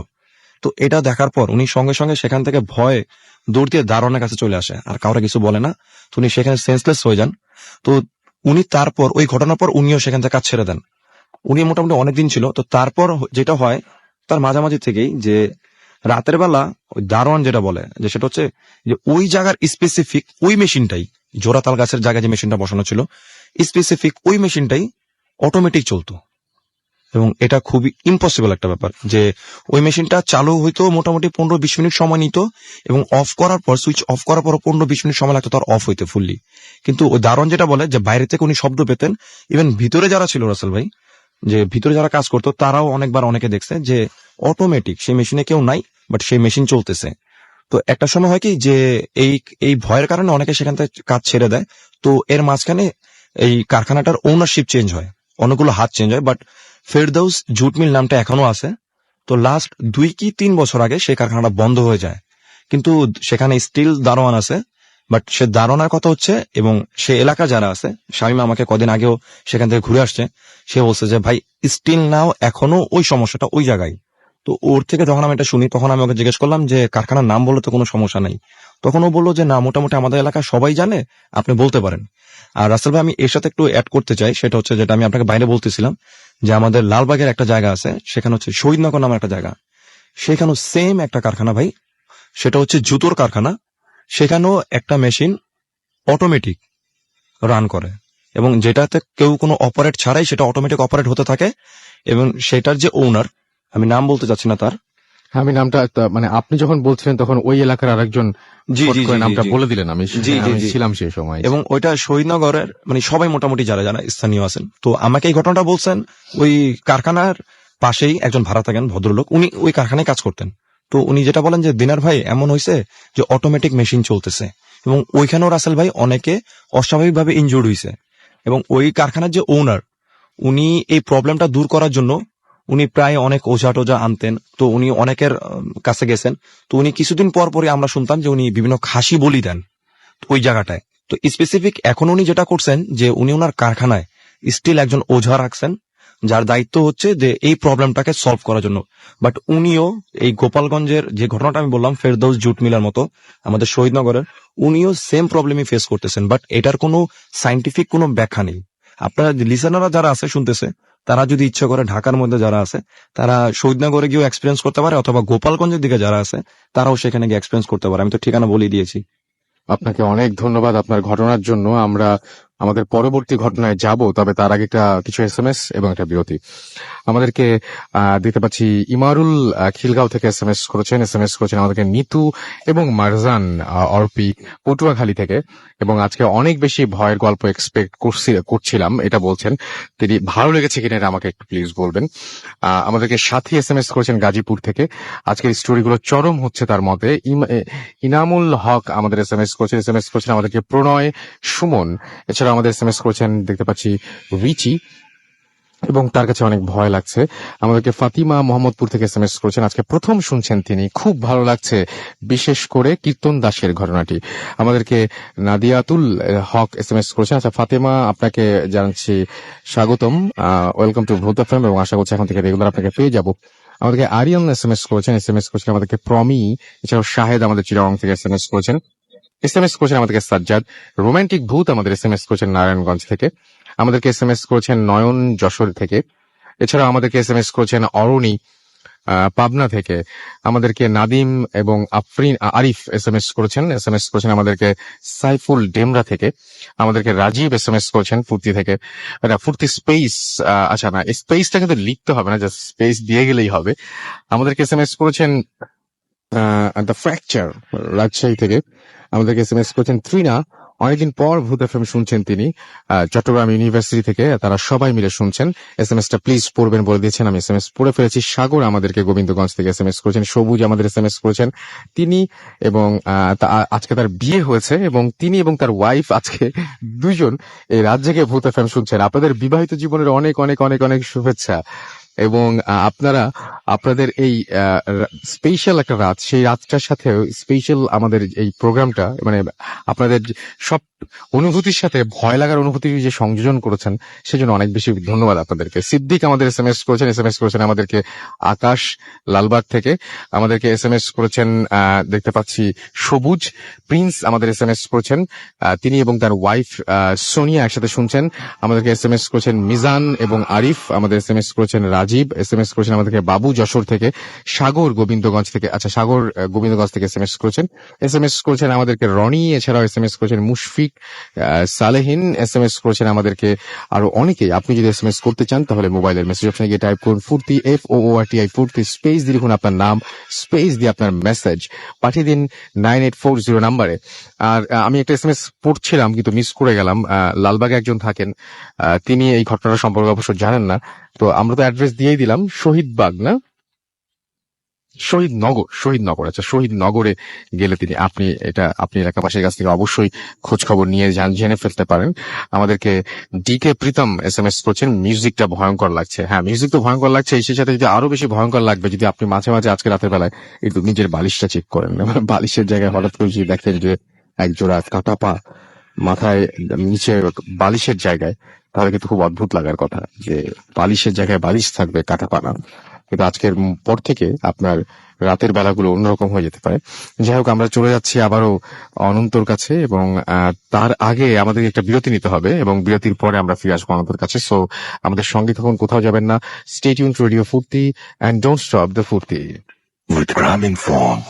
তো এটা দেখার পর উনি সঙ্গে সঙ্গে সেখান থেকে ভয়ে দৌড় দিয়ে দারোয়ানের কাছে চলে আসে, আর কাউরে কিছু বলে না। তো উনি সেখানে সেন্সলেস হয়ে যান। তো উনি তারপর ওই ঘটনার পর উনিও সেখান থেকে কাজ ছেড়ে দেন। উনি মোটামুটি অনেকদিন ছিল। তো তারপর যেটা হয় তার মাঝামাঝি থেকেই যে রাতের বেলা ওই দারোয়ান যেটা বলে যে সেটা হচ্ছে যে ওই জায়গার স্পেসিফিক ওই মেশিনটাই, জোড়াতাল গাছের জায়গায় যে মেশিনটা বসানো ছিল স্পেসিফিক ওই মেশিনটাই অটোমেটিক চলতো। এবং এটা খুবই ইম্পসিবল একটা ব্যাপার যে ওই মেশিনটা চালু হইতো মোটামুটি 15-20 মিনিট সময় নিত, এবং অফ করার পর সুইচ অফ করার পর 15-20 মিনিট সময় লাগতো তার অফ হইতে ফুললি। কিন্তু ওই দারোয়ান যেটা বলে যে বাইরে থেকে উনি শব্দ পেতেন, ইভেন ভিতরে যারা ছিল রাসেল ভাই, যে ভিতরে যারা কাজ করতো তারাও অনেকবার অনেকে দেখছে যে অটোমেটিক সেই মেশিনে কেউ নাই, বাট সেই মেশিন চলতেছে। তো একটা সময় হয় কি যে এই ভয়ের কারণে অনেকে সেখান থেকে কাজ ছেড়ে দেয়। তো এর মাঝখানে এই কারখানাটার ওনারশিপ চেঞ্জ হয়, অনেকগুলো হাত চেঞ্জ হয়, বাট ফেরদৌস জুট মিল নামটা এখনো আছে। তো লাস্ট 2 কি 3 বছর আগে সেই কারখানাটা বন্ধ হয়ে যায়, কিন্তু সেখানে স্টিল দারোয়ান আছে। বাট সে দারোয়ানের কথা হচ্ছে, এবং সে এলাকা যারা আছে, শামীম আমাকে কদিন আগেও সেখান থেকে ঘুরে আসছে, সে বলছে যে ভাই স্টিল নাও এখনো ওই সমস্যাটা ওই জায়গায়। তো ওর থেকে যখন আমি এটা শুনি তখন আমি ওকে জিজ্ঞেস করলাম যে কারখানার নাম বললে তো কোনো সমস্যা নাই। তখন ও বললো যে না, মোটামুটি আমাদের এলাকা সবাই জানে, আপনি বলতে পারেন। আর রাসেল ভাই আমি এর সাথে একটু অ্যাড করতে চাই, সেটা হচ্ছে যেটা আমি আপনাকে বাইরে বলতেছিলাম যে আমাদের লালবাগের একটা জায়গা আছে, সেখানে হচ্ছে শহীদনগর নামের একটা জায়গা, সেখানেও সেম একটা কারখানা ভাই, সেটা হচ্ছে জুতোর কারখানা। সেখানেও একটা মেশিন অটোমেটিক রান করে, এবং যেটাতে কেউ কোনো অপারেট ছাড়াই সেটা অটোমেটিক অপারেট হতে থাকে। এবং সেটার যে ওনার, আমি নাম বলতে চাচ্ছি না তার। আমি নামটা মানে আপনি যখন বলছিলেন তখন ওই এলাকার আরেকজন জি, ফট জি, করে জি, নামটা জি। বলে দিলেন, আমি জি, জি, আমি জি। ছিলাম সেই সময়। এবং ওইটা শহীদনগরের মানে সবাই মোটামুটি যারা যারা স্থানীয় আছেন। তো আমাকে এই ঘটনাটা বলছেন ওই কারখানার পাশেই একজন ভাড়া থাকেন ভদ্রলোক, উনি ওই কারখানায় কাজ করতেন। তো উনি যেটা বলেন যে দিনার ভাই এমন হয়েছে যে অটোমেটিক মেশিন চলতেছে, এবং ওইখানেও রাসেল ভাই অনেকে অস্বাভাবিকভাবে ইনজুর্ড হয়েছে। এবং ওই কারখানার যে ওনার, উনি এই প্রবলেমটা দূর করার জন্য উনি প্রায় অনেক ওঝা টোঝা আনতেন। তো উনি অনেকের কাছে গেছেন। তো উনি কিছুদিন পর পরে আমরা শুনতাম যে উনি বিভিন্ন খাসি বলি দেন ওই জায়গাটায়। তো স্পেসিফিক এখন উনি যেটা করছেন যে উনি ওনার কারখানায় স্টিল একজন ওঝা রাখছেন, যার দায়িত্ব হচ্ছে যে এই প্রবলেমটাকে সলভ করার জন্য। বাট উনিও এই গোপালগঞ্জের যে ঘটনাটা আমি বললাম ফেরদৌস জুট মিলার মতো আমাদের শহীদনগরের, উনিও সেম প্রবলেমই ফেস করতেছেন, বাট এটার কোনো সাইন্টিফিক কোনো ব্যাখ্যা নেই। আপনারা লিসেনাররা যারা আছে শুনতেছে, তারা যদি ইচ্ছে করে ঢাকার মধ্যে যারা আছে তারা শহীদনগরে গিয়েও এক্সপিরিয়েন্স করতে পারে, অথবা গোপালগঞ্জের দিকে যারা আছে তারাও সেখানে গিয়ে এক্সপিরিয়েন্স করতে পারে। আমি তো ঠিকানা বলে দিয়েছি। আপনাকে অনেক ধন্যবাদ আপনার ঘটনার জন্য। আমরা আমাদের পরবর্তী ঘটনায় যাব, তবে তার আগে কিছু এসএমএস এবং একটা বিরতি আমাদেরকে দিতে পাচ্ছি। ইমারুল খিলগাঁও থেকে এসএমএস করেছেন আমাদেরকে নিতু এবং মারজান অর্পি পটুয়াখালী থেকে, এবং আজকে অনেক বেশি ভয়ের গল্প এক্সপেক্ট করছিলাম এটা বলছেন তিনি। ভালো লেগেছে কিনা এটা আমাকে একটু প্লিজ বলবেন। আমাদেরকে সাথী এসএমএস করেছেন গাজীপুর থেকে, আজকের স্টোরিগুলো চরম হচ্ছে তার মতে। ইনামুল হক আমাদের এসএমএস করেছেন আমাদেরকে প্রণয় সুমন। এছাড়া আমাদের এসএমএস করেছেন দেখতে পাচ্ছি রিচি। এবং তার কাছে অনেক ভয় লাগছে। আমাদেরকে ফাতিমা মোহাম্মদপুর থেকে এসএমএস করেছেন, আজকে প্রথম শুনছেন তিনি, খুব ভালো লাগছে, বিশেষ করে কীর্তন দাসের ঘটনাটি। আমাদেরকে নাদিয়াতুল হক এসএমএস করেছেন। আচ্ছা ফাতিমা, আপনাকে জানাচ্ছি স্বাগতম, ওয়েলকাম টু ভূত এফএম, এবং আশা করছি এখন থেকে রেগুলার আপনাকে পেয়ে যাব। আমাদেরকে আরিয়ান এসএমএস করেছেন, আমাদেরকে প্রমি, এছাড়াও শাহেদ আমাদের চিরাং থেকে এসএমএস করেছেন, আমাদেরকে সাজ্জাদ। রোমান্টিক ভূত আমাদের এসএমএস করেছেন নারায়ণগঞ্জ থেকে। আমাদেরকে এসএমএস করেছেন নয়ন যশোর থেকে। এছাড়াও আমাদেরকে এসএমএস করেছেন অরণি পাবনা থেকে। আমাদেরকে নাদিম এবং আরিফ এসএমএস করেছেন আমাদেরকে সাইফুল ডেমরা থেকে। আমাদেরকে রাজীব এসএমএস করেছেন ফুর্তি থেকে। ফুর্তি স্পেস, আচ্ছা না, স্পেসটা কিন্তু লিখতে হবে না, জাস্ট স্পেস দিয়ে গেলেই হবে। আমাদেরকে এসএমএস করেছেন দ্য ফ্র্যাকচার রাজশাহী থেকে। আমাদেরকে এসএমএস করেছেন ত্রিনা, অনেকদিন পর ভূত এফএম শুনছেন তিনি, চট্টগ্রাম ইউনিভার্সিটি থেকে। তারা সবাই মিলে শুনছেন। এসএমএসটা প্লিজ পড়বেন বলে দিয়েছেন, আমি এসএমএস পড়ে ফেলেছি। সাগর আমাদেরকে গোবিন্দগঞ্জ থেকে এসএমএস করেছেন। সবুজ আমাদের এসএমএস করেছেন তিনি, এবং আজকে তার বিয়ে হয়েছে এবং তিনি এবং তার ওয়াইফ আজকে দুজন এই রাত জেগে ভূত এফএম শুনছেন। আপনাদের বিবাহিত জীবনের অনেক অনেক অনেক অনেক শুভেচ্ছা, এবং আপনারা আপনাদের এই স্পেশাল একটা রাত, সেই রাতটার সাথে স্পেশাল আমাদের এই প্রোগ্রামটা, মানে আপনাদের সব অনুভূতির সাথে ভয় লাগার অনুভূতি যে সংযোজন করেছেন, সেজন্য অনেক বেশি ধন্যবাদ আপনাদেরকে। সিদ্দিক আমাদের এসএমএস করেছেন আমাদেরকে আকাশ লালবাগ থেকে। আমাদেরকে এসএমএস করেছেন দেখতে পাচ্ছি সবুজ। প্রিন্স আমাদের এসএমএস করেছেন, তিনি এবং তার ওয়াইফ সোনিয়া একসাথে শুনছেন। আমাদেরকে এসএমএস করেছেন মিজান এবং আরিফ। আমাদের এসএমএস করেছেন রাজীব। এসএমএস করেছেন আমাদেরকে বাবু যশোর থেকে। সাগর গোবিন্দগঞ্জ থেকে, আচ্ছা সাগর গোবিন্দগঞ্জ থেকে এসএমএস করেছেন আমাদেরকে রনি। এছাড়াও এসএমএস করেছেন মুশফিক, সালেহিন এসএমএস করেছেন আমাদেরকে, আরো অনেকেই। আপনি যদি এসএমএস করতে চান তাহলে মোবাইলের মেসেজ অপশনে গিয়ে টাইপ করুন ফুর্তি, FOORTI ফুর্তি, স্পেস দিয়ে লিখুন আপনার নাম, স্পেস দিয়ে আপনার মেসেজ পাঠিয়ে দিন 9840 নাম্বারে। আর আমি একটা এসএমএস পড়ছিলাম কিন্তু মিস করে গেলাম। লালবাগে একজন থাকেন, তিনি এই ঘটনাটা সম্পর্কে অবশ্য জানেন না, তো আমরা তো অ্যাড্রেস দিয়েই দিলাম। শহীদবাগ না, শহীদনগর, আচ্ছা শহীদনগরে গেলে তিনি, আপনি এলাকাবাসীর কাছ থেকে অবশ্যই খোঁজ খবর নিয়ে জেনে ফেলতে পারেন। আমাদেরকে ডিকে প্রীতম এসএমএস করছেন, মিউজিকটা ভয়ঙ্কর লাগছে। হ্যাঁ, মিউজিক তো ভয়ঙ্কর লাগছে, সেই সাথে যদি আরো বেশি ভয়ঙ্কর লাগবে যদি আপনি মাঝে মাঝে আজকে রাতের বেলায় একটু নিজের বালিশটা চেক করেন। বালিশের জায়গায় হঠাৎ করে যদি দেখেন যে একজোড়া কাটা পা মাথায় নিচে বালিশের জায়গায়, তাহলে কিন্তু খুব অদ্ভুত লাগার কথা যে বালিশের জায়গায় বালিশ থাকবে, কাটা পা না। কিন্তু আজকের পর থেকে আপনার রাতের বেলাগুলো অন্যরকম হয়ে যেতে পারে। যাই হোক, আমরা চলে যাচ্ছি আবারও অনন্তর কাছে, এবং তার আগে আমাদের একটা বিরতি নিতে হবে, এবং বিরতির পরে আমরা ফিরে আসবো অনন্তর কাছে। সো আমাদের সঙ্গে তখন কোথাও যাবেন না। স্টে টিউন টু রেডিও ফুর্তি এন্ড ডোন্ট স্টপ দ্য ফুর্তি with Gramophone.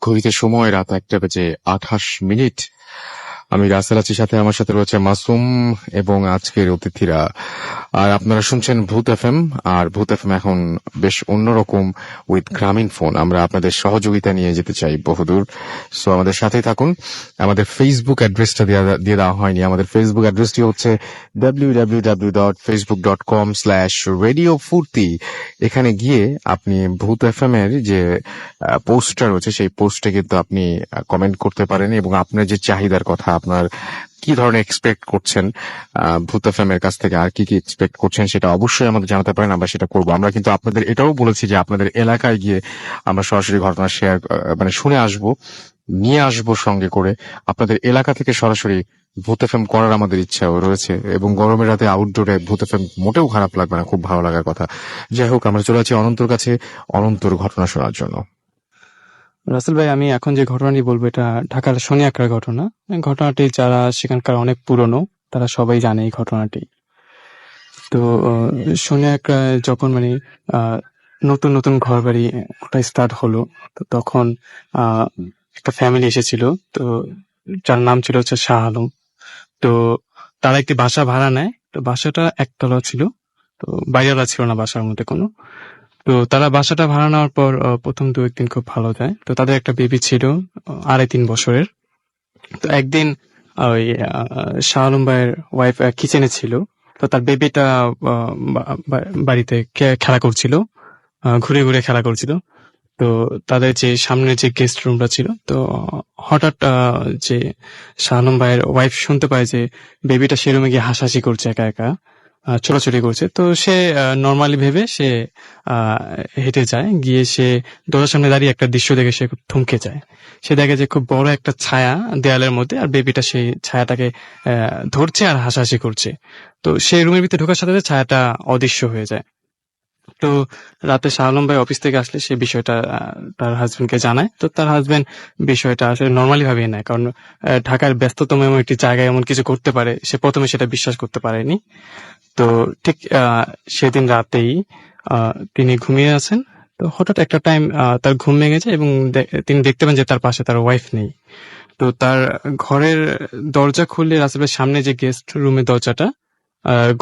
ঘড়িতে সময় রাত 1:28। আমি রাসেল আছি, সাথে আমার সাথে রয়েছে মাসুম এবং আজকের অতিথিরা। আর আপনারা শুনছেন ভূত এফএম, আর ভূত এফএম এখন বেশ অন্যরকম উইথ গ্রামীণ ফোন। আমরা আপনাদের সহযোগিতা নিয়ে যেতে চাই বহুদূর। সো আমাদের সাথেই থাকুন। আমাদের ফেসবুক অ্যাড্রেসটা দিয়ে দেওয়া হয়নি। আমাদের ফেসবুক অ্যাড্রেসটি হচ্ছে www.facebook.com/radiofurti। এখানে গিয়ে আপনি ভূত এফএম এর যে পোস্টটা রয়েছে, সেই পোস্টে কিন্তু আপনি কমেন্ট করতে পারেন, এবং আপনার যে চাহিদার কথা, আপনার কি ধরনের এক্সপেক্ট করছেন ভূত এফএম এর কাছ থেকে, আর কি কি এক্সপেক্ট করছেন, সেটা অবশ্যই আমাদের জানাতে পারেন, আমরা সেটা করবো। আমরা কিন্তু আপনাদের এটাও বলেছি যে আপনাদের এলাকায় গিয়ে আমরা সরাসরি ঘটনা শেয়ার, মানে শুনে আসবো, নিয়ে আসবো সঙ্গে করে। আপনাদের এলাকা থেকে সরাসরি ভূত এফএম করার আমাদের ইচ্ছাও রয়েছে, এবং গরমের রাতে আউটডোরে ভূত এফএম মোটেও খারাপ লাগবে না, খুব ভালো লাগার কথা। যাই হোক, আমরা চলে আছি অনন্তর কাছে, অনন্তর ঘটনা শোনার জন্য। রাসেল ভাই, আমি এখন যে ঘটনাটি বলবো এটা ঢাকার শনিয়াকড়ার ঘটনা। ঘটনাটি যারা সেখানকার অনেক পুরনো তারা সবাই জানে এই ঘটনাটি। তো শনিয়াকড়ায় যখন মানে নতুন নতুন ঘর বাড়ি ওটা স্টার্ট হলো, তো তখন একটা ফ্যামিলি এসেছিল, তো যার নাম ছিল হচ্ছে শাহ আলম। তো তারা একটি বাসা ভাড়া নেয়। তো বাসাটা একতলা ছিল, তো বাইরেলা ছিল না বাসার মধ্যে কোনো। তো তারা বাসাটা ভাড়া নেওয়ার পর প্রথম 2-1 দিন খুব ভালো যায়। তো তাদের একটা বেবি ছিল 2.5-3 বছরের। তো একদিন ওই শাহ আলম ভাইয়ের ওয়াইফ কিচেনে ছিল, তো তার বেবিটা বাড়িতে খেলা করছিল, ঘুরে ঘুরে খেলা করছিল। তো তাদের যে সামনে যে গেস্ট রুমটা ছিল, তো হঠাৎ যে শাহ আলম ভাইয়ের ওয়াইফ শুনতে পায় যে বেবিটা সে রুমে গিয়ে হাসাহাসি করছে, একা একা ছোটাছুটি করছে। তো সে নর্মালি ভেবে সে হেঁটে যায়, গিয়ে সে দরজার সামনে দাঁড়িয়ে একটা দৃশ্য দেখে সে খুব থমকে যায়। সে দেখে যে খুব বড় একটা ছায়া দেয়ালের মধ্যে, আর বেবিটা সেই ছায়াটাকে ধরছে আর হাসাহাসি করছে। তো সে রুমের ভিতরে ঢোকার সাথে সাথে ছায়াটা অদৃশ্য হয়ে যায়। তো রাতে শাহ আলম ভাই অফিস থেকে আসলে সে বিষয়টা তার হাজবেন্ডকে জানায়। তো তার হাজবেন্ড বিষয়টা আসলে নর্মালি ভাবে নেয়, কারণ ঢাকার ব্যস্ততম এমন একটি জায়গায় এমন কিছু করতে পারে, সে প্রথমে সেটা বিশ্বাস করতে পারেনি। তো ঠিক সেদিন রাতেই তিনি ঘুমিয়ে আছেন। তো হঠাৎ একটা টাইম তার ঘুম ভেঙে যায় এবং তিনি দেখতে পান যে তার পাশে তার ওয়াইফ নেই। তো তার ঘরের দরজা খুললে রাসেল ভাইয়ের সামনে যে গেস্ট রুমের দরজাটা,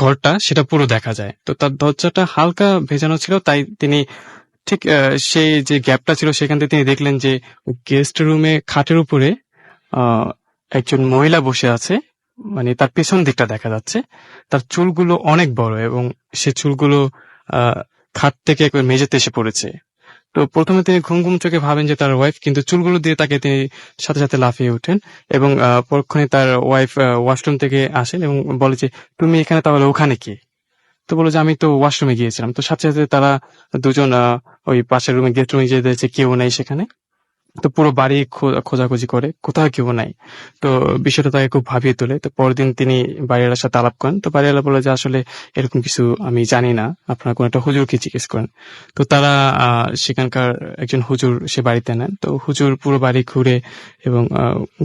ঘরটা, সেটা পুরো দেখা যায়। তো তার দরজাটা হালকা ভেজানো ছিল, তাই তিনি ঠিক সেই যে গ্যাপটা ছিল সেখান থেকে তিনি দেখলেন যে গেস্ট রুমে খাটের উপরে একজন মহিলা বসে আছে, মানে তার পেছন দিকটা দেখা যাচ্ছে। তার চুলগুলো অনেক বড় এবং সে চুলগুলো খাট থেকে একবার মেঝেতে এসে পড়েছে। তো প্রথমে তিনি ঘুম ঘুম চোখে ভাবেন যে তার ওয়াইফ, কিন্তু চুলগুলো দিয়ে তাকে তিনি সাথে সাথে লাফিয়ে ওঠেন এবং পরক্ষণে তার ওয়াইফ ওয়াশরুম থেকে আসেন এবং বলে যে তুমি এখানে, তাহলে ওখানে কি? তো বলে যে আমি তো ওয়াশরুমে গিয়েছিলাম। তো সাথে সাথে তারা দুজন ওই পাশের রুমে গেস্ট রুমে গিয়ে দেখছে কেউ নাই সেখানে। তো পুরো বাড়ি খোঁজাখুঁজি করে, কোথাও কেউ নাই। তো বিষয়টা তাকে খুব ভাবিয়ে তোলে। তো পরদিন তিনি বাড়িওয়ালার সাথে আলাপ করেন। তো বাড়িওয়ালা বলে যে আসলে এরকম কিছু আমি জানি না, আপনারা কোন একটা হুজুরকে জিজ্ঞেস করেন। তো তারা সেখানকার একজন হুজুর সে বাড়িতে নেন। তো হুজুর পুরো বাড়ি ঘুরে এবং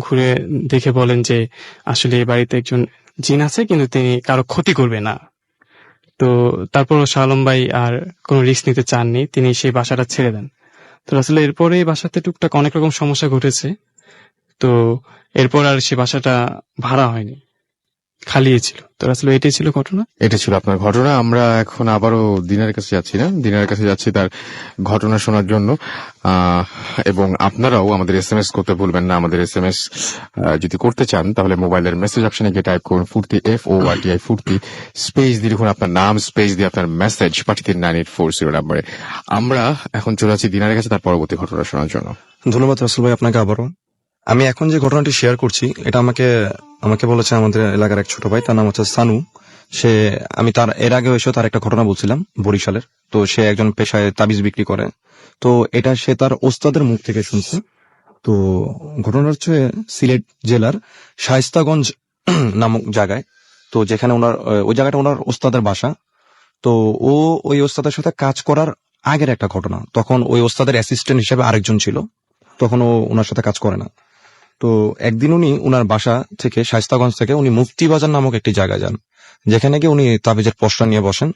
ঘুরে দেখে বলেন যে আসলে এই বাড়িতে একজন জিন আছে, কিন্তু তিনি কারো ক্ষতি করবে না। তো তারপরও শাহ আলম ভাই আর কোনো রিস্ক নিতে চাননি, তিনি সেই বাসাটা ছেড়ে দেন। তো আসলে এরপরে এই বাসাতে টুকটাক অনেক রকম সমস্যা ঘটেছে। তো এরপর আর সে বাসাটা ভাড়া হয়নি, খালিই ছিল। তো আসলে এটাই ছিল ঘটনা। এটা ছিল আপনার ঘটনা। আমরা এখন আবারও দিনের কাছে যাচ্ছি, না দিনের কাছে যাচ্ছি তার ঘটনা শোনার জন্য। এবং আপনারাও আমাদের SMS করতে ভুলবেন না। আমাদের SMS যদি করতে চান তাহলে মোবাইলের মেসেজ অপশনে গিয়ে টাইপ করুন ফুর্তি, FORTI ফুর্তি, স্পেস দিয়ে লিখুন আপনার নাম, স্পেস দিয়ে আপনার মেসেজ পাঠিয়ে দিন 9840 নাম্বারে। আমরা এখন চলে যাচ্ছি দিনের কাছে তার পরবর্তী ঘটনা শোনার জন্য। ধন্যবাদ রাসেল ভাই আপনাকে আবারও। আমি এখন যে ঘটনাটি শেয়ার করছি এটা আমাকে বলেছে আমাদের এলাকার এক ছোট ভাই, তার নাম হচ্ছে সানু। আমি তার এর আগে এসে তার একটা ঘটনা বলছিলাম বরিশালের। তো সে একজন পেশায় তাবিজ বিক্রি করে। তো এটা সে তার ওস্তাদের মুখ থেকে শুনছে। তো ঘটনা হচ্ছে সিলেট জেলার শায়েস্তাগঞ্জ নামক জায়গায়। তো যেখানে ওই জায়গাটা ওনার ওস্তাদের বাসা। তো ওই ওস্তাদের সাথে কাজ করার আগের একটা ঘটনা। তখন ওই ওস্তাদের অ্যাসিস্ট্যান্ট হিসেবে আরেকজন ছিল, তখন ও ওনার সাথে কাজ করে না। তো একদিন উনি উনার বাসা থেকে শায়েস্তাগঞ্জ থেকে উনি মুফতিবাজার নামক একটি জায়গায় যান, যেখানে গিয়ে উনি তাবিজের পসরা নিয়ে বসেন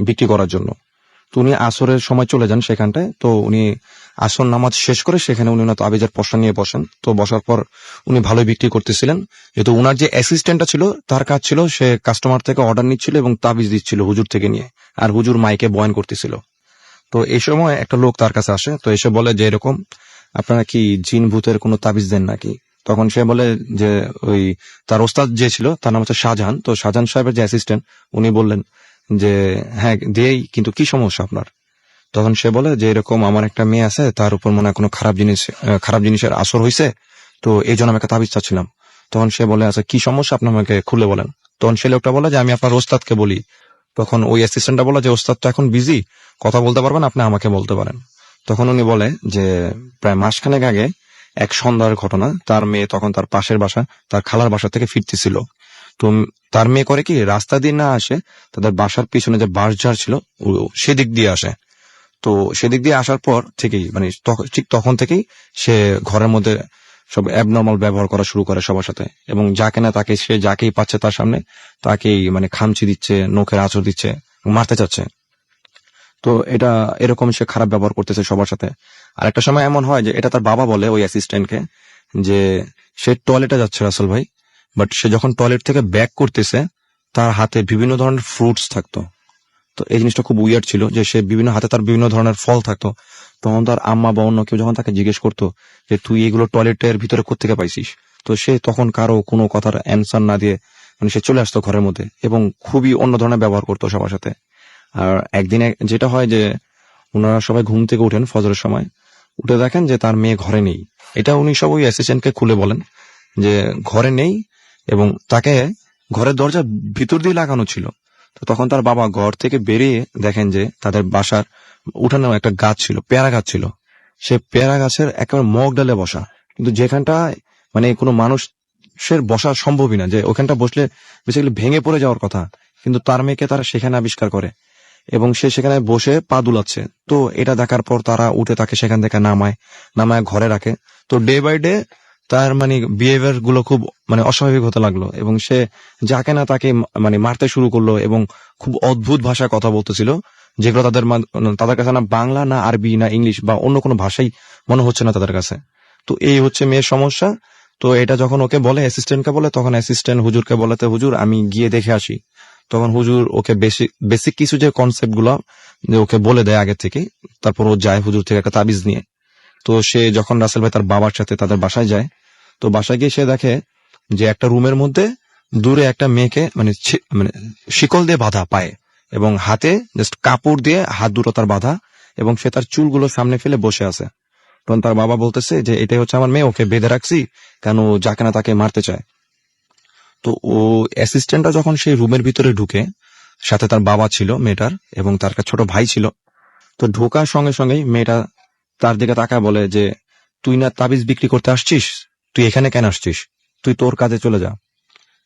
বিক্রি করার জন্য। তো উনি আসরের সময় চলে যান সেখানটায়। তো উনি আসর নামাজ শেষ করে সেখানে উনি ওনার তাবিজের পসরা নিয়ে বসেন। তো বসার পর উনি ভালোই বিক্রি করতেছিলেন, যেহেতু উনার যে অ্যাসিস্ট্যান্টটা ছিল তার কাজ ছিল সে কাস্টমার থেকে অর্ডার নিচ্ছিল এবং তাবিজ দিচ্ছিল হুজুর থেকে নিয়ে, আর হুজুর মাইকে বয়ান করতেছিল। তো এই সময় একটা লোক তার কাছে আসে। তো এসে বলে যে এরকম আপনারা কি জিন ভূতের কোনো তাবিজ দেন নাকি? তখন সে বলে যে ওই তার ওস্তাদ যে ছিল তার নাম হচ্ছে শাহজাহান। তো শাহজাহান সাহেবের যে অ্যাসিস্ট্যান্ট উনি বললেন যে হ্যাঁ দিয়েই, কিন্তু কি সমস্যা আপনার? তখন সে বলে যে এরকম আমার একটা মেয়ে আছে, তার উপর মনে হয় কোনো খারাপ জিনিসের আসর হয়েছে, তো এই জন্য আমি একটা তাবিজ চাচ্ছিলাম। তখন সে বলে আচ্ছা কি সমস্যা আপনি আমাকে খুলে বলেন। তখন সে লোকটা বলে যে আমি আপনার ওস্তাদকে বলি। তখন ওই অ্যাসিস্ট্যান্টটা বলে যে ওস্তাদ তো এখন বিজি, কথা বলতে পারবেন, আপনি আমাকে বলতে পারেন। তখন উনি বলে যে প্রায় মাসখানেক আগে এক সন্ধ্যার ঘটনা, তার মেয়ে তখন তার পাশের বাসা তার খালার বাসা থেকে ফিরতেছিল। তো তার মেয়ে করে কি রাস্তা দিয়ে না আসে, তাদের বাসার পিছনে যে বাঁশঝাড় ছিল সেদিক দিয়ে আসে। তো সেদিক দিয়ে আসার পর থেকেই মানে ঠিক তখন থেকেই সে ঘরের মধ্যে সব অ্যাবনর্মাল ব্যবহার করা শুরু করে সবার সাথে, এবং যাকে না তাকে সে যাকেই পাচ্ছে তার সামনে তাকেই মানে খামচি দিচ্ছে, নখের আঁচড় দিচ্ছে, মারতে চাচ্ছে। তো এরকম সে খারাপ ব্যবহার করতেছে সবার সাথে। আর একটা সময় এমন হয় যে এটা তার বাবা বলে ওই অ্যাসিস্ট্যান্টকে যে সে টয়লেটে যাচ্ছে রাসেল ভাই, বাট সে যখন টয়লেট থেকে ব্যাক করতেছে তার হাতে বিভিন্ন ধরনের ফ্রুটস থাকতো। তো এই জিনিসটা খুব উইয়ার্ড ছিল যে সে তার বিভিন্ন ধরনের ফল থাকতো। তখন তার আম্মা বা অন্য কেউ যখন তাকে জিজ্ঞেস করতো যে তুই এগুলো টয়লেটের ভিতরে কোত্থেকে পাইছিস, তো সে তখন কারো কোনো কথার অ্যান্সার না দিয়ে মানে সে চলে আসতো ঘরের মধ্যে এবং খুবই অন্য ধরনের ব্যবহার করতো সবার সাথে। আর একদিন যেটা হয় যে ওনারা সবাই ঘুম থেকে উঠেন ফজরের সময়, উঠে দেখেন যে তার মেয়ে ঘরে নেই। এটা উনি সব ওই অ্যাসিস্ট্যান্টকে খুলে বলেন যে ঘরে নেই, এবং তাকে ঘরের দরজা ভিতর দিয়ে লাগানো ছিল। তো তখন তার বাবা ঘর থেকে বেরিয়ে দেখেন যে তাদের বাসার উঠানে একটা গাছ ছিল, পেয়ারা গাছ ছিল। সে পেয়ারা গাছের একেবারে মগ ডালে বসা, কিন্তু যেখানটা মানে কোনো মানুষের বসা সম্ভবই না, যে ওখানটা বসলে বেসিক্যালি ভেঙে পড়ে যাওয়ার কথা, কিন্তু তার মেয়েকে তারা সেখানে আবিষ্কার করে এবং সে সেখানে বসে পা দুলাচ্ছে। তো এটা দেখার পর তারা উঠে তাকে সেখান থেকে নামায় ঘরে রাখে। তো ডে বাই ডে তার মানে বিহেভিয়ার গুলো খুব মানে অস্বাভাবিক হতে লাগলো, এবং সে যাকে না তাকে মানে মারতে শুরু করলো এবং খুব অদ্ভুত ভাষায় কথা বলতেছিল, যেগুলো তাদের কাছে না বাংলা, না আরবি, না ইংলিশ বা অন্য কোনো ভাষাই মনে হচ্ছে না তাদের কাছে। তো এই হচ্ছে মেয়ের সমস্যা। তো এটা যখন ওকে বলে, অ্যাসিস্ট্যান্টকে বলে, তখন অ্যাসিস্ট্যান্ট হুজুরকে বলাতে, হুজুর আমি গিয়ে দেখে আসি। তখন হুজুর ওকে বেসিক কিছু যে কনসেপ্ট গুলো যে ওকে বলে দেয় আগে থেকে, তারপর ও যায় হুজুর থেকে একটা তাবিজ নিয়ে। তো সে যখন রাসেল ভাই তার বাবার সাথে তাদের বাসায় যায়, তো বাসায় গিয়ে সে দেখে যে একটা রুমের মধ্যে দূরে একটা মেয়েকে মানে শিকল দিয়ে বাঁধা পায়ে, এবং হাতে জাস্ট কাপড় দিয়ে হাত দুটো তার বাঁধা, এবং সে তার চুলগুলো সামনে ফেলে বসে আছে। তখন তার বাবা বলতেছে যে এটাই হচ্ছে আমার মেয়ে, ওকে বেঁধে রাখছি কেন যাকে না তাকে মারতে চায়। তো ও অ্যাসিস্ট্যান্টটা যখন সেই রুমের ভিতরে ঢুকে, সাথে তার বাবা ছিল মেয়েটার এবং তার একটা ছোট ভাই ছিল। তো ঢোকার সঙ্গে সঙ্গেই মেয়েটা তার দিকে তাকায় বলে যে তুই না তাবিজ বিক্রি করতে আসছিস, তুই এখানে কেন আসছিস, তুই তোর কাজে চলে যা।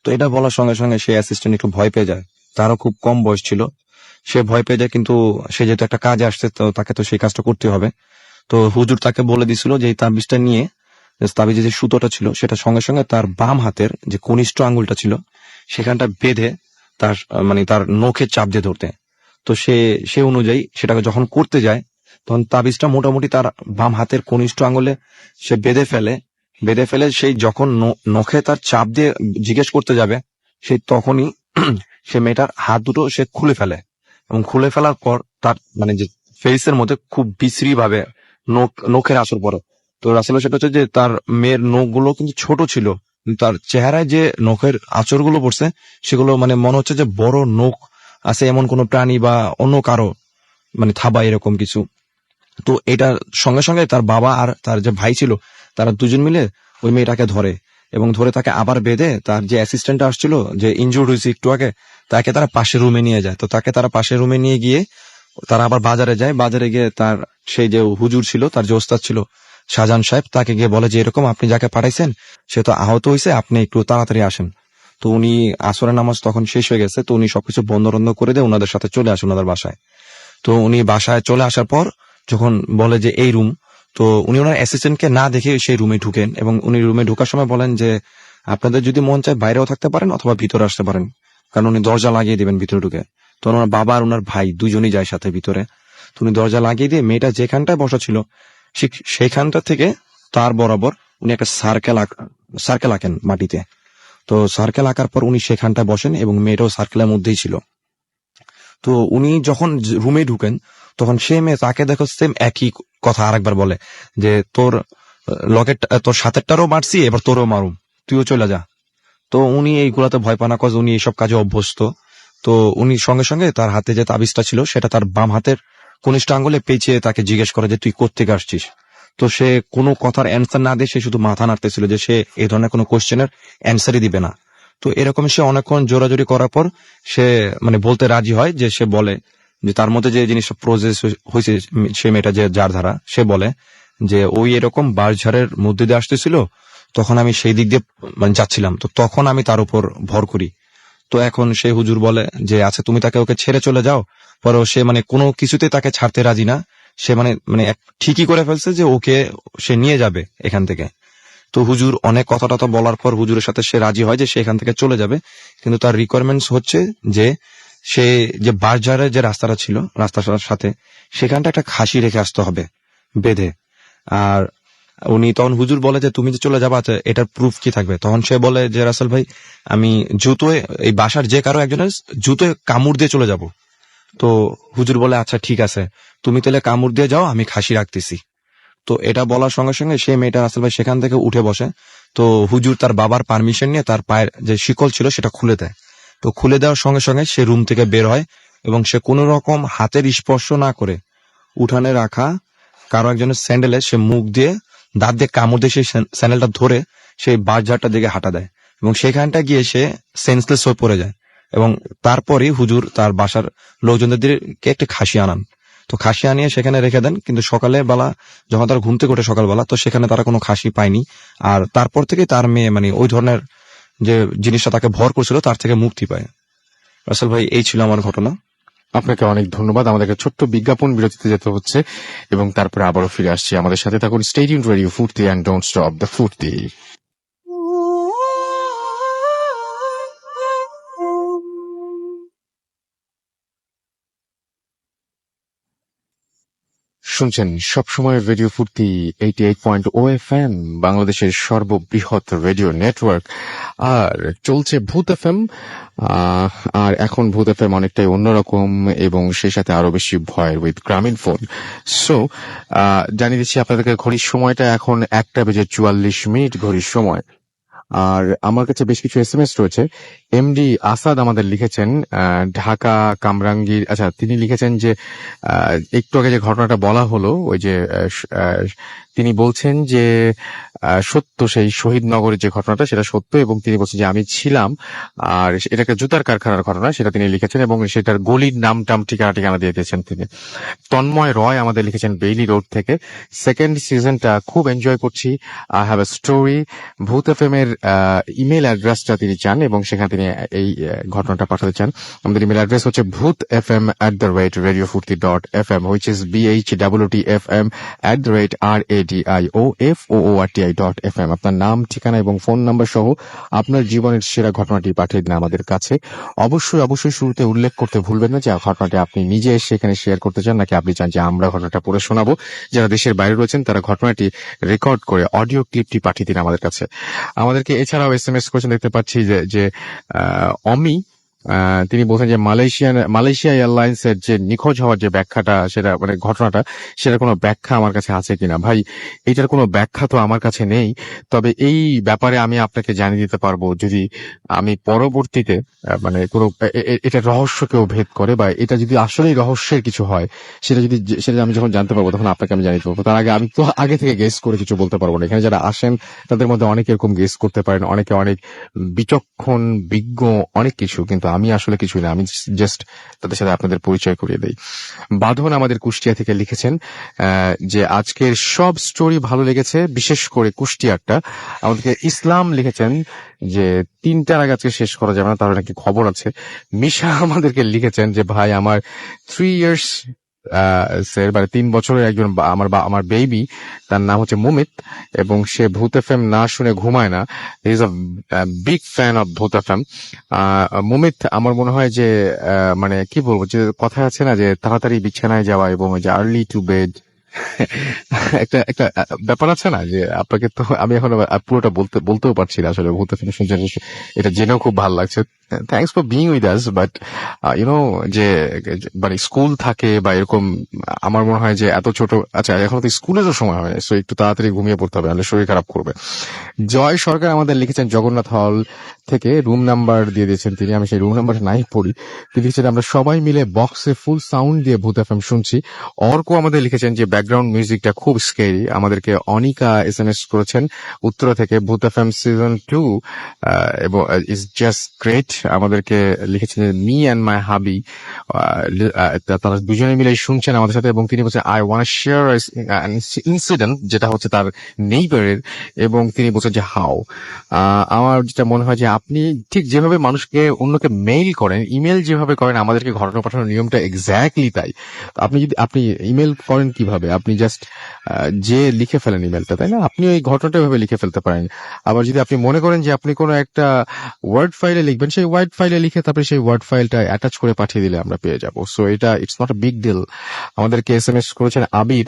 তো এটা বলার সঙ্গে সঙ্গে সে অ্যাসিস্ট্যান্ট একটু ভয় পেয়ে যায়। তারও খুব কম বয়স ছিল, সে ভয় পেয়ে যায়, কিন্তু সে যেহেতু একটা কাজে আসছে তো তাকে তো সেই কাজটা করতে হবে। তো হুজুর তাকে বলে দিছিল যে এই তাবিজটা নিয়ে, তাবিজে যে সুতোটা ছিল সেটা সঙ্গে সঙ্গে তার বাম হাতের যে কনিষ্ঠ আঙ্গুলটা ছিল সেখানটা বেঁধে তার মানে তার নখে চাপ দিয়ে ধরতে। তো সে অনুযায়ী সেটাকে যখন করতে যায়, তখন তাবিজটা মোটামুটি তার বাম হাতের কনিষ্ঠ আঙ্গুলে সে বেঁধে ফেলে সেই যখন নখে তার চাপ দিয়ে জিজ্ঞেস করতে যাবে, সেই তখনই সে মেয়েটার হাত দুটো সে খুলে ফেলে, এবং খুলে ফেলার পর তার মানে যে ফেসের মধ্যে খুব বিশ্রী ভাবে নখের আসর পড়ে। তো রাসেল সেটা হচ্ছে যে তার মেয়ের নখগুলো কিন্তু ছোট ছিল, কিন্তু তার চেহারায় যে নখের আঁচড়গুলো পড়ছে সেগুলো মানে মনে হচ্ছে যে বড় নখ আছে এমন কোনো প্রাণী বা অন্য কারো মানে থাবা এরকম কিছু। তো এটার সঙ্গে সঙ্গে তার বাবা আর তার যে ভাই ছিল তারা দুজন মিলে ওই মেয়েটাকে ধরে, এবং ধরে তাকে আবার বেঁধে তার যে অ্যাসিস্ট্যান্ট আসছিল যে ইনজুর্ড হয়েছে একটু আগে, তাকে তারা পাশের রুমে নিয়ে যায়। তো তাকে তারা পাশের রুমে নিয়ে গিয়ে তারা আবার বাজারে যায়। বাজারে গিয়ে তার সেই যে হুজুর ছিল, তার যে ওস্তাদ ছিল শাহজাহান সাহেব, তাকে গিয়ে বলে যে এরকম আপনি যাকে পাঠাইছেন সে তো আহত হয়েছে, আপনি একটু তাড়াতাড়ি আসেন। তো উনি আসরের নামাজ তখন শেষ হয়ে গেছে, তো উনি সবকিছু বন্ধ করে দিয়ে ওনাদের সাথে চলে আসে ওনাদের বাসায়। তো উনি বাসায় চলে আসার পর যখন বলে যে এই রুম, তো উনি ওনার অ্যাসিস্ট্যান্টকে না দেখে সেই রুমে ঢুকেন, এবং উনি রুমে ঢোকার সময় বলেন যে আপনাদের যদি মন চায় বাইরেও থাকতে পারেন অথবা ভিতরে আসতে পারেন, কারণ উনি দরজা লাগিয়ে দিবেন ভিতরে ঢুকে। তো ওনার বাবা আর ওনার ভাই দুজনই যায় সাথে ভিতরে। তো উনি দরজা লাগিয়ে দিয়ে মেয়েটা যেখানটায় বসা ছিল সেখানটা থেকে তার বরাবর উনি একটা সার্কেল আঁকেন মাটিতে। তো সার্কেল আঁকার পর উনি সেখানটায় বসেন এবং মেয়েটাও সার্কেলের মধ্যেই ছিল। তো উনি যখন রুমে ঢুকেন তখন সে মেয়ে তাকে দেখো সেম একই কথা আরেকবার বলে যে তোর তোর সাথেরটারও মারছি, এবার তোরও মারুম, তুইও চলে যা। তো উনি এইগুলাতে ভয় পানা, কজ উনি এইসব কাজে অভ্যস্ত। তো উনি সঙ্গে সঙ্গে তার হাতে যে তাবিজটা ছিল সেটা তার বাম হাতের কনিষ্ঠ আঙ্গুলে পেঁচিয়ে তাকে জিজ্ঞেস করে যে তুই কোত্থেকে আসছিস। তো সে কোনো কথার অ্যান্সার না দিয়ে সে শুধু মাথা নাড়তেছিল যে সে এই ধরনের কোনো কোশ্চেনের অ্যান্সারই দিবে না। তো এরকম সে অনেকক্ষণ জোরাজোরি করার পর সে মানে বলতে রাজি হয়, যে সে বলে যে তার মধ্যে যে জিনিসটা প্রসেস হয়েছে, সে মেয়েটা যে যার ধারা, সে বলে যে ওই এরকম বাঁশঝাড়ের মধ্যে দিয়ে আসতেছিল, তখন আমি সেই দিক দিয়ে মানে যাচ্ছিলাম, তো তখন আমি তার উপর ভর করি। তো এখন সেই হুজুর বলে যে আচ্ছা তুমি তাকে ওকে ছেড়ে চলে যাও। পরে সে মানে কোনো কিছুতে তাকে ছাড়তে রাজি না, সে মানে মানে ঠিকই করে ফেলছে যে ওকে সে নিয়ে যাবে এখান থেকে। তো হুজুর অনেক কথা টথা বলার পর হুজুরের সাথে সে রাজি হয় যে সে এখান থেকে চলে যাবে, কিন্তু তার রিকোয়ারমেন্টস হচ্ছে যে সে যে বাঁশঝাড়ের যে রাস্তাটা ছিল রাস্তার সাথে সেখানটা একটা খাসি রেখে আসতে হবে বেঁধে। আর উনি তখন হুজুর বলে যে তুমি যে চলে যাবা এটার প্রুফ কি থাকবে। তখন সে বলে যে রাসেল ভাই আমি জুতোয় এই বাসার যে কারো একজনের জুতোয় কামড় দিয়ে চলে যাব। তো হুজুর বলে আচ্ছা ঠিক আছে, তুমি তাহলে কামড় দিয়ে যাও, আমি খাসি রাখতেছি। তো এটা বলার সঙ্গে সঙ্গে সে মেয়েটা রাসেল ভাই সেখান থেকে উঠে বসে। তো হুজুর তার বাবার পারমিশন নিয়ে তার পায়ের যে শিকল ছিল সেটা খুলে দেয়। তো খুলে দেওয়ার সঙ্গে সঙ্গে সে রুম থেকে বের হয় এবং সে কোনো রকম হাতের স্পর্শ না করে উঠানে রাখা কারো একজনের স্যান্ডেলে সে মুখ দিয়ে দাঁত দিয়ে কামড় দিয়ে সেই স্যান্ডেলটা ধরে সেই বাসঝাড়টার দিকে হাঁটা দেয় এবং সেখানটা গিয়ে সে সেন্সলেস হয়ে পড়ে যায়। এবং তারপরই হুজুর তার বাসার লোকজনদেরকে একটি খাসি আনান। তো খাসি আনিয়ে সেখানে রেখে দেন, কিন্তু সকালে বেলা যখন তারা ঘুম থেকে ওঠে সকালবেলা, তো সেখানে তারা কোনো খাসি পায়নি। আর তারপর থেকে তার মেয়ে মানে ওই ধরনের যে জিনিসটা তাকে ভর করছিল তার থেকে মুক্তি পায়। রাসেল ভাই, এই ছিল আমার ঘটনা। আপনাকে অনেক ধন্যবাদ। আমাদেরকে ছোট্ট বিজ্ঞাপন বিরতিতে যেতে হচ্ছে এবং তারপরে আবারও ফিরে আসছি। আমাদের সাথে থাকুন। স্টে টিউনড রেডিও ফুর্তি অ্যান্ড ডোন্ট স্টপ দ্য ফুর্তি। শুনছেন সবসময় রেডিও ফুর্তি 88.0 FM, বাংলাদেশের সর্ববৃহৎ রেডিও নেটওয়ার্ক। আর চলছে ভূত এফএম। আর এখন ভূত এফএম অনেকটাই অন্যরকম এবং সেই সাথে আরো বেশি ভয়ের উইথ গ্রামীণ ফোন। সো জানিয়ে দিচ্ছি আপনাদেরকে ঘড়ির সময়টা এখন 1:44 ঘড়ির সময়। আর আমার কাছে বেশ কিছু এসএমএস রয়েছে। এমডি আসাদ আমাদের লিখেছেন ঢাকা কামরাঙ্গীর। আচ্ছা, তিনি লিখেছেন যে একটু আগে যে ঘটনাটা বলা হলো, ওই যে তিনি বলছেন যে সত্য, সেই শহীদনগরের যে ঘটনাটা সেটা সত্য, এবং তিনি বলছেন যে আমি ছিলাম। আর এটাকে জুতার কারখানার ঘটনা সেটা তিনি লিখেছেন এবং সেটার গলির নাম টাম ঠিকানা দিয়ে দিয়েছেন তিনি। তন্ময় রয় আমাদের লিখেছেন বেইলি রোড থেকে, সেকেন্ড সিজনটা খুব এনজয় করছি, আই হ্যাভ এ স্টোরি। ভূত এফএম এর ইমেল অ্যাড্রেসটা তিনি চান এবং সেখানে তিনি এই ঘটনাটা পাঠাতে চান। আমাদের ইমেল অ্যাড্রেস হচ্ছে bhutfm@radiofurti.fm, which is BHWTFM@radioFOORTI.fm। আপনার নাম, ঠিকানা এবং ফোন নাম্বার সহ আপনার জীবনের সেরা ঘটনাটি পাঠিয়ে দিন আমাদের কাছে। অবশ্যই শুরুতে উল্লেখ করতে ভুলবেন না যে ঘটনাটি আপনি নিজে এসে এখানে শেয়ার করতে চান নাকি আপনি চান যে আমরা ঘটনাটা পড়ে শোনাবো। যারা দেশের বাইরে রয়েছেন তারা ঘটনাটি রেকর্ড করে অডিও ক্লিপটি পাঠিয়ে দিন আমাদের কাছে। আমাদেরকে এছাড়াও এসএমএস করেছেন, দেখতে পাচ্ছি যে অমি, তিনি বলছেন যে মালয়েশিয়া এয়ারলাইন্স এর যে নিখোঁজ হওয়ার যে ব্যাখ্যাটা, সেটা মানে ঘটনাটা, সেটার কোনো ব্যাখ্যা আমার কাছে আছে কিনা। ভাই, এটার কোনো ব্যাখ্যা তো আমার কাছে নেই, তবে এই ব্যাপারে আমি আপনাকে জানিয়ে দিতে পারবো যদি আমি পরবর্তীতে মানে কোনো এটা রহস্য কেউ ভেদ করে বা এটা যদি আসলেই রহস্যের কিছু হয়, সেটা আমি যখন জানতে পারবো তখন আপনাকে আমি জানিয়ে দেবো। তার আগে আমি তো আগে থেকে গেস করে কিছু বলতে পারবো না। এখানে যারা আসেন তাদের মধ্যে অনেকে এরকম গেস করতে পারেন, অনেকে অনেক বিচক্ষণ, বিজ্ঞ, অনেক কিছু, কিন্তু আমি আসলে কিছুই না। আমি জাস্ট তাদের সাথে আপনাদের পরিচয় করিয়ে দেই। বাঁধন আমাদের কুষ্টিয়া থেকে লিখেছেন যে আজকের সব স্টোরি ভালো লেগেছে, বিশেষ করে কুষ্টিয়ারটা। আমাদেরকে ইসলাম লিখেছেন যে 3টার আগে আজকে শেষ করা যাবে না, তার নাকি খবর আছে। মিশা আমাদেরকে লিখেছেন যে ভাই, আমার 3 ইয়ার্স মানে 3 বছরের একজন আমার বেবি, তার নাম হচ্ছে মুমিত, এবং সে ভূত এফএম না শুনে ঘুমায় না। He is a big fan of ভূত এফএম। মুমিত, আমার মনে হয় যে মানে কি বলবো, যে কথা আছে না যে তাড়াতাড়ি বিছানায় যাওয়া এবং যে আর্লি টু বেড, একটা একটা ব্যাপার আছে না, যে আপনাকে তো আমি এখন পুরোটা বলতেও পারছি না আসলে। ভূত এফএম শুনছেন, এটা জেনেও খুব ভালো লাগছে। Thanks for being with us, but YONO যে মানে স্কুল থাকে বা এরকম, আমার মনে হয় যে এত ছোট, আচ্ছা এখন তো স্কুলেরও সময় হয়, সো একটু তাড়াতাড়ি ঘুমিয়ে পড়তে হবে, নাহলে শরীর খারাপ করবে। জয় সরকার আমাদের লিখেছেন জগন্নাথ হল থেকে, রুম নাম্বার দিয়ে দিয়েছেন তিনি, আমি সেই রুম নাম্বার নাই পড়ি। তিনি লিখেছেন আমরা সবাই মিলে বক্সে ফুল সাউন্ড দিয়ে ভূত এফএম শুনছি। অর্ক আমাদের লিখেছেন যে ব্যাকগ্রাউন্ড মিউজিকটা খুব স্কেরি। আমাদেরকে অনিকা এসএমএস করেছেন উত্তরা থেকে, ভূত এফএম সিজন 2 এবং ইজ জাস্ট গ্রেট। আমাদেরকে লিখেছেন মি অ্যান্ড মাই হাবি, তারা দুজনে মিলে শুনছেন আমাদের সাথে, এবং তিনি বলছেন আই ওয়ান্ট শেয়ার ইনসিডেন্ট, যেটা হচ্ছে তার নেইবারের, এবং তিনি বলছেন যে হাউ। আমার যেটা মনে হয় যে আপনি ঠিক যেভাবে মানুষকে অন্যকে মেইল করেন, ইমেল যেভাবে করেন, আমাদেরকে ঘটনা পাঠানোর নিয়মটা এক্স্যাক্টলি তাই। আপনি ইমেল করেন কিভাবে, আপনি জাস্ট যে লিখে ফেলেন ইমেলটা, তাই না? আপনি ওই ঘটনাটা ভাবে লিখে ফেলতে পারেন। আবার যদি আপনি মনে করেন যে আপনি কোনো একটা ওয়ার্ড ফাইলে লিখবেন, সেই ওয়ার্ড ফাইলে লিখে তারপরে সেই ওয়ার্ড ফাইলটা অ্যাটাচ করে পাঠিয়ে দিলে আমরা পেয়ে যাবো। সো এটা it's not a big deal. আমাদেরকে এসএমএস করেছেন আবির,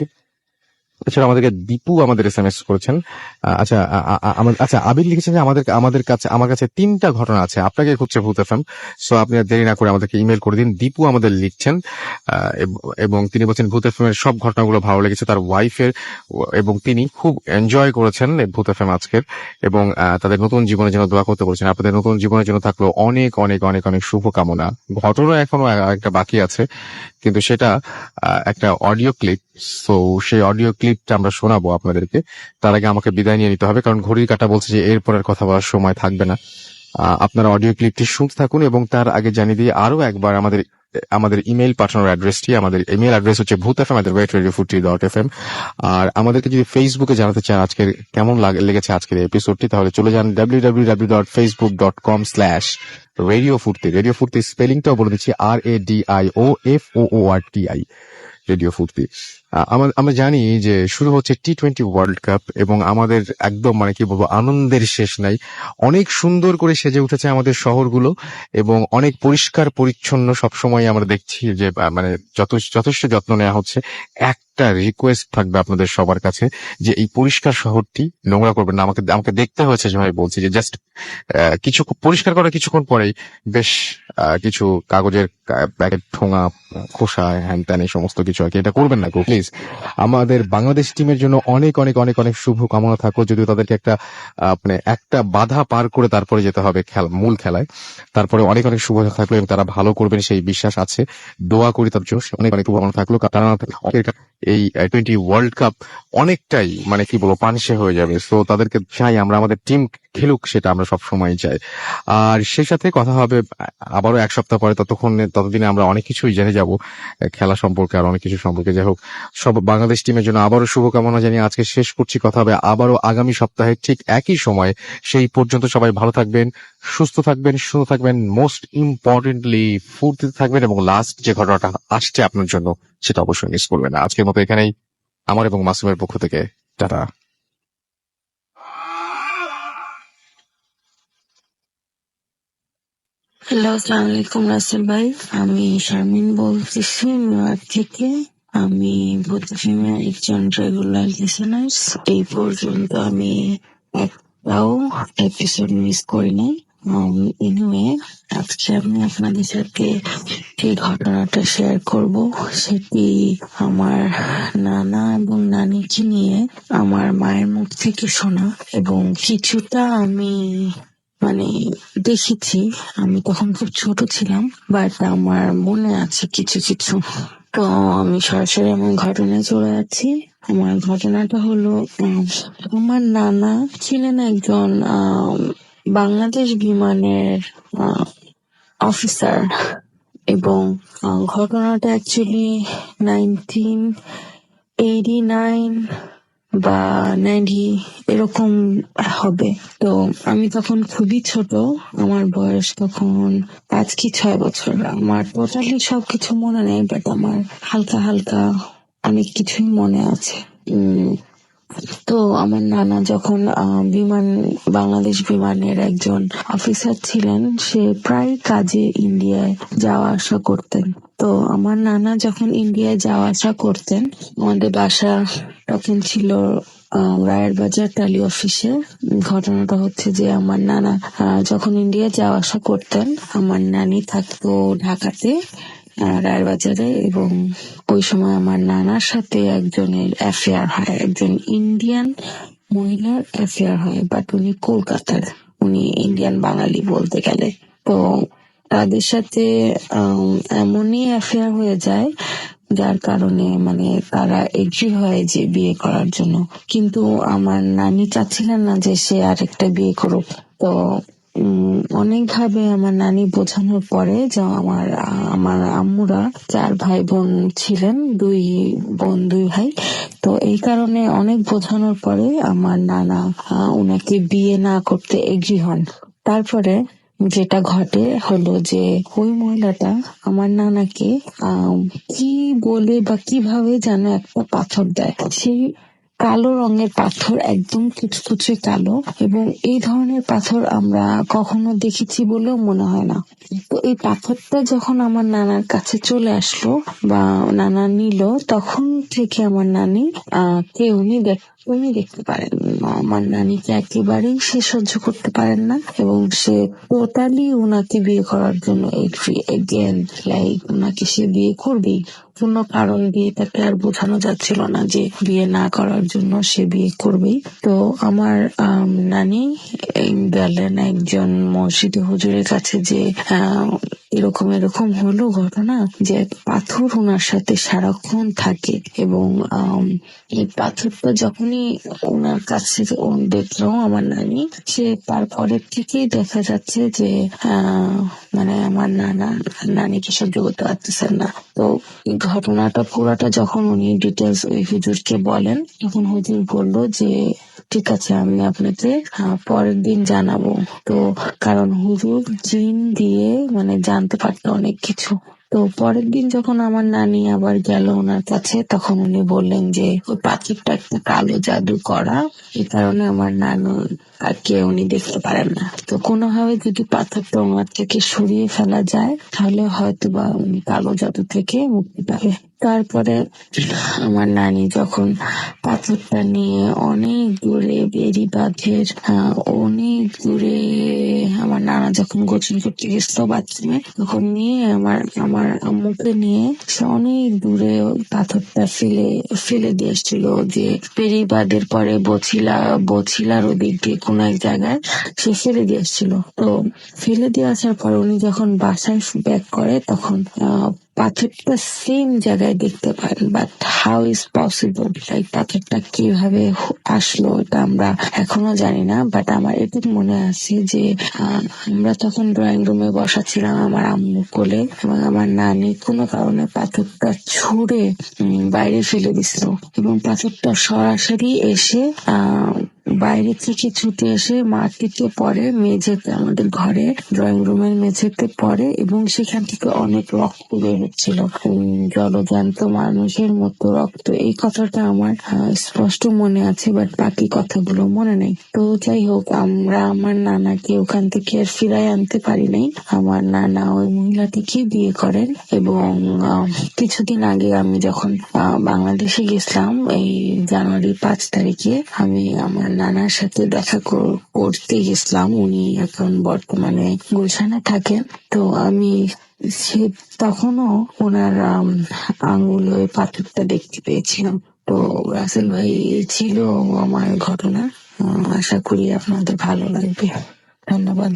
এছাড়া আমাদেরকে দীপু আমাদের SMS করেছেন। আচ্ছা আবির লিখেছেন যে আমার কাছে 3টা ঘটনা আছে, আপনাকে খুঁজছে ভূত FM। সো আপনি আর দেরি না করে আমাদেরকে ইমেল করে দিন। দীপু আমাদের লিখছেন এবং তিনি বলছেন ভূত FM এর সব ঘটনাগুলো ভালো লেগেছে তার ওয়াইফের, এবং তিনি খুব এনজয় করেছেন এই ভূত FM আজকের, এবং তাদের নতুন জীবনের জন্য দোয়া করতে বলেছেন। আপনাদের নতুন জীবনের জন্য থাকলো অনেক অনেক অনেক অনেক শুভকামনা। ঘটনা এখনো একটা বাকি আছে, কিন্তু সেটা একটা অডিও ক্লিপ। সো সেই অডিও ক্লিপটা আমরা শোনাবো আপনাদেরকে। তার আগে আমাকে বিদায় নিয়ে নিতে হবে, কারণ ঘড়ির কাঁটা বলছে যে এরপরের কথা বলার সময় থাকবে না। আপনারা অডিও ক্লিপটি শুনতে থাকুন, এবং তার আগে জানিয়ে দিয়ে আরো একবার আমাদের ইমেল পাঠানোর অ্যাড্রেসটি। আমাদের ইমেল অ্যাড্রেস হচ্ছে bhuthfm@radio40.fm। আর আমাদেরকে যদি ফেসবুকে জানাতে চান আজকের কেমন লেগেছে আজকের এপিসোডটি, তাহলে চলে যান www.facebook.com/radio ফুর্তি। রেডিও ফুর্তি স্পেলিংটাও বলে দিচ্ছি, RADIOFOORTI, রেডিও ফুর্তি। আমরা জানি যে শুরু হচ্ছে T20 ওয়ার্ল্ড কাপ, এবং আমাদের একদম মানে কি বলবো আনন্দের শেষ নাই। অনেক সুন্দর করে সেজে উঠেছে আমাদের শহরগুলো, এবং অনেক পরিষ্কার পরিচ্ছন্ন সবসময় আমরা দেখছি যে মানে যথেষ্ট যত্ন নেওয়া হচ্ছে। একটা রিকোয়েস্ট থাকবে আপনাদের সবার কাছে, যে এই পরিষ্কার শহরটি নোংরা করবেন না। আমাকে দেখতে হয়েছে যে ভাই বলছি যে জাস্ট কিছু পরিষ্কার করার কিছুক্ষণ পরেই বেশ কিছু কাগজের প্যাকেট, ঠোঙা, খোসা, হ্যান ত্যান এই সমস্ত কিছু আর কি, এটা করবেন না প্লিজ। আমাদের বাংলাদেশ টিমের জন্য অনেক অনেক অনেক অনেক শুভ কামনা থাকলো, যদিও তাদেরকে একটা বাধা পার করে তারপরে যেতে হবে মূল খেলায়। তারপরে অনেক অনেক শুভ থাকলো, এবং তারা ভালো করবেন সেই বিশ্বাস আছে। দোয়া করি তার জন্য, অনেক অনেক শুভকামনা থাকলো। তারা এই T20 ওয়ার্ল্ড কাপ অনেকটাই মানে কি বলবো পানিশে হয়ে যাবে। সো তাদেরকে চাই আমরা আমাদের টিম খেলুক, সেটা আমরা সবসময় চাই। আর সেই সাথে কথা হবে আবারও 1 সপ্তাহ পরে। ততদিনে আমরা অনেক কিছুই জেনে যাব খেলা সম্পর্কে, আর অনেক কিছু সম্পর্কে। যাই হোক, সব বাংলাদেশ টিমের জন্য আবারও শুভকামনা জানিয়ে আজকে শেষ করছি। কথা হবে আবারও আগামী সপ্তাহে ঠিক একই সময়। সেই পর্যন্ত সবাই ভালো থাকবেন, সুস্থ থাকবেন, সুন্দর থাকবেন, মোস্ট ইম্পর্টেন্টলি ফুর্তিতে থাকবেন, এবং লাস্ট যে ঘটনাটা আসছে আপনার জন্য সেটা অবশ্যই মিস করবেন না। আজকের মতো এখানেই আমার এবং মাসুমের পক্ষ থেকে টাটা। হ্যালো, আসসালামু আলাইকুম রাসেল ভাই। আমি শারমিন বলতেছি নিউইয়র্ক থেকে। আমি ভূত ফিল্মের একজন রেগুলার লিসেনার। এই পর্যন্ত আমি একটাও এপিসোড মিস করি নাই। এনিওয়ে, আজকে আমি আপনাদের সাথে যে ঘটনাটা শেয়ার করব সেটি আমার নানা এবং নানিকে নিয়ে আমার মায়ের মুখ থেকে শোনা, এবং কিছুটা আমি দেখেছি। আমি তখন খুব ছোট ছিলাম, বাট আমার মনে আছে কিছু কিছু। তো আমি সরাসরি আমার ঘটনায় চলে যাচ্ছি। আমার ঘটনাটা হলো, আমার নানা ছিলেন একজন বাংলাদেশ বিমানের অফিসার, এবং ঘটনাটা অ্যাকচুয়ালি 1989 বা 90 এরকম হবে। তো আমি তখন খুবই ছোট, আমার বয়স তখন 5 কি 6 বছর। আমার টোটালি সবকিছু মনে নেই, বাট আমার হালকা হালকা অনেক কিছুই মনে আছে। তো আমার নানা যখন বাংলাদেশ বিমানের একজন অফিসার ছিলেন, সে প্রায় কাজে ইন্ডিয়ায় যাওয়া আসা করতেন। তো আমার নানা যখন ইন্ডিয়ায় যাওয়া আসা করতেন, আমাদের বাসা তখন ছিল রায়ের বাজার টালি অফিসে। ঘটনাটা হচ্ছে যে আমার নানা যখন ইন্ডিয়া যাওয়া আসা করতেন, আমার নানি থাকতো ঢাকাতে রায়ের বাজারে, এবং ওই সময় আমার নানার সাথে একজনের অ্যাফেয়ার হয়, একজন ইন্ডিয়ান মহিলার অ্যাফেয়ার হয়, বাট উনি কলকাতার, উনি ইন্ডিয়ান বাঙালি বলতে গেলে। তো তাদের সাথে এমনই অ্যাফেয়ার হয়ে যায় যার কারণে তারা এগ্রি হয় যে বিয়ে করার জন্য। কিন্তু আমার নানি চাচ্ছিলেন না যে সে আরেকটা বিয়ে করুক। তো অনেকভাবে আমার নানি বোঝানোর পরে, যে আমার আম্মুরা 4 ভাই বোন ছিলেন, 2 বোন 2 ভাই। তো এই কারণে অনেক বোঝানোর পরে আমার নানা উনাকে বিয়ে না করতে এগ্রি হন। তারপরে যেটা ঘটে হলো যে ওই মহিলাটা আমার নানাকে কি বলে বা কিভাবে যেন একটা পাথর দেয়। সেই কালো রঙের পাথর, একদম কুচকুচে কালো, এবং এই ধরনের পাথর আমরা কখনো দেখেছি বলেও মনে হয় না। তো এই পাথরটা যখন আমার নানার কাছে চলে আসলো বা নানা নিল, তখন থেকে আমার নানি কে উনি দেখতে পারেন না। আমার নানিকে একেবারেই সে সহ্য করতে পারেন না, এবং সে টোটালি উনাকে বিয়ে করার জন্য উনাকে সে বিয়ে করবেই। কোনো কারণ দিয়ে তাকে আর বোঝানো যাচ্ছিল না যে বিয়ে না করার জন্য সে বিয়ে করবেই। তো আমার নানি গেলেন একজন মসজিদে হুজুরের কাছে, যে এরকম এরকম হলো ঘটনা, যে এক পাথর ওনার সাথে সারাক্ষণ থাকে, এবং এই পাথরটা যখনই ওনার কাছে দেখলো আমার নানি, সে তারপরের থেকেই দেখা যাচ্ছে যে মানে আমার নানিকে সহ্য করতে পারতেছেন না। তো এই ঘটনাটা পুরাটা যখন উনি ডিটেলস ওই হুজুরকে বলেন, তখন হুজুর বললো যে ঠিক আছে, আমি আপনাকে পরের দিন জানাবো। তো কারণ হুজুর জিন দিয়ে মানে জানতে পারতো অনেক কিছু। তো পরের দিন যখন আমার নানি আবার গেল ওনার কাছে, তখন উনি বললেন যে ওই পাথরটা একটা কালো জাদু করা, এই কারণে আমার নানু তাকে উনি দেখতে পারেন না। তো কোনোভাবে যদি পাথরটা ওনার থেকে সরিয়ে ফেলা যায়, তাহলে হয়তো বা উনি কালো জাদু থেকে মুক্তি পাবে। তারপরে আমার নানি যখন পাথরটা নিয়ে অনেক দূরে বেড়িবাঁধের অনেক দূরে, আমার নানা যখন গোসল করতে গেছিল বাথরুমে, তখন নিয়ে আমার আম্মুকে নিয়ে সে অনেক দূরে ওই পাথরটা ফেলে দিয়ে এসেছিল, যে বেড়িবাঁধের পরে বছিলার ওদিক দিয়ে কোনো এক জায়গায় সে ফেলে দিয়ে এসেছিল। তো ফেলে দিয়ে আসার পর উনি যখন বাসায় ব্যাক করে, তখন পাথরটা সেম জায়গায় দেখতে পারেন। বাট হাউ ইজ পসিবল, এই পাথরটা কিভাবে আসলো এটা আমরা এখনো জানি না। বাট আমার এটুকু মনে আছে যে আমরা তখন ড্রয়িং রুমে বসা ছিলাম আমার আম্মু কোলে, এবং আমার নানি কোনো কারণে পাথরটা ছুঁড়ে বাইরে ফেলে দিছিল, এবং পাথরটা সরাসরি এসে বাইরে থেকে ছুটে এসে মাটিতে পড়ে, মেঝেতে, আমাদের ঘরে ড্রয়িং রুমের মেঝেতে পড়ে, এবং সেখান থেকে অনেক রক্ত বের হচ্ছিল, জলজান্ত মানুষের মতো রক্ত। এই কথাটা আমার স্পষ্ট মনে আছে, বাট বাকি কথাগুলো মনে নেই। তো যাই হোক, আমরা আমার নানাকে ওখান থেকে আর ফিরাই আনতে পারি নাই। আমার নানা ওই মহিলাটিকে বিয়ে করেন, এবং কিছুদিন আগে আমি যখন বাংলাদেশে গেছিলাম, এই জানুয়ারি 5 তারিখে, আমি আমার নানার সাথে দেখা করতে গেছিলাম। উনি এখন বর্তমানে গুলশানে থাকেন। তো আমি তখনও ওনার আঙুলে পাথরটা দেখতে পেয়েছিলাম। তো রাসেল ভাই, এই ছিল আমার ঘটনা। আশা করি আপনাদের ভালো লাগবে। ধন্যবাদ।